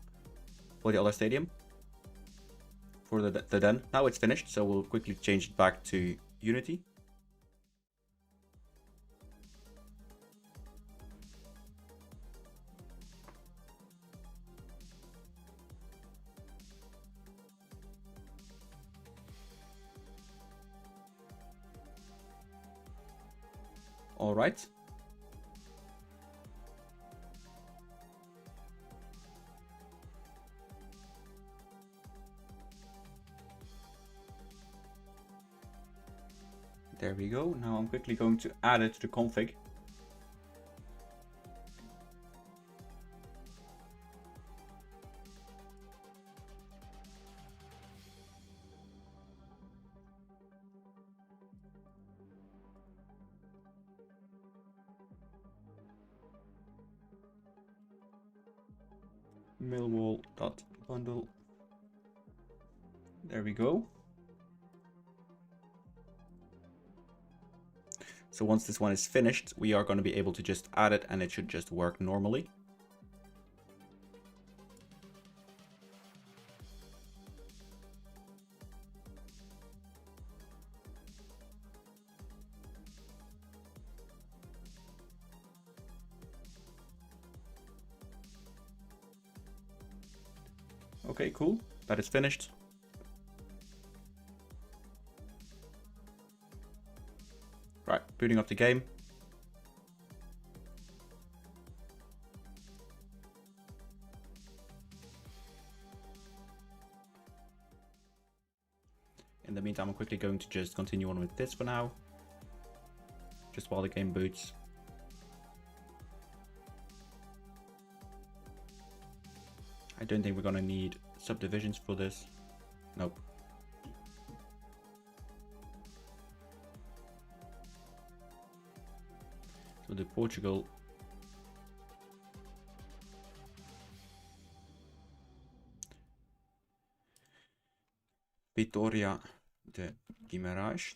the other stadium. For the den. Now it's finished, so we'll quickly change it back to Unity. All right. There we go. Now I'm quickly going to add it to the config. Millwall.bundle. There we go. So once this one is finished, we are going to be able to just add it and it should just work normally. Okay, cool. That is finished. Right, booting up the game. In the meantime, I'm quickly going to just continue on with this for now. Just while the game boots. I don't think we're gonna need subdivisions for this. Nope. So the Portugal. Vitória de Guimarães.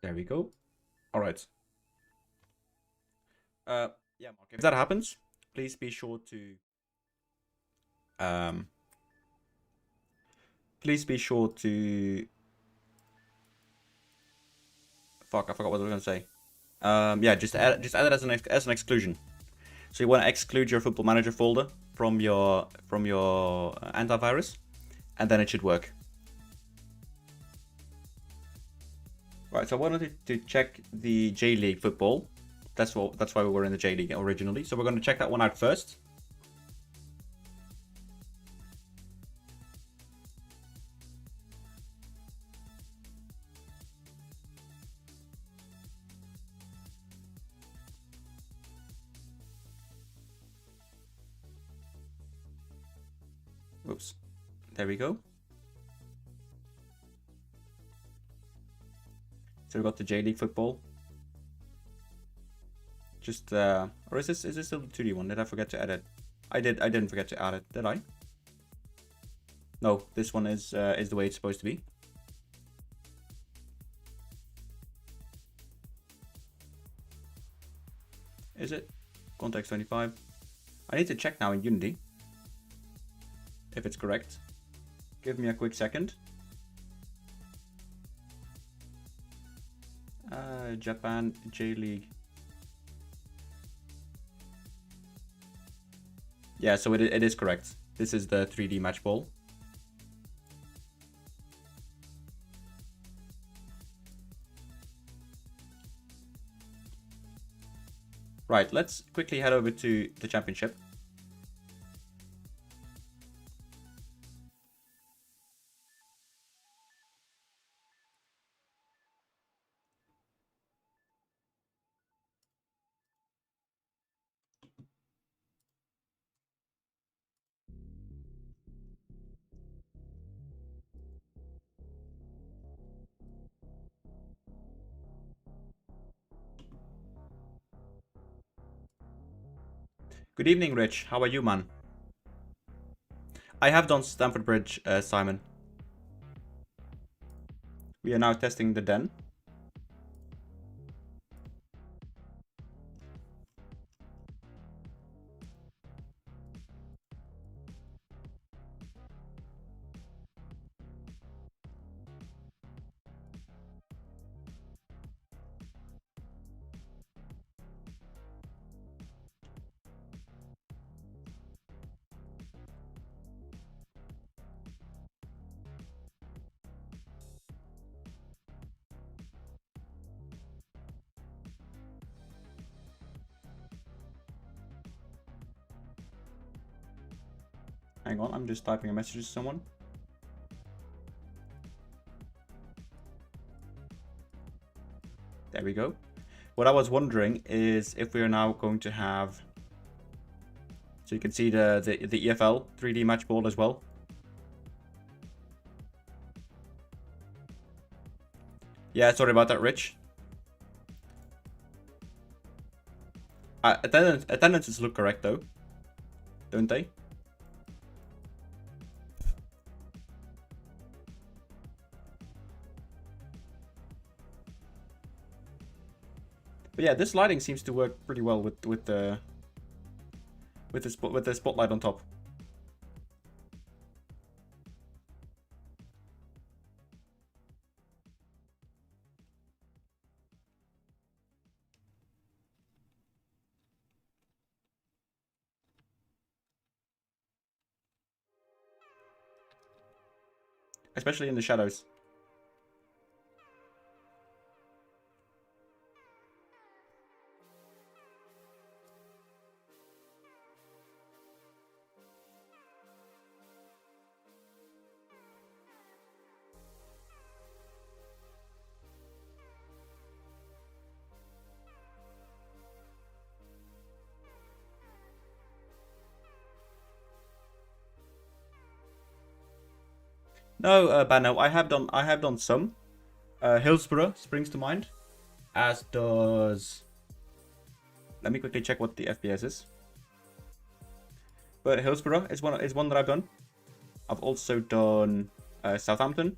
There we go. All right. Yeah, Mark, if that happens, please be sure to fuck, I forgot what I was gonna say. Yeah, just add it as an exclusion. So you want to exclude your Football Manager folder from your antivirus, and then it should work. Right, so I wanted to check the J League football. That's why we were in the J League originally. So we're going to check that one out first. Oops. There we go. So we got the J League football. Just or is this still the 2D one? Did I forget to add it? I didn't forget to add it, did I? No, this one is the way it's supposed to be. Is it? Context 25. I need to check now in Unity if it's correct. Give me a quick second. Japan J League. Yeah, so it is correct. This is the 3D match ball. Right, let's quickly head over to the championship. Good evening, Rich. How are you, man? I have done Stamford Bridge, Simon. We are now testing the den. Hang on, I'm just typing a message to someone. There we go. What I was wondering is if we are now going to have, so you can see the EFL 3D match ball as well. Yeah, sorry about that, Rich. Attendances look correct though, don't they? But yeah, this lighting seems to work pretty well with the spotlight on top. Especially in the shadows. No, Bano, I have done some. Hillsborough springs to mind, as does. Let me quickly check what the FPS is. But Hillsborough is one that I've done. I've also done Southampton.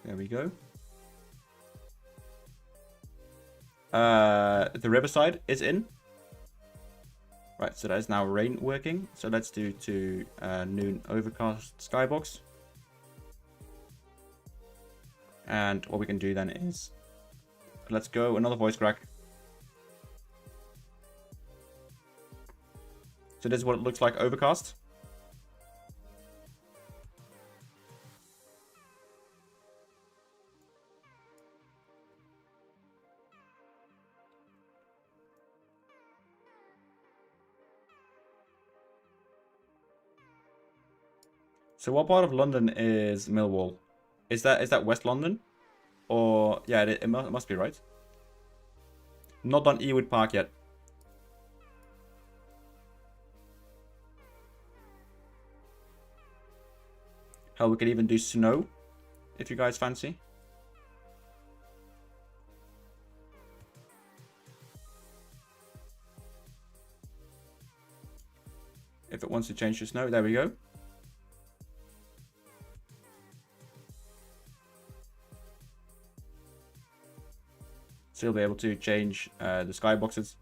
There we go. The Riverside is in. Right, so that is now rain working. So let's do to noon overcast skybox. And what we can do then is, let's go another voice crack. So this is what it looks like overcast. So what part of London is Millwall? Is that West London? Or yeah, it must be, right? Not done Ewood Park yet. Hell, we could even do snow, if you guys fancy. If it wants to change to snow, there we go. So you'll be able to change the skyboxes.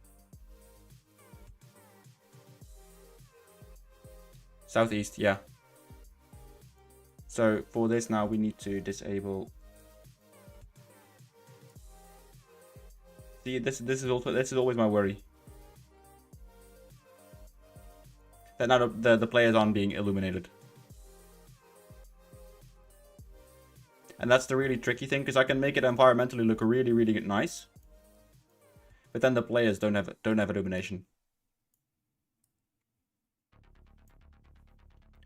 Southeast, yeah. So for this now we need to disable. See, this is always my worry. That now the players aren't being illuminated. And that's the really tricky thing, because I can make it environmentally look really, really nice. But then the players don't have illumination.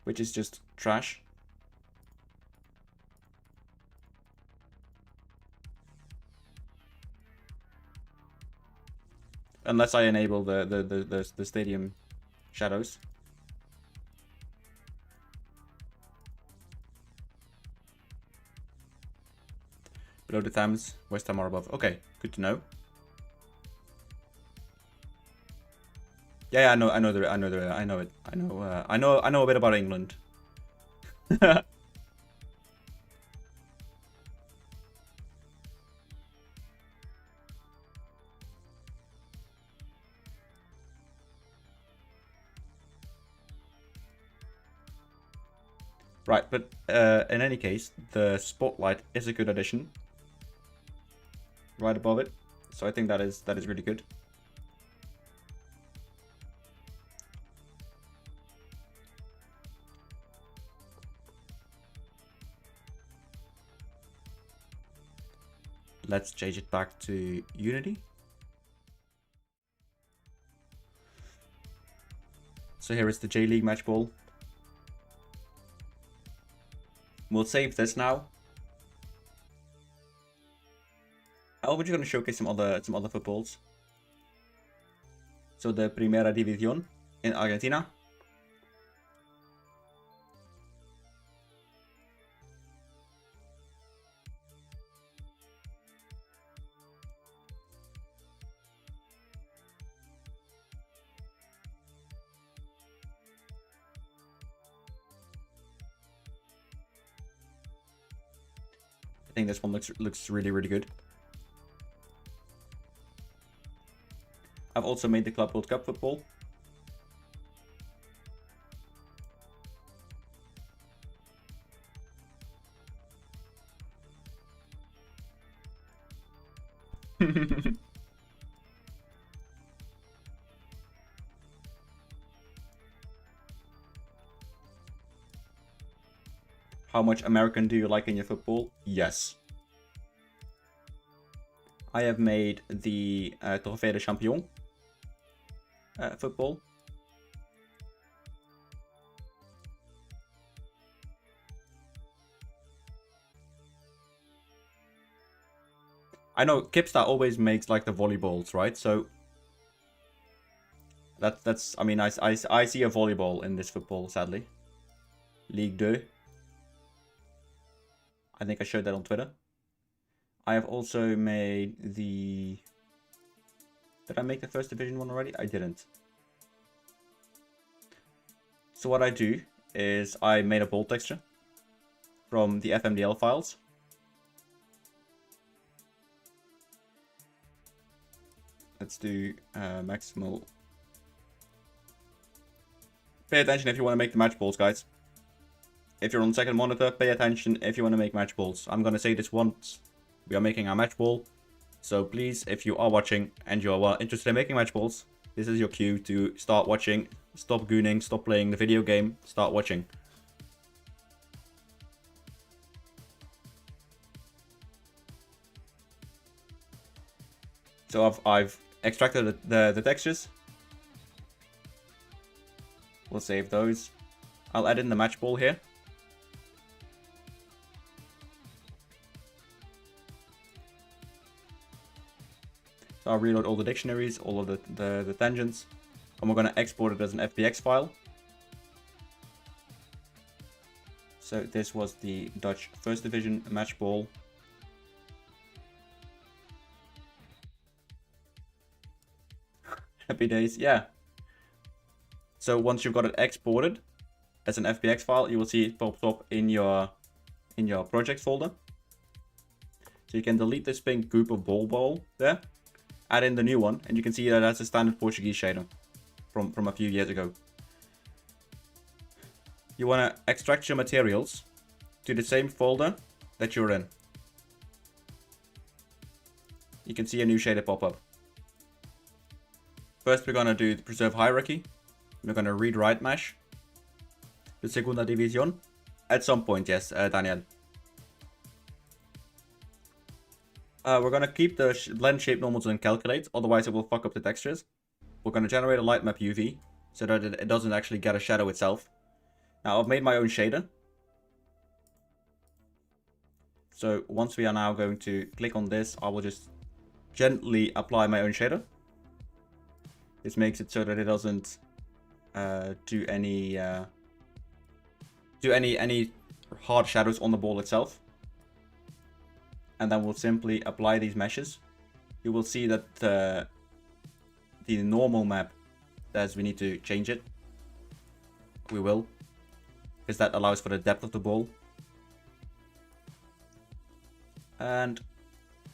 Which is just trash. Unless I enable the stadium shadows. Below the Thames, West Ham or above. Okay, good to know. Yeah, I know it. I know a bit about England. Right, but in any case, the spotlight is a good addition. Right above it, so I think that is really good. Let's change it back to Unity. So here is the J League match ball. We'll save this now. Oh, we're just going to showcase some other footballs. So the Primera División in Argentina. think this one looks really, really good. I've also made the Club World Cup football. How much American do you like in your football? Yes. I have made the Trofeo de Champion football. I know Kipstar always makes like the volleyballs, right? So that's I mean I see a volleyball in this football, sadly. Ligue 2. I think I showed that on Twitter. I have also made the... Did I make the first division one already? I didn't. So what I do is I made a ball texture from the FMDL files. Let's do maximal. Pay attention if you want to make the match balls, guys. If you're on second monitor, pay attention if you want to make match balls. I'm going to say this once. We are making our match ball. So please, if you are watching and you are interested in making match balls, this is your cue to start watching. Stop gooning, stop playing the video game, start watching. So I've extracted the textures. We'll save those. I'll add in the match ball here. So I'll reload all the dictionaries, all of the tangents, and we're going to export it as an FBX file. So this was the Dutch First Division match ball. Happy days, yeah. So once you've got it exported as an FBX file, you will see it pops up in your projects folder. So you can delete this pink group of ball there. Add in the new one, and you can see that that's a standard Portuguese shader from a few years ago. You want to extract your materials to the same folder that you're in. You can see a new shader pop up. First, we're going to do the preserve hierarchy. We're going to read-write mesh. The Segunda División. At some point, yes, Daniel. We're going to keep the blend shape normals and calculate, otherwise it will fuck up the textures. We're going to generate a light map UV, so that it doesn't actually get a shadow itself. Now, I've made my own shader. So once we are now going to click on this, I will just gently apply my own shader. This makes it so that it doesn't do any hard shadows on the ball itself. And then we'll simply apply these meshes. You will see that the normal map, as we need to change it. We will, because that allows for the depth of the ball. And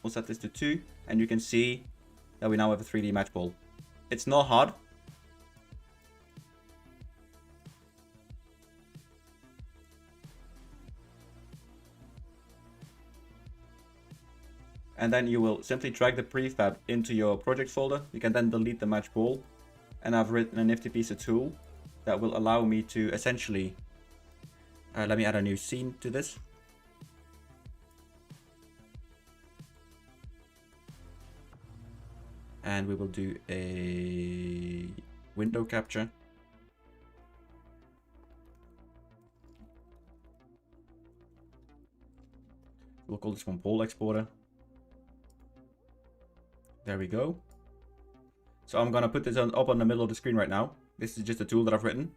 we'll set this to 2, and you can see that we now have a 3D match ball. It's not hard. And then you will simply drag the prefab into your project folder. You can then delete the match ball. And I've written a nifty piece of tool that will allow me to essentially... let me add a new scene to this. And we will do a window capture. We'll call this one ball exporter. There we go. So I'm gonna put this up on the middle of the screen right now. This is just a tool that I've written.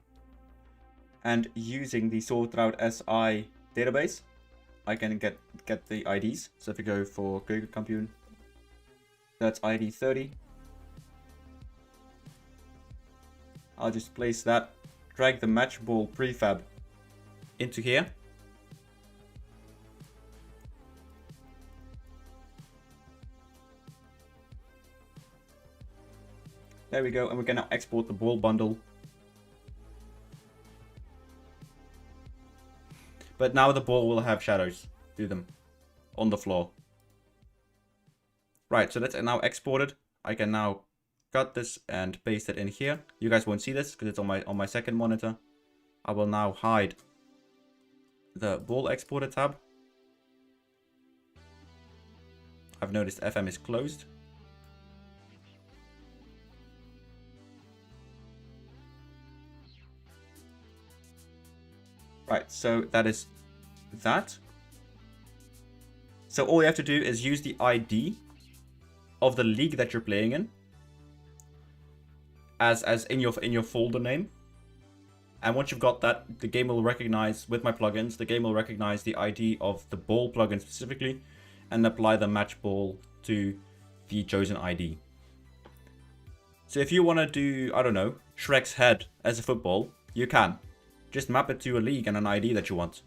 And using the sortout SI database, I can get the IDs. So if you go for Keukenkampioen, that's ID 30. I'll just place that, drag the match ball prefab into here. There we go, and we can now export the ball bundle. But now the ball will have shadows to them on the floor. Right, so that's now exported. I can now cut this and paste it in here. You guys won't see this because it's on my second monitor. I will now hide the ball exporter tab. I've noticed FM is closed. Right, so that is that. So all you have to do is use the ID of the league that you're playing in as in your folder name. And once you've got that, the game will recognize, with my plugins, the game will recognize the ID of the ball plugin specifically and apply the match ball to the chosen ID. So if you want to do, I don't know, Shrek's head as a football, you can. Just map it to a league and an ID that you want.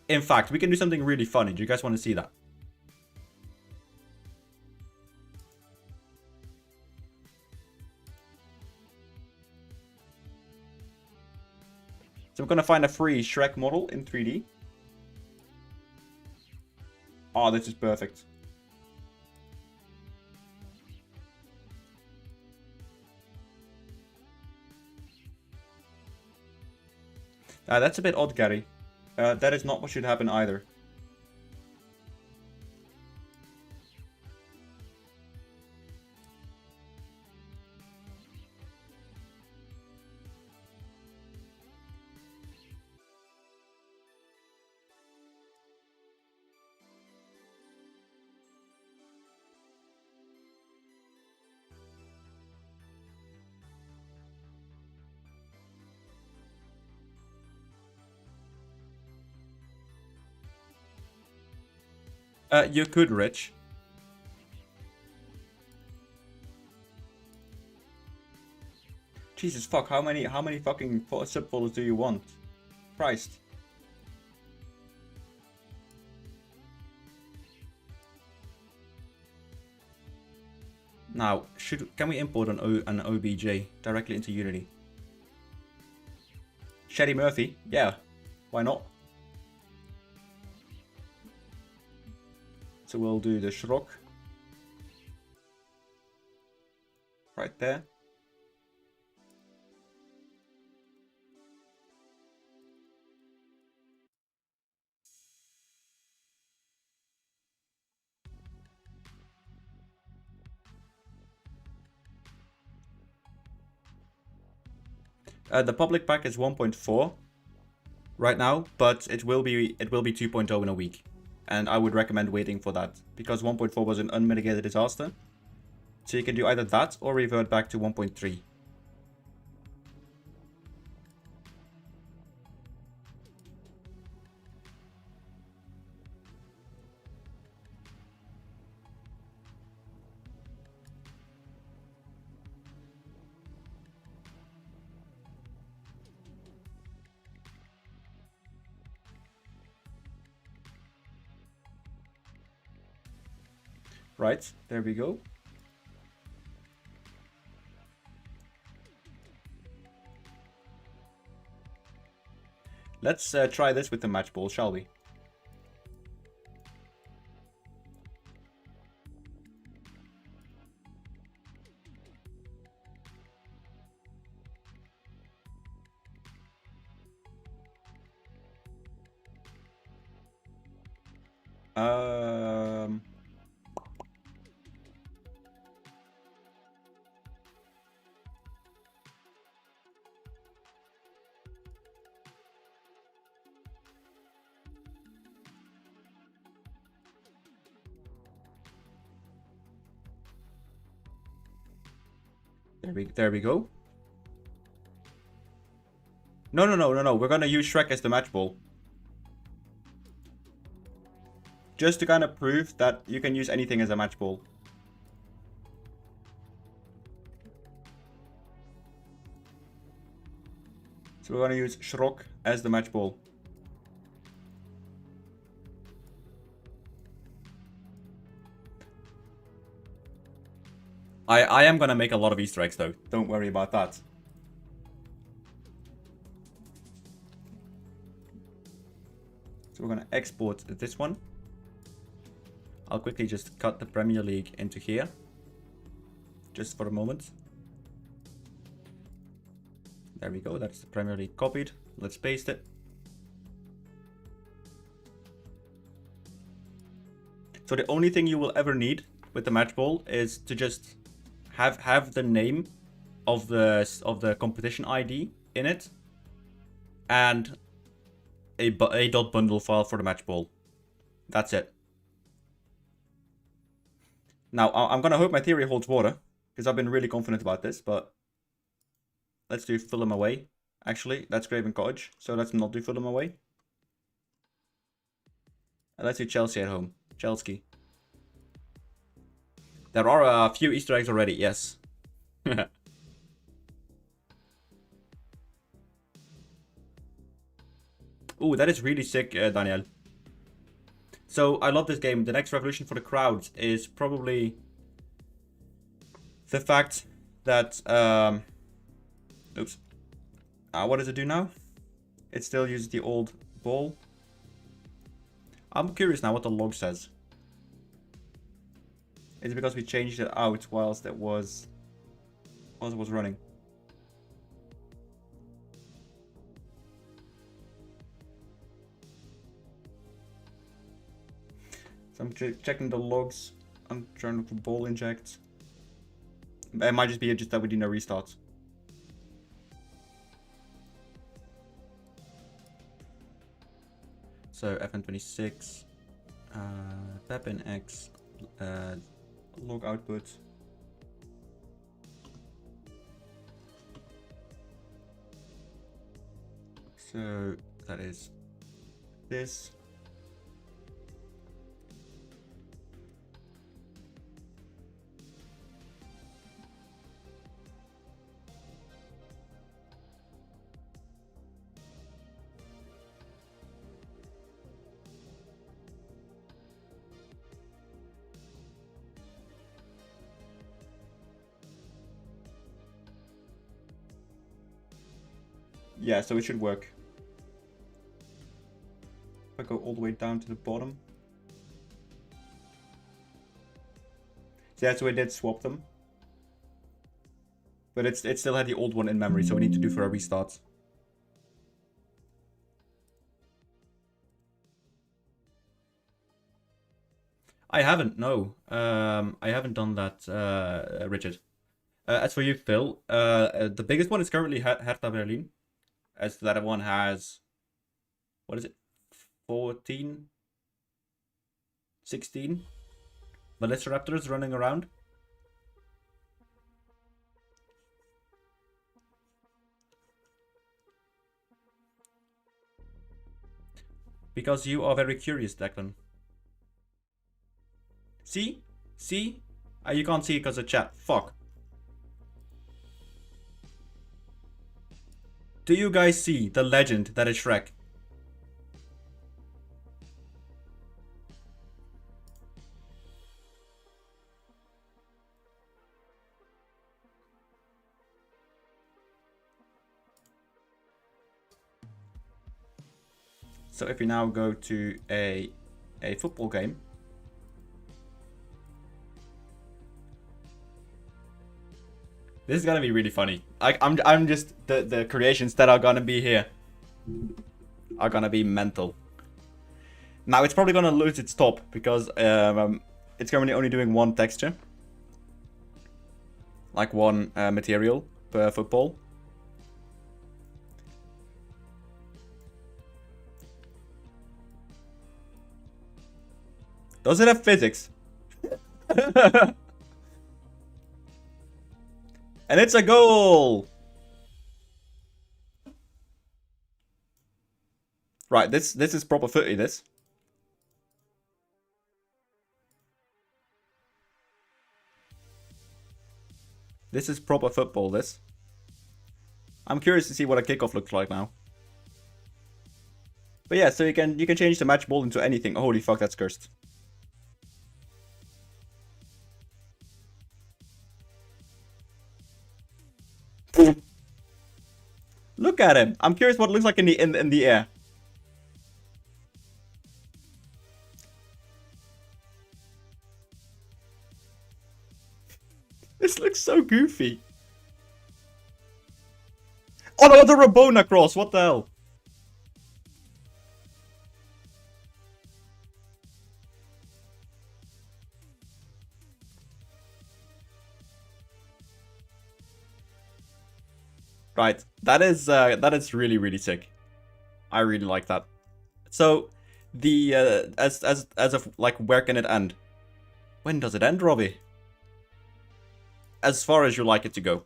In fact, we can do something really funny. Do you guys want to see that? So I'm going to find a free Shrek model in 3D. Oh, this is perfect. That's a bit odd, Gary. That is not what should happen either. You could, Rich. Jesus fuck, how many fucking subfolders do you want? Christ. Now, can we import an OBJ directly into Unity? Shady Murphy? Yeah, why not? So we'll do the Shrek right there. The public pack is 1.4 right now, but it will be 2.0 in a week. And I would recommend waiting for that, because 1.4 was an unmitigated disaster. So you can do either that or revert back to 1.3. Right, there we go. Let's try this with the match ball, shall we? There we go. No. We're gonna use Shrek as the match ball. Just to kind of prove that you can use anything as a match ball. So we're gonna use Shrek as the match ball. I am gonna make a lot of Easter eggs though. Don't worry about that. So we're gonna export this one. I'll quickly just cut the Premier League into here. Just for a moment. There we go, that's the Premier League copied. Let's paste it. So the only thing you will ever need with the match ball is to just have the name of the competition ID in it and a .bundle file for the match ball. That's it. Now I'm gonna hope my theory holds water because I've been really confident about this, but let's do Fulham away. Actually, that's Craven Cottage, so let's not do Fulham away. And let's do Chelsea at home. Chelsea. There are a few Easter eggs already, yes. Ooh, that is really sick, Daniel. So, I love this game. The next revolution for the crowds is probably the fact that... oops. What does it do now? It still uses the old ball. I'm curious now what the log says. Is it because we changed it out whilst it was running? So I'm checking the logs. I'm trying to look for ball inject. It might just be just that we did no restarts. So FN26, Pepin X, log output. So that is this. Yeah, so it should work. If I go all the way down to the bottom. So yeah, so I did swap them. But it still had the old one in memory, so we need to do for a restart. I haven't, no. I haven't done that, Richard. As for you, Phil, the biggest one is currently Hertha Berlin. As that one has, what is it, 14, 16 Velociraptors running around. Because you are very curious, Declan. See? See? You can't see it because of chat. Fuck. Do you guys see the legend that is Shrek? So if we now go to a football game. This is gonna be really funny. I'm just the creations that are gonna be here are gonna be mental. Now it's probably gonna lose its top because it's currently only doing one texture, like one material per football. Does it have physics? And it's a goal! Right, this is proper footy, this. This is proper football, this. I'm curious to see what a kickoff looks like now. But yeah, so you can change the match ball into anything. Holy fuck, that's cursed. Look at him. I'm curious what it looks like in the air. This looks so goofy. Oh no, the Rabona cross. What the hell? Right, that is really, really sick. I really like that. So, the as of like, where can it end? When does it end, Robbie? As far as you like it to go.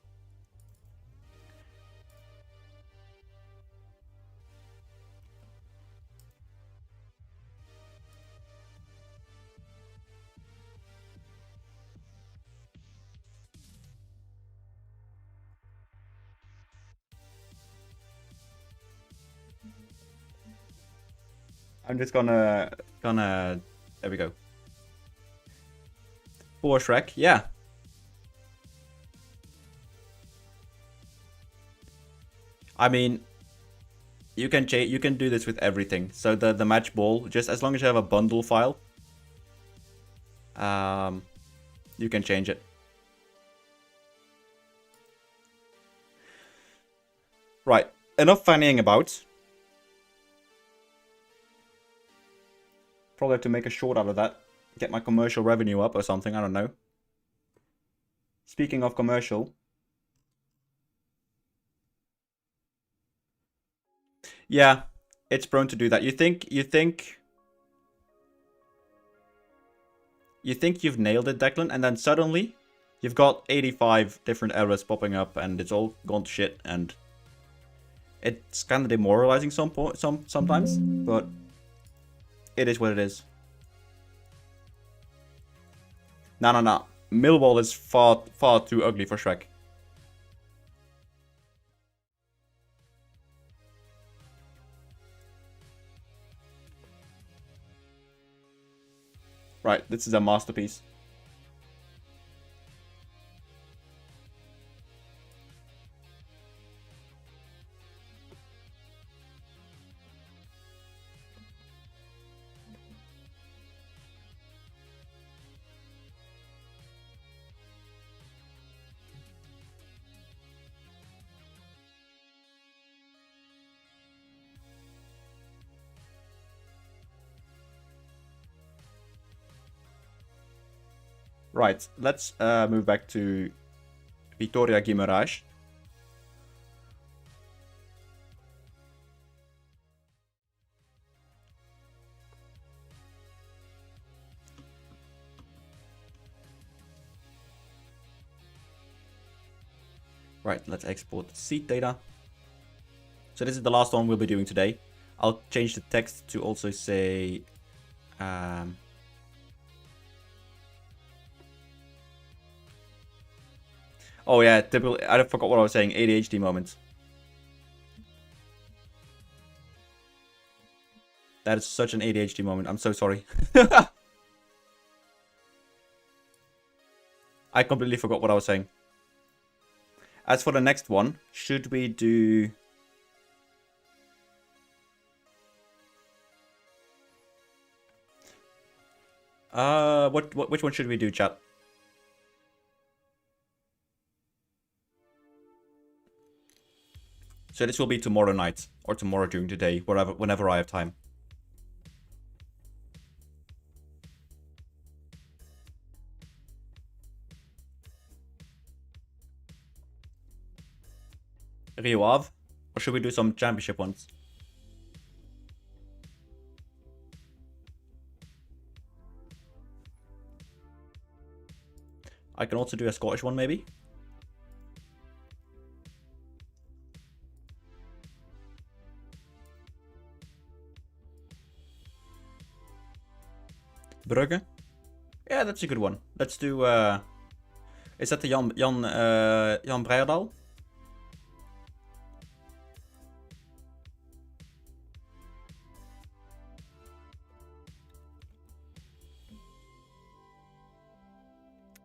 I'm just gonna there we go. For Shrek, yeah. I mean, you can do this with everything. So the match ball, just as long as you have a bundle file, you can change it. Right, enough fannying about. Probably have to make a short out of that. Get my commercial revenue up or something, I don't know. Speaking of commercial. Yeah, it's prone to do that. You think you've nailed it, Declan, and then suddenly you've got 85 different errors popping up and it's all gone to shit, and it's kind of demoralizing sometimes, but it is what it is. No. Millwall is far too ugly for Shrek. Right, this is a masterpiece. Right, let's move back to Victoria Guimaraes. Right, let's export the seat data. So this is the last one we'll be doing today. I'll change the text to also say... Oh yeah, typical. I forgot what I was saying. ADHD moments. That is such an ADHD moment. I'm so sorry. I completely forgot what I was saying. As for the next one, should we do... which one should we do, chat? So this will be tomorrow night, or tomorrow during the day, whenever I have time. Rio Ave? Or should we do some championship ones? I can also do a Scottish one, maybe? Brugge? Yeah, that's a good one. Let's do, is that the Jan Breidal?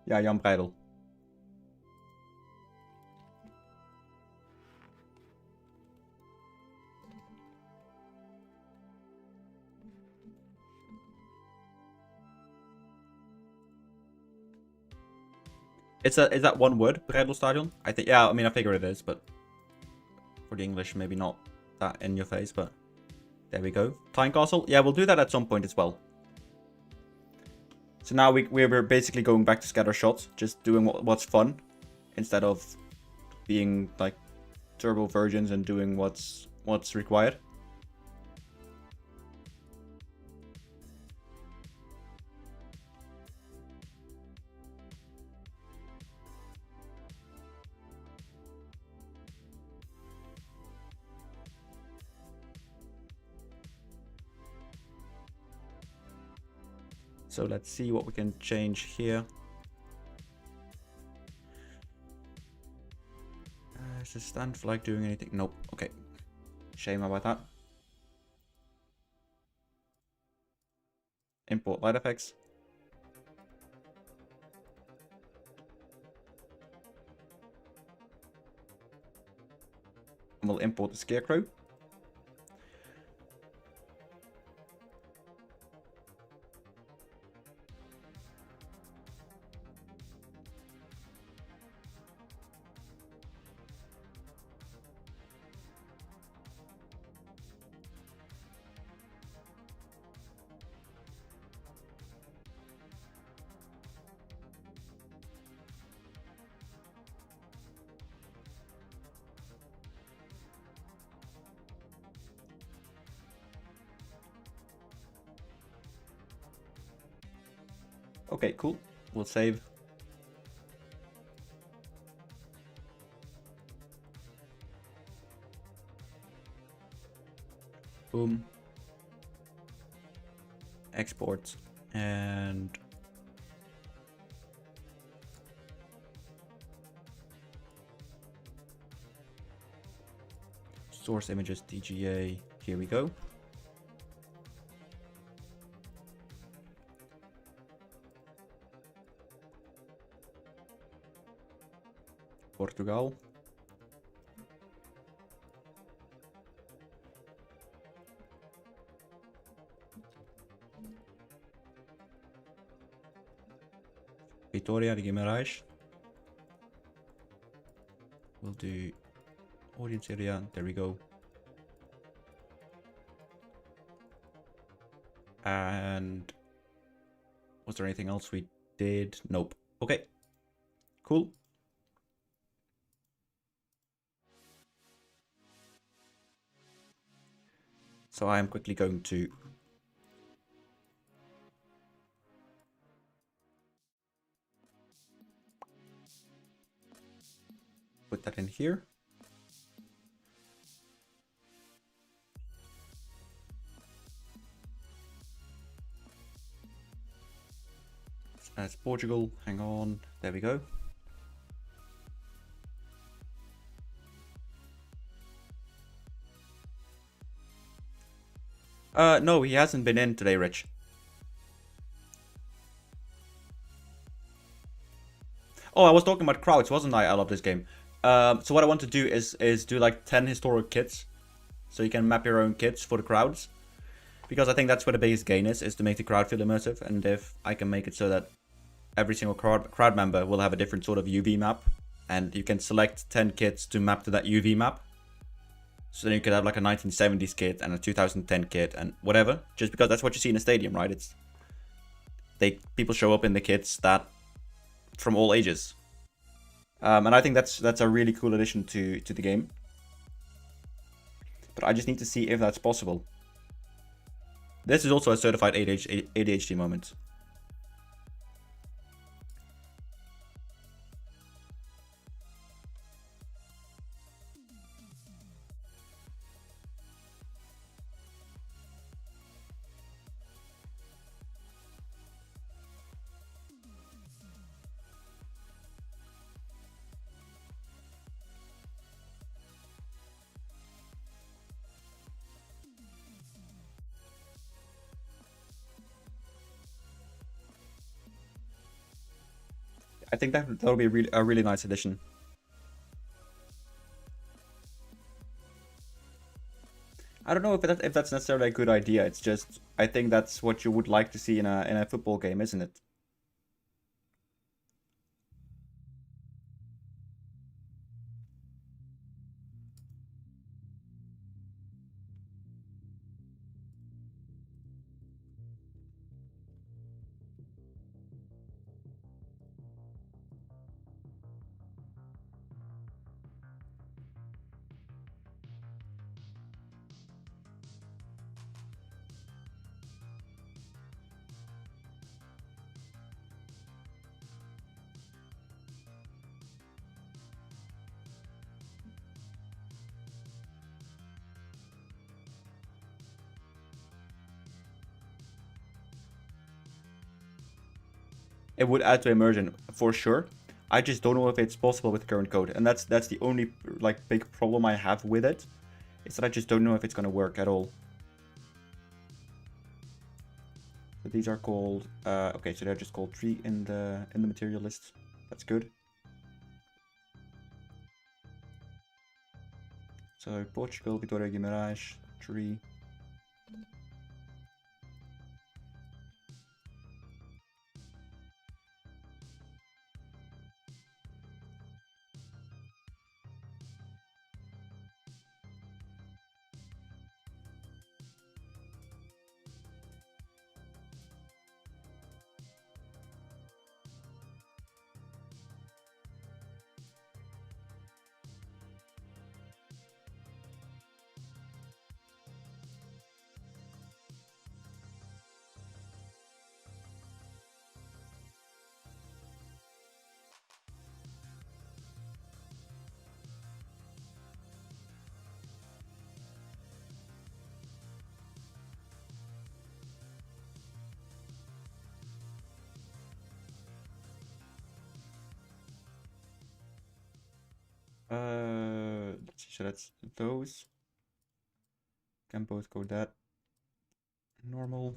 Ja, Jan Breidel. Is that one word, Bredelstadion? I think, yeah, I mean, I figure it is, but for the English, maybe not that in your face, but there we go. Time Castle? Yeah, we'll do that at some point as well. So now we're basically going back to scatter shots, just doing what's fun, instead of being like turbo versions and doing what's required. So let's see what we can change here. Is the stand flag doing anything? Nope. Okay. Shame about that. Import light effects. And we'll import the scarecrow. Okay, cool. We'll save. Boom. Export. And source images DGA. Here we go. Portugal. Vitória de Guimarães. We'll do audience area. There we go. And was there anything else we did? Nope. Okay. Cool. So I am quickly going to put that in here. That's Portugal. Hang on. There we go. No, he hasn't been in today, Rich. Oh, I was talking about crowds, wasn't I? I love this game. So what I want to do is do like 10 historic kits. So you can map your own kits for the crowds. Because I think that's where the biggest gain is to make the crowd feel immersive. And if I can make it so that every single crowd member will have a different sort of UV map. And you can select 10 kits to map to that UV map. So then you could have like a 1970s kit and a 2010 kit and whatever. Just because that's what you see in a stadium, right? People show up in the kits that from all ages. And I think that's a really cool addition to the game. But I just need to see if that's possible. This is also a certified ADHD moment. I think that'll be a really nice addition. I don't know if that's necessarily a good idea. It's just I think that's what you would like to see in a football game, isn't it? it would add to immersion for sure. I just don't know if it's possible with current code, and that's the only like big problem I have with it, is that I just don't know if it's gonna work at all. So these are called okay, so they're just called tree in the material list. That's good. So Portugal, Vitória Guimarães, tree. Let's see, so that's those. Can both go that. Normal,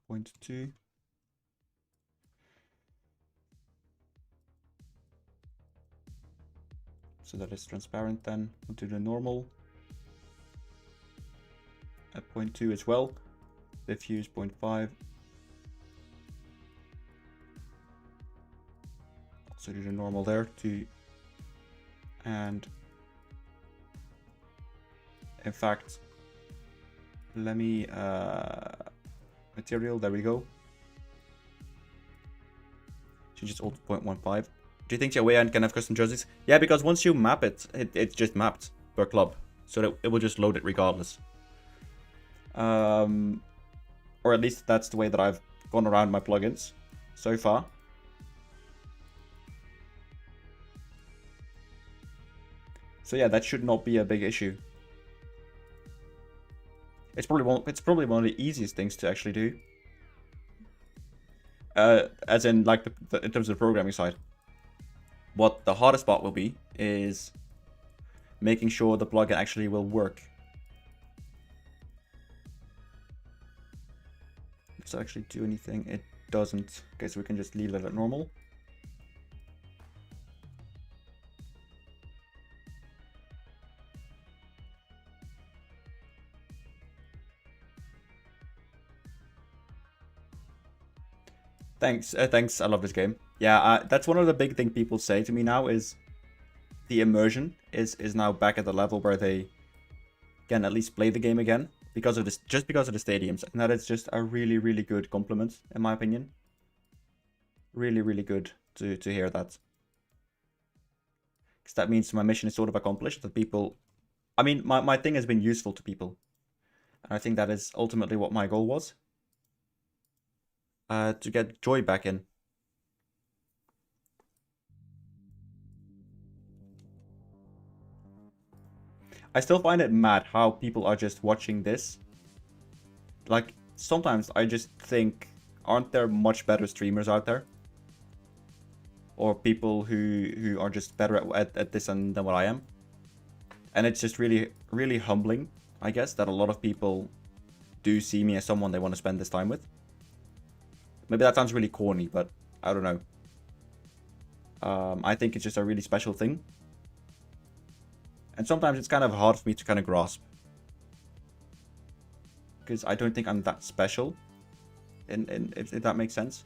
0.2. So that is transparent then. We'll do the normal at 0.2 as well. Diffuse 0.5. Also do the normal there too. And in fact, let me material, there we go. So just alt 0.15. Do you think your way can have custom jerseys? Yeah, because once you map it, it's just mapped per club. So that it will just load it regardless. Or at least that's the way that I've gone around my plugins so far. So yeah, that should not be a big issue. It's probably one of the easiest things to actually do. As in like in terms of the programming side. What the hardest part will be is making sure the plugin actually will work. Does it actually do anything? It doesn't. Okay, so we can just leave it at normal. Thanks, thanks. I love this game. Yeah, that's one of the big things people say to me now is the immersion is now back at the level where they can at least play the game again because of this, just because of the stadiums, and that is just a really, really good compliment in my opinion. Really, really good to hear that, because that means my mission is sort of accomplished. That people, I mean, my thing has been useful to people, and I think that is ultimately what my goal was. To get joy back in. I still find it mad how people are just watching this. Like, sometimes I just think, aren't there much better streamers out there? Or people who are just better at this than what I am? And it's just really, really humbling, I guess, that a lot of people do see me as someone they want to spend this time with. Maybe that sounds really corny, but I don't know. I think it's just a really special thing. And sometimes it's kind of hard for me to kind of grasp. Because I don't think I'm that special. If that makes sense.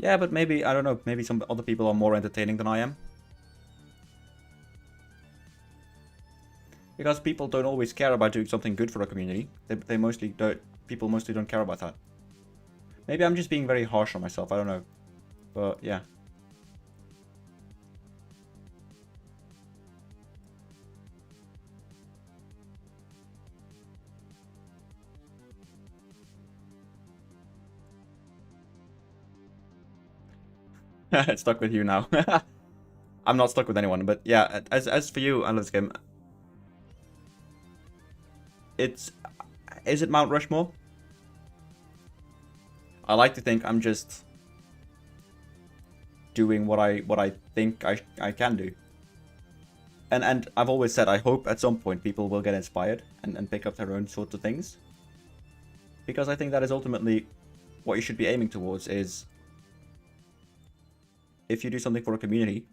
Yeah, but maybe, I don't know, maybe some other people are more entertaining than I am. Because people don't always care about doing something good for a community. They mostly don't, people mostly don't care about that. Maybe I'm just being very harsh on myself, I don't know. But yeah. stuck with you now. I'm not stuck with anyone, but yeah, as for you, I love this game. Is it Mount Rushmore? I like to think I'm just doing what I think I can do. And I've always said I hope at some point people will get inspired and pick up their own sorts of things. Because I think that is ultimately what you should be aiming towards, is if you do something for a community,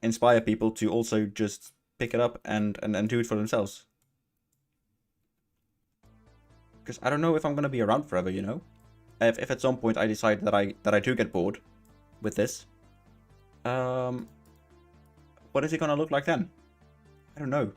inspire people to also just pick it up and do it for themselves. Because I don't know if I'm going to be around forever, you know? If at some point I decide that I do get bored with this, what is it going to look like then? I don't know.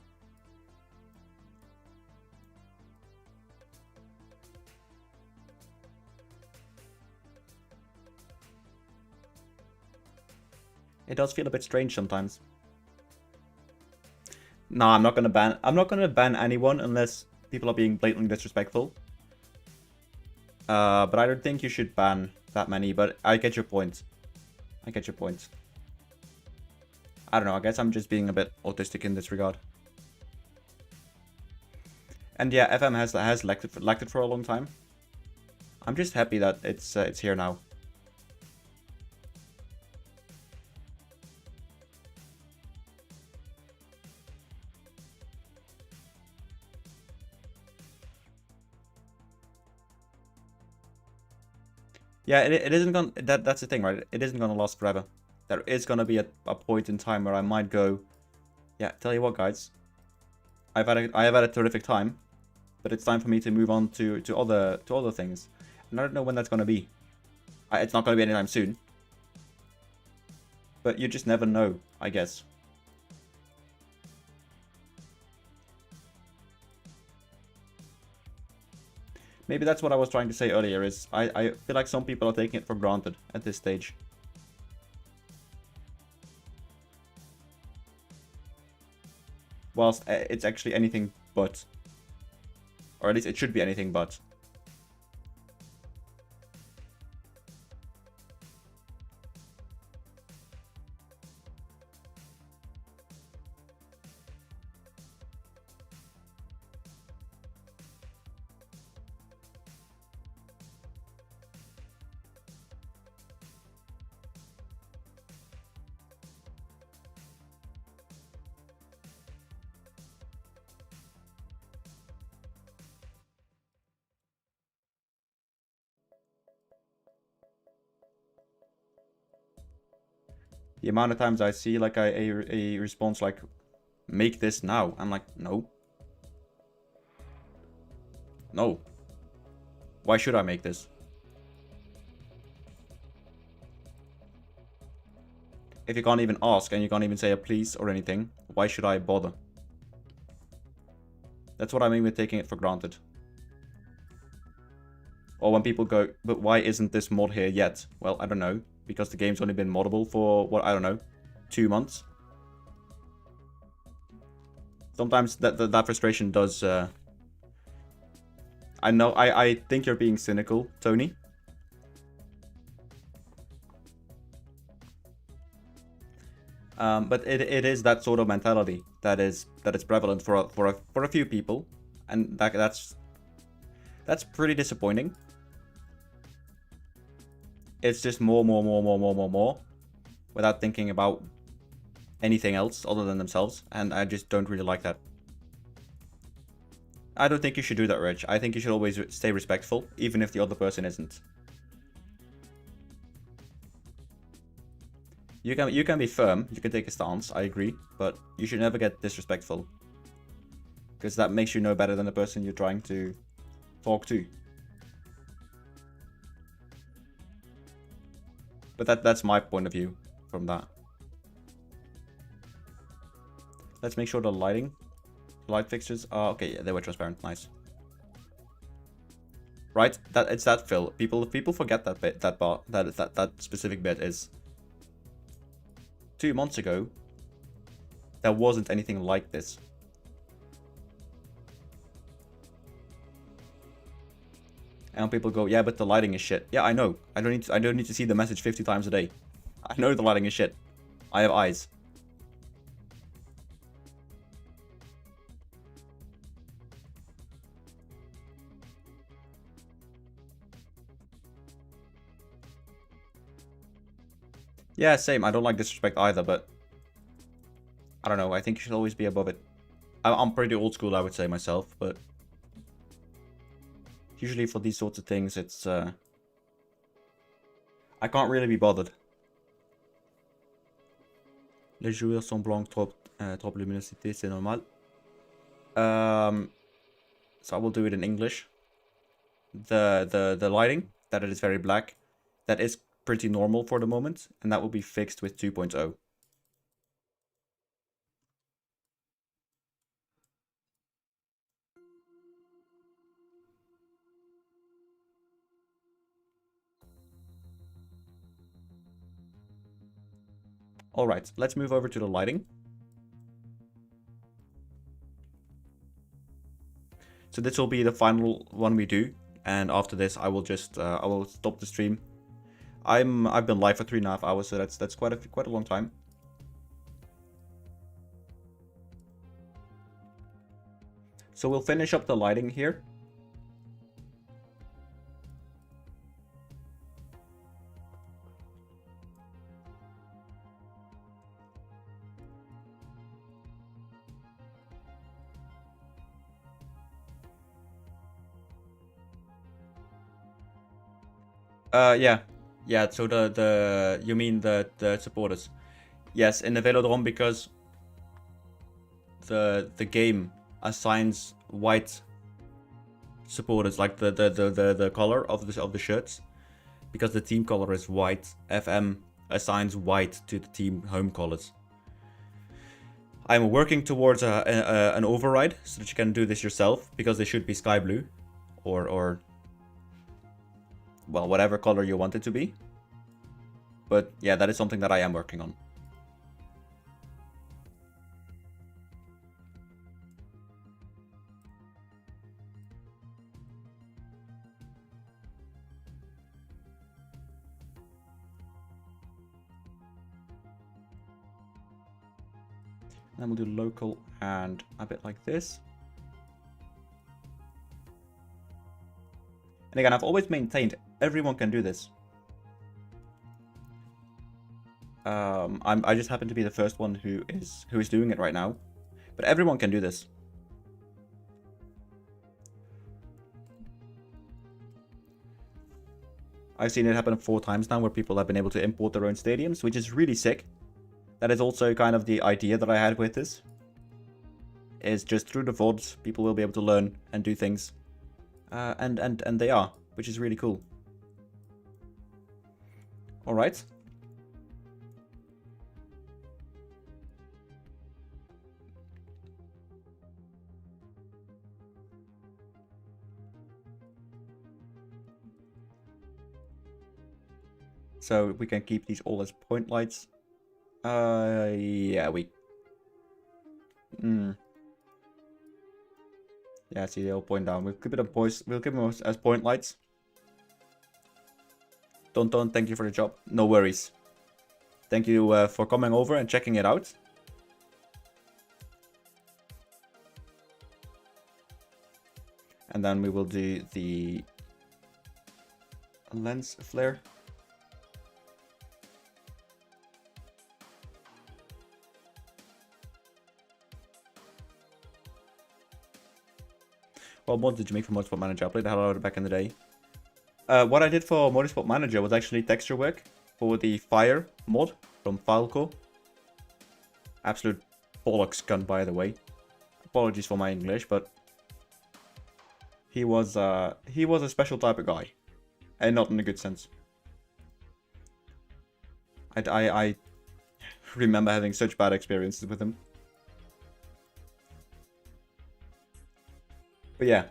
It does feel a bit strange sometimes. Nah, I'm not gonna ban anyone unless people are being blatantly disrespectful. But I don't think you should ban that many, but I get your point. I get your point. I don't know, I guess I'm just being a bit autistic in this regard. And yeah, FM has lacked it for a long time. I'm just happy that it's here now. Yeah, it isn't gonna, that's the thing, right? It isn't gonna last forever. There is gonna be a point in time where I might go, yeah, tell you what, guys, I have had a terrific time, but it's time for me to move on to other things, and I don't know when that's gonna be. It's not gonna be anytime soon, but you just never know, I guess. Maybe that's what I was trying to say earlier, is I feel like some people are taking it for granted at this stage. Whilst it's actually anything but. Or at least it should be anything but. The amount of times I see like a response like, make this now. I'm like, no. No. Why should I make this? If you can't even ask and you can't even say a please or anything, why should I bother? That's what I mean with taking it for granted. Or when people go, but why isn't this mod here yet? Well, I don't know. Because the game's only been moddable for, what, I don't know, 2 months. Sometimes that frustration does... I know, I think you're being cynical, Tony. But it is that sort of mentality that is prevalent for a few people, and that's pretty disappointing. It's just more, without thinking about anything else other than themselves, and I just don't really like that. I don't think you should do that, Reg. I think you should always stay respectful, even if the other person isn't. You can be firm, you can take a stance, I agree, but you should never get disrespectful. Because that makes you no better than the person you're trying to talk to. But that's my point of view from that. Let's make sure the light fixtures are okay. Yeah, they were transparent. Nice. Right, it's that fill. People forget that bit, that specific bit is. 2 months ago, there wasn't anything like this. And people go, yeah, but the lighting is shit. Yeah, I know. I don't need to see the message 50 times a day I know the lighting is shit. I have eyes. Yeah, same. I don't like disrespect either, but I don't know. I think you should always be above it. I'm pretty old school, I would say myself, but usually for these sorts of things, it's I can't really be bothered. Les joueurs sont blancs, trop luminosité, c'est normal. So I will do it in English. The lighting, that it is very black, that is pretty normal for the moment, and that will be fixed with 2.0. Alright, let's move over to the lighting. So this will be the final one we do, and after this I will just I will stop the stream. I've been live for 3.5 hours, so that's quite a long time. So we'll finish up the lighting here. Yeah. So you mean the supporters? Yes, in the Velodrome, because the game assigns white supporters, like the color of the shirts, because the team color is white. FM assigns white to the team home colors. I'm working towards an override so that you can do this yourself, because they should be sky blue, or well, whatever color you want it to be. But yeah, that is something that I am working on. Then we'll do local and a bit like this. And again, I've always maintained everyone can do this. I just happen to be the first one who is doing it right now, but everyone can do this. I've seen it happen 4 times now, where people have been able to import their own stadiums, which is really sick. That is also kind of the idea that I had with this. Is just through the VODs, people will be able to learn and do things. And they are, which is really cool. Alright. So we can keep these all as point lights. Yeah, yeah, see, they all point down. We'll keep it on poise. We'll keep them as point lights. Tonton, thank you for the job. No worries. Thank you for coming over and checking it out. And then we will do the lens flare. What mod did you make for Motorsport Manager? I played the hell out of it back in the day. What I did for Motorsport Manager was actually texture work for the Fire mod from Falco. Absolute bollocks gun, by the way. Apologies for my English, but he was a special type of guy, and not in a good sense. I remember having such bad experiences with him. But yeah,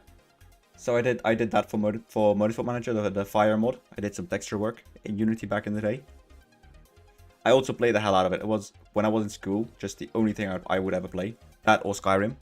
so I did that for Motorsport Manager, the Fire mod. I did some texture work in Unity back in the day. I also played the hell out of it. It was, when I was in school, just the only thing I would ever play. That or Skyrim.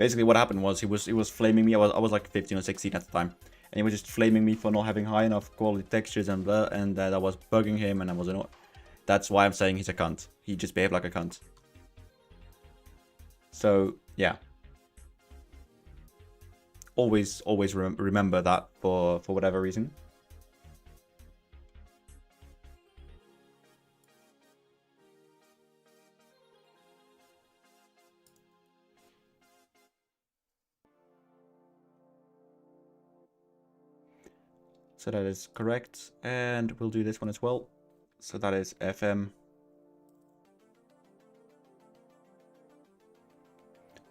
Basically, what happened was he was flaming me. I was like 15 or 16 at the time, and he was just flaming me for not having high enough quality textures and blah, and that I was bugging him, and I was annoyed. That's why I'm saying he's a cunt. He just behaved like a cunt. So yeah. Always remember that for whatever reason. So that is correct, and we'll do this one as well. So that is FM.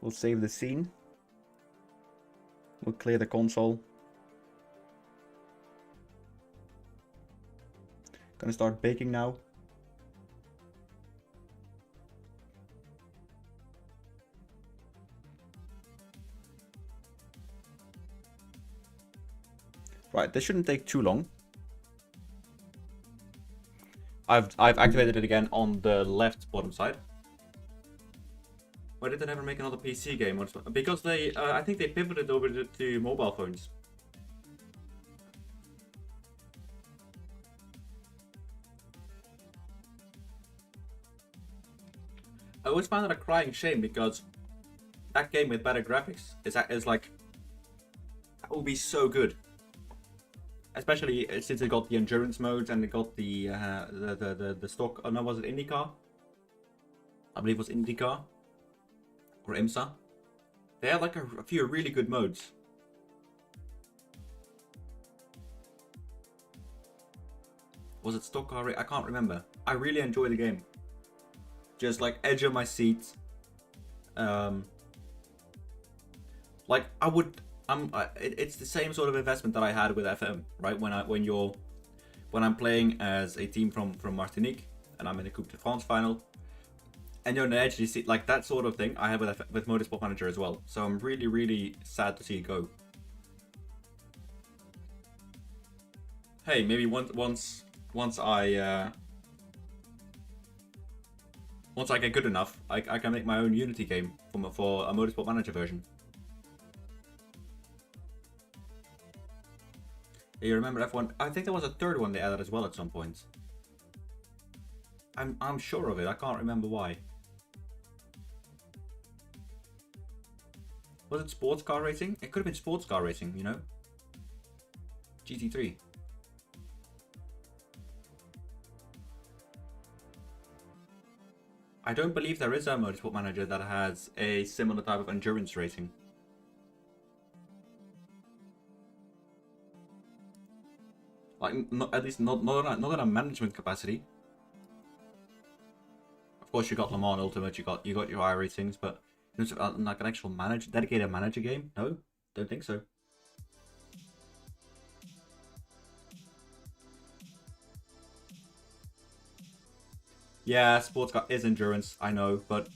We'll save the scene. We'll clear the console. Gonna start baking now. Right, this shouldn't take too long. I've activated it again on the left bottom side. Why did they never make another PC game? Because they, I think they pivoted over to mobile phones. I always find that a crying shame because that game with better graphics is like, that would be so good. Especially since it got the endurance modes and it got the stock. Oh no, was it IndyCar? I believe it was IndyCar or IMSA. They had like a few really good modes. Was it stock car? I can't remember. I really enjoy the game. Just like edge of my seat. Like I would. It's the same sort of investment that I had with FM, right? When I'm playing as a team from Martinique and I'm in a Coupe de France final, and you're on the edge, you see like that sort of thing. I have with Motorsport Manager as well. So I'm really sad to see it go. Hey, maybe once I get good enough, I can make my own Unity game for a Motorsport Manager version. You remember F1? I think there was a third one they added as well at some point. I'm sure of it. I can't remember why. Was it sports car racing? It could have been sports car racing, you know? GT3. I don't believe there is a Motorsport Manager that has a similar type of endurance racing. Like, at least not at a management capacity. Of course, you got Le Mans Ultimate, you got your iRacings, but like an actual dedicated manager game? No, don't think so. Yeah, sports car is endurance, I know, but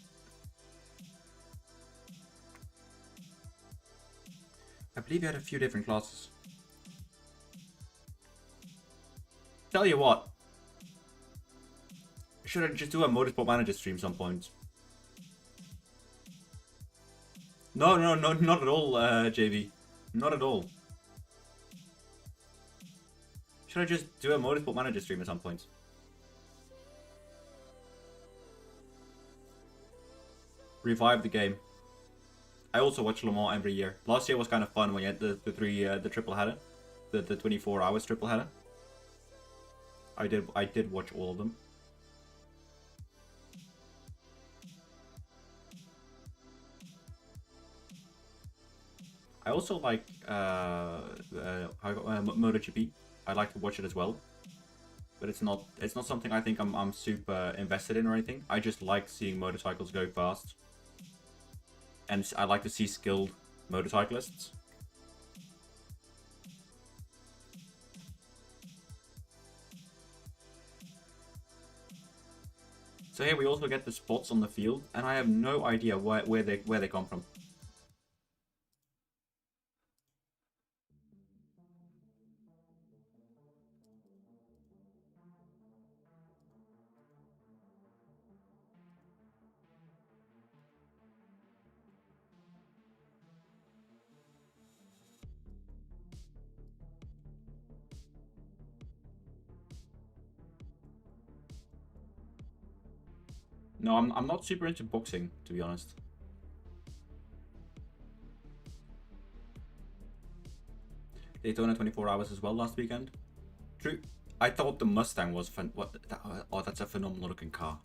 I believe you had a few different classes. Tell you what, should I just do a Motorsport Manager stream some point? No, not at all, JV. Not at all. Should I just do a Motorsport Manager stream at some point? Revive the game. I also watch Le Mans every year. Last year was kind of fun when you had the triple header, the 24 hours triple header. I did watch all of them. I also like MotoGP. I like to watch it as well, but it's not something I think I'm super invested in or anything. I just like seeing motorcycles go fast, and I like to see skilled motorcyclists. So here we also get the spots on the field, and I have no idea where they come from. No, I'm not super into boxing, to be honest. Daytona 24 hours as well last weekend. True. I thought the Mustang was fun. What? Oh, that's a phenomenal looking car.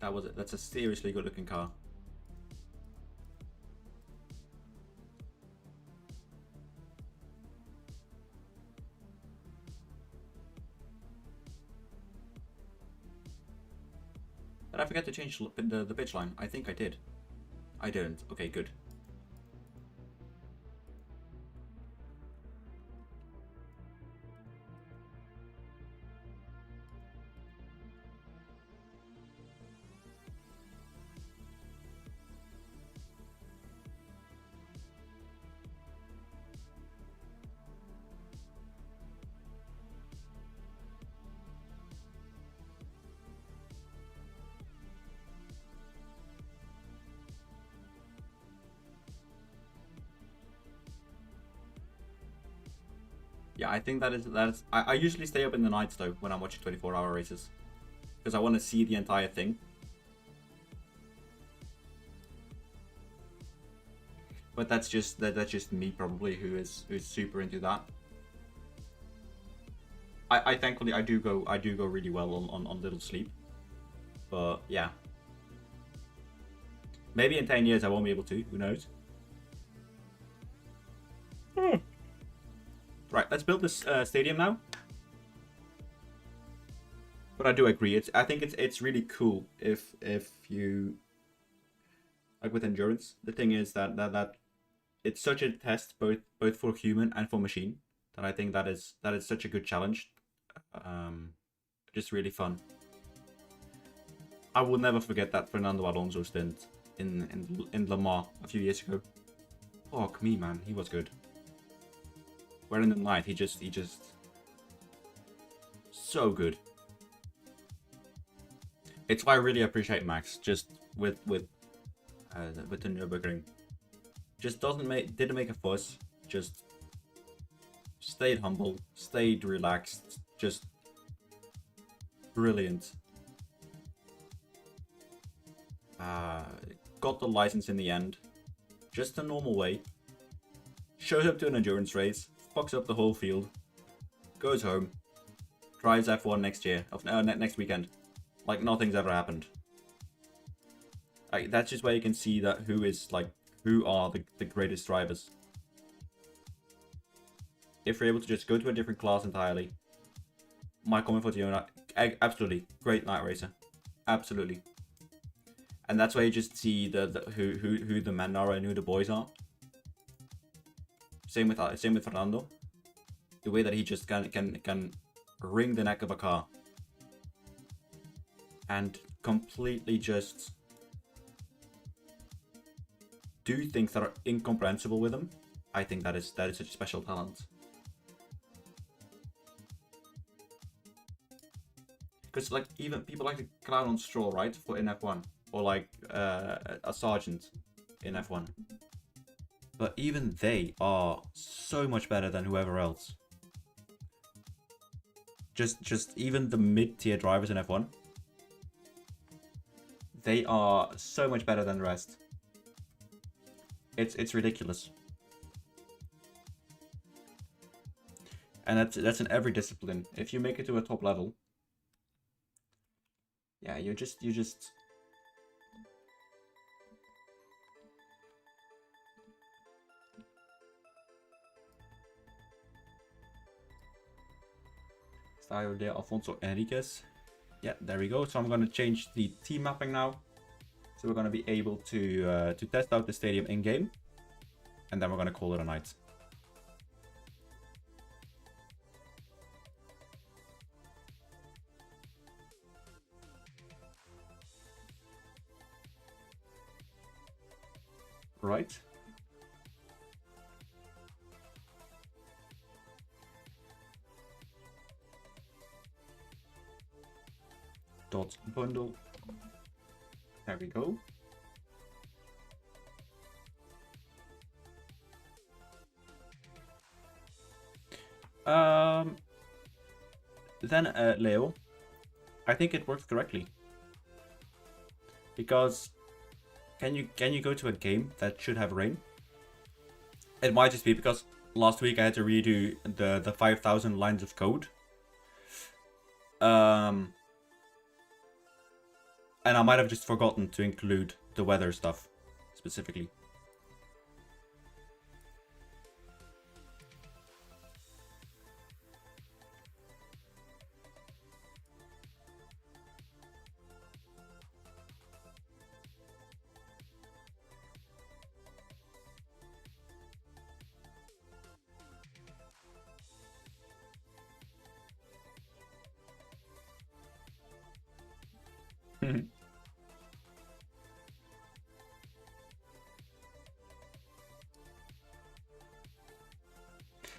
That's a seriously good looking car. Did I forget to change the pitch line? I think I did. I didn't. Okay, good. Yeah, I think that is. I usually stay up in the nights though when I'm watching 24-hour races, because I want to see the entire thing. But that's just me probably who's super into that. I thankfully I do go really well on little sleep. But yeah. Maybe in 10 years I won't be able to, who knows? Right, let's build this stadium now. But I do agree, I think it's really cool if you, like with endurance. The thing is that it's such a test both for human and for machine, that I think that is such a good challenge. Just really fun. I will never forget that Fernando Alonso stint in Le Mans a few years ago. Fuck me, man, he was good. Where in the night he just so good. It's why I really appreciate Max, just with the Nürburgring. Just didn't make a fuss, just stayed humble, stayed relaxed, just brilliant. Got the license in the end, just a normal way. Shows up to an endurance race, fucks up the whole field, goes home, drives F1 next weekend, like nothing's ever happened. Like, that's just where you can see that who are the greatest drivers. If you're able to just go to a different class entirely. Michael Fortiona, absolutely great night racer, absolutely. And that's where you just see who the men are and who the boys are. Same with Fernando. The way that he just can wring the neck of a car and completely just do things that are incomprehensible with him. I think that is such a special talent. Because like even people like to clown on Stroll, right, for in F1, or like a sergeant in F1. But even they are so much better than whoever else. Just even the mid-tier drivers in F1, they are so much better than the rest. It's ridiculous. And that's in every discipline. If you make it to a top level, yeah, you just Style de Alfonso Enriquez. Yeah, there we go. So I'm going to change the team mapping now. So we're going to be able to test out the stadium in game, and then we're going to call it a night. Right. Dot bundle. There we go. then Leo, I think it works correctly. Because can you go to a game that should have rain? It might just be because last week I had to redo the 5,000 lines of code. And I might have just forgotten to include the weather stuff specifically.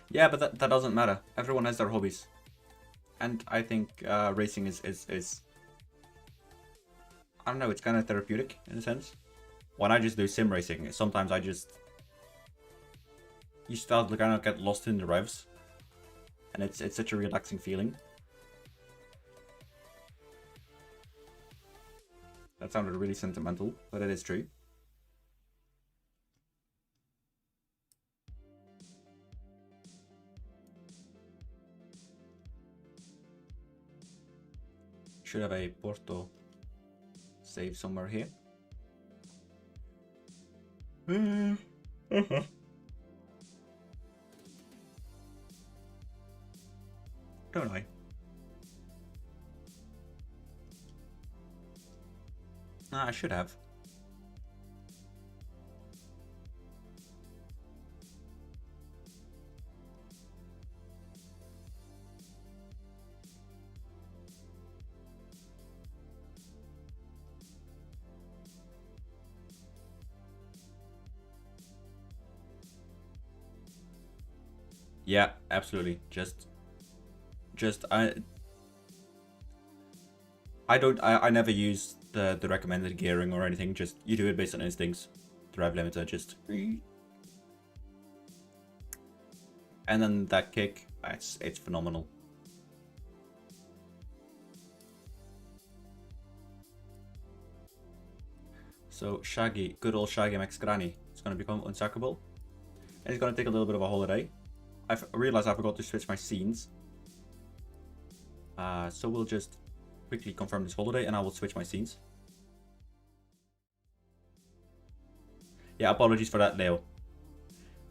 Yeah, but that doesn't matter. Everyone has their hobbies. And I think racing is I don't know, it's kind of therapeutic in a sense. When I just do sim racing, sometimes you start to kind of get lost in the revs. And it's such a relaxing feeling. That sounded really sentimental, but it is true. Should have a Porto save somewhere here. Don't I? I should have. Yeah, absolutely. I never use the recommended gearing or anything. Just you do it based on instincts. The rev limiter just, and then that kick, it's phenomenal. So Shaggy, good old Shaggy Max Granny, is gonna become unsackable, and he's gonna take a little bit of a holiday. I've realized I forgot to switch my scenes. So we'll just quickly confirm this holiday and I will switch my scenes. Yeah, apologies for that, Leo.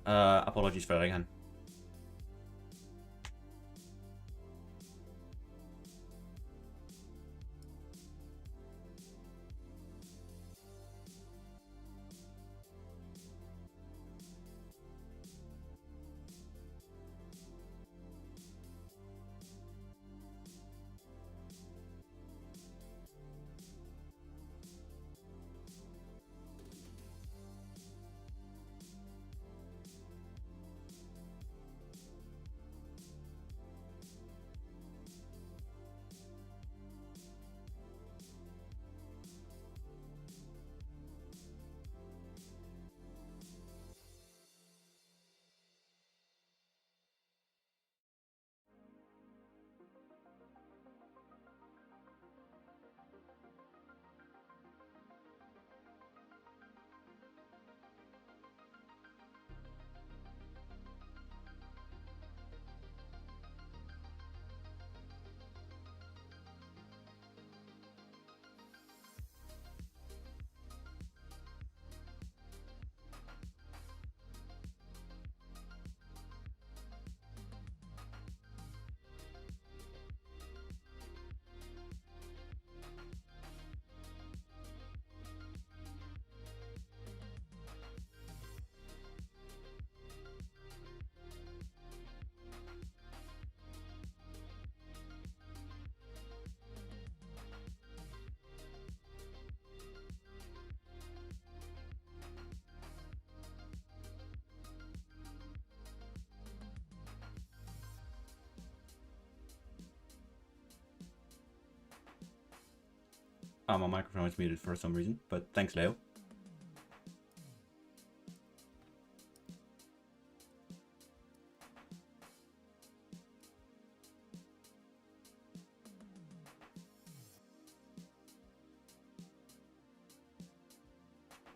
Apologies for that again. My microphone is muted for some reason, but thanks, Leo.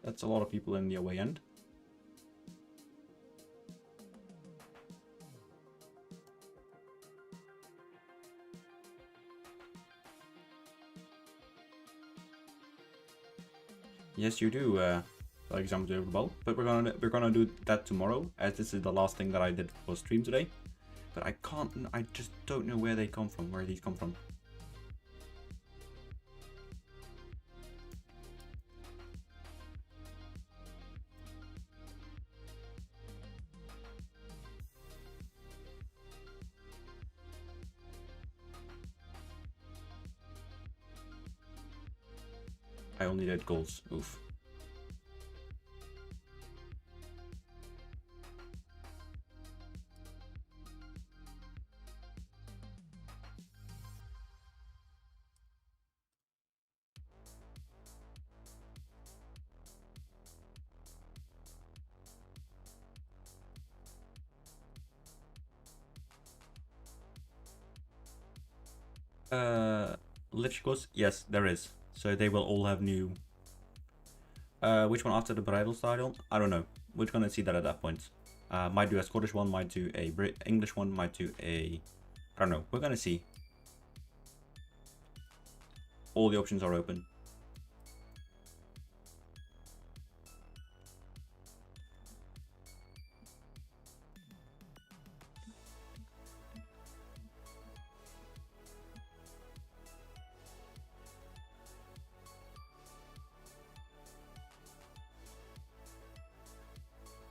That's a lot of people in the away end. Yes, you do. For example, to ball, but we're gonna do that tomorrow, as this is the last thing that I did for stream today. But I just don't know where they come from, where these come from. I only did goals. Oof. Lift scores? Yes, there is. So they will all have new. Which one after the bridal style? I don't know. We're gonna see that at that point. Might do a Scottish one, might do a English one, might do a... I don't know. We're gonna see. All the options are open.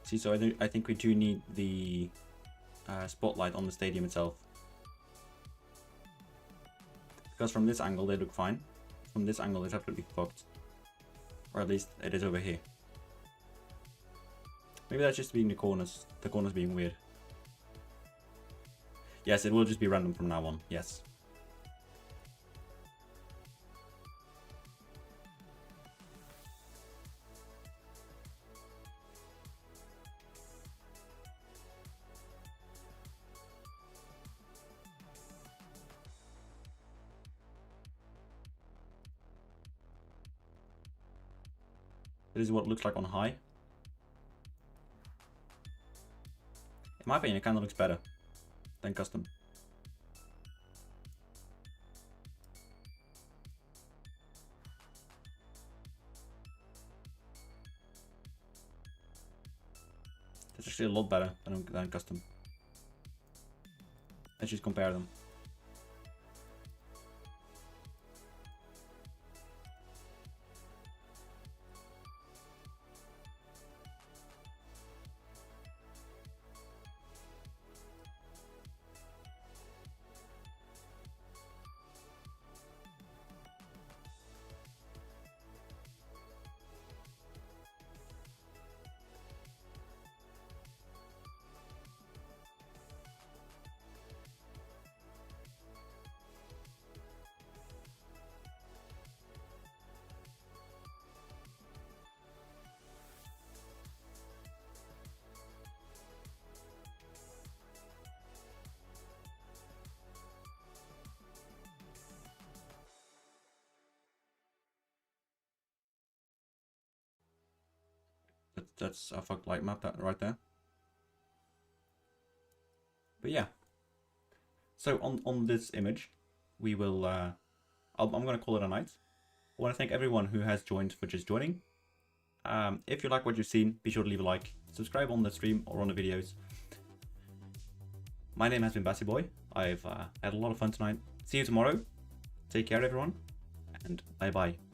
See, so I think we do need the spotlight on the stadium itself. Because from this angle they look fine. From this angle it's absolutely fucked. Or at least it is over here. Maybe that's just being the corners being weird. Yes, it will just be random from now on, yes. This is what it looks like on high. In my opinion, it kind of looks better than custom. It's actually a lot better than custom. Let's just compare them. That's a fucked light map that right there. But yeah. So on this image, we will I'm gonna call it a night. I want to thank everyone who has joined for just joining. If you like what you've seen, be sure to leave a like, subscribe on the stream or on the videos. My name has been BassyBoy. I've had a lot of fun tonight. See you tomorrow. Take care, everyone, and bye bye.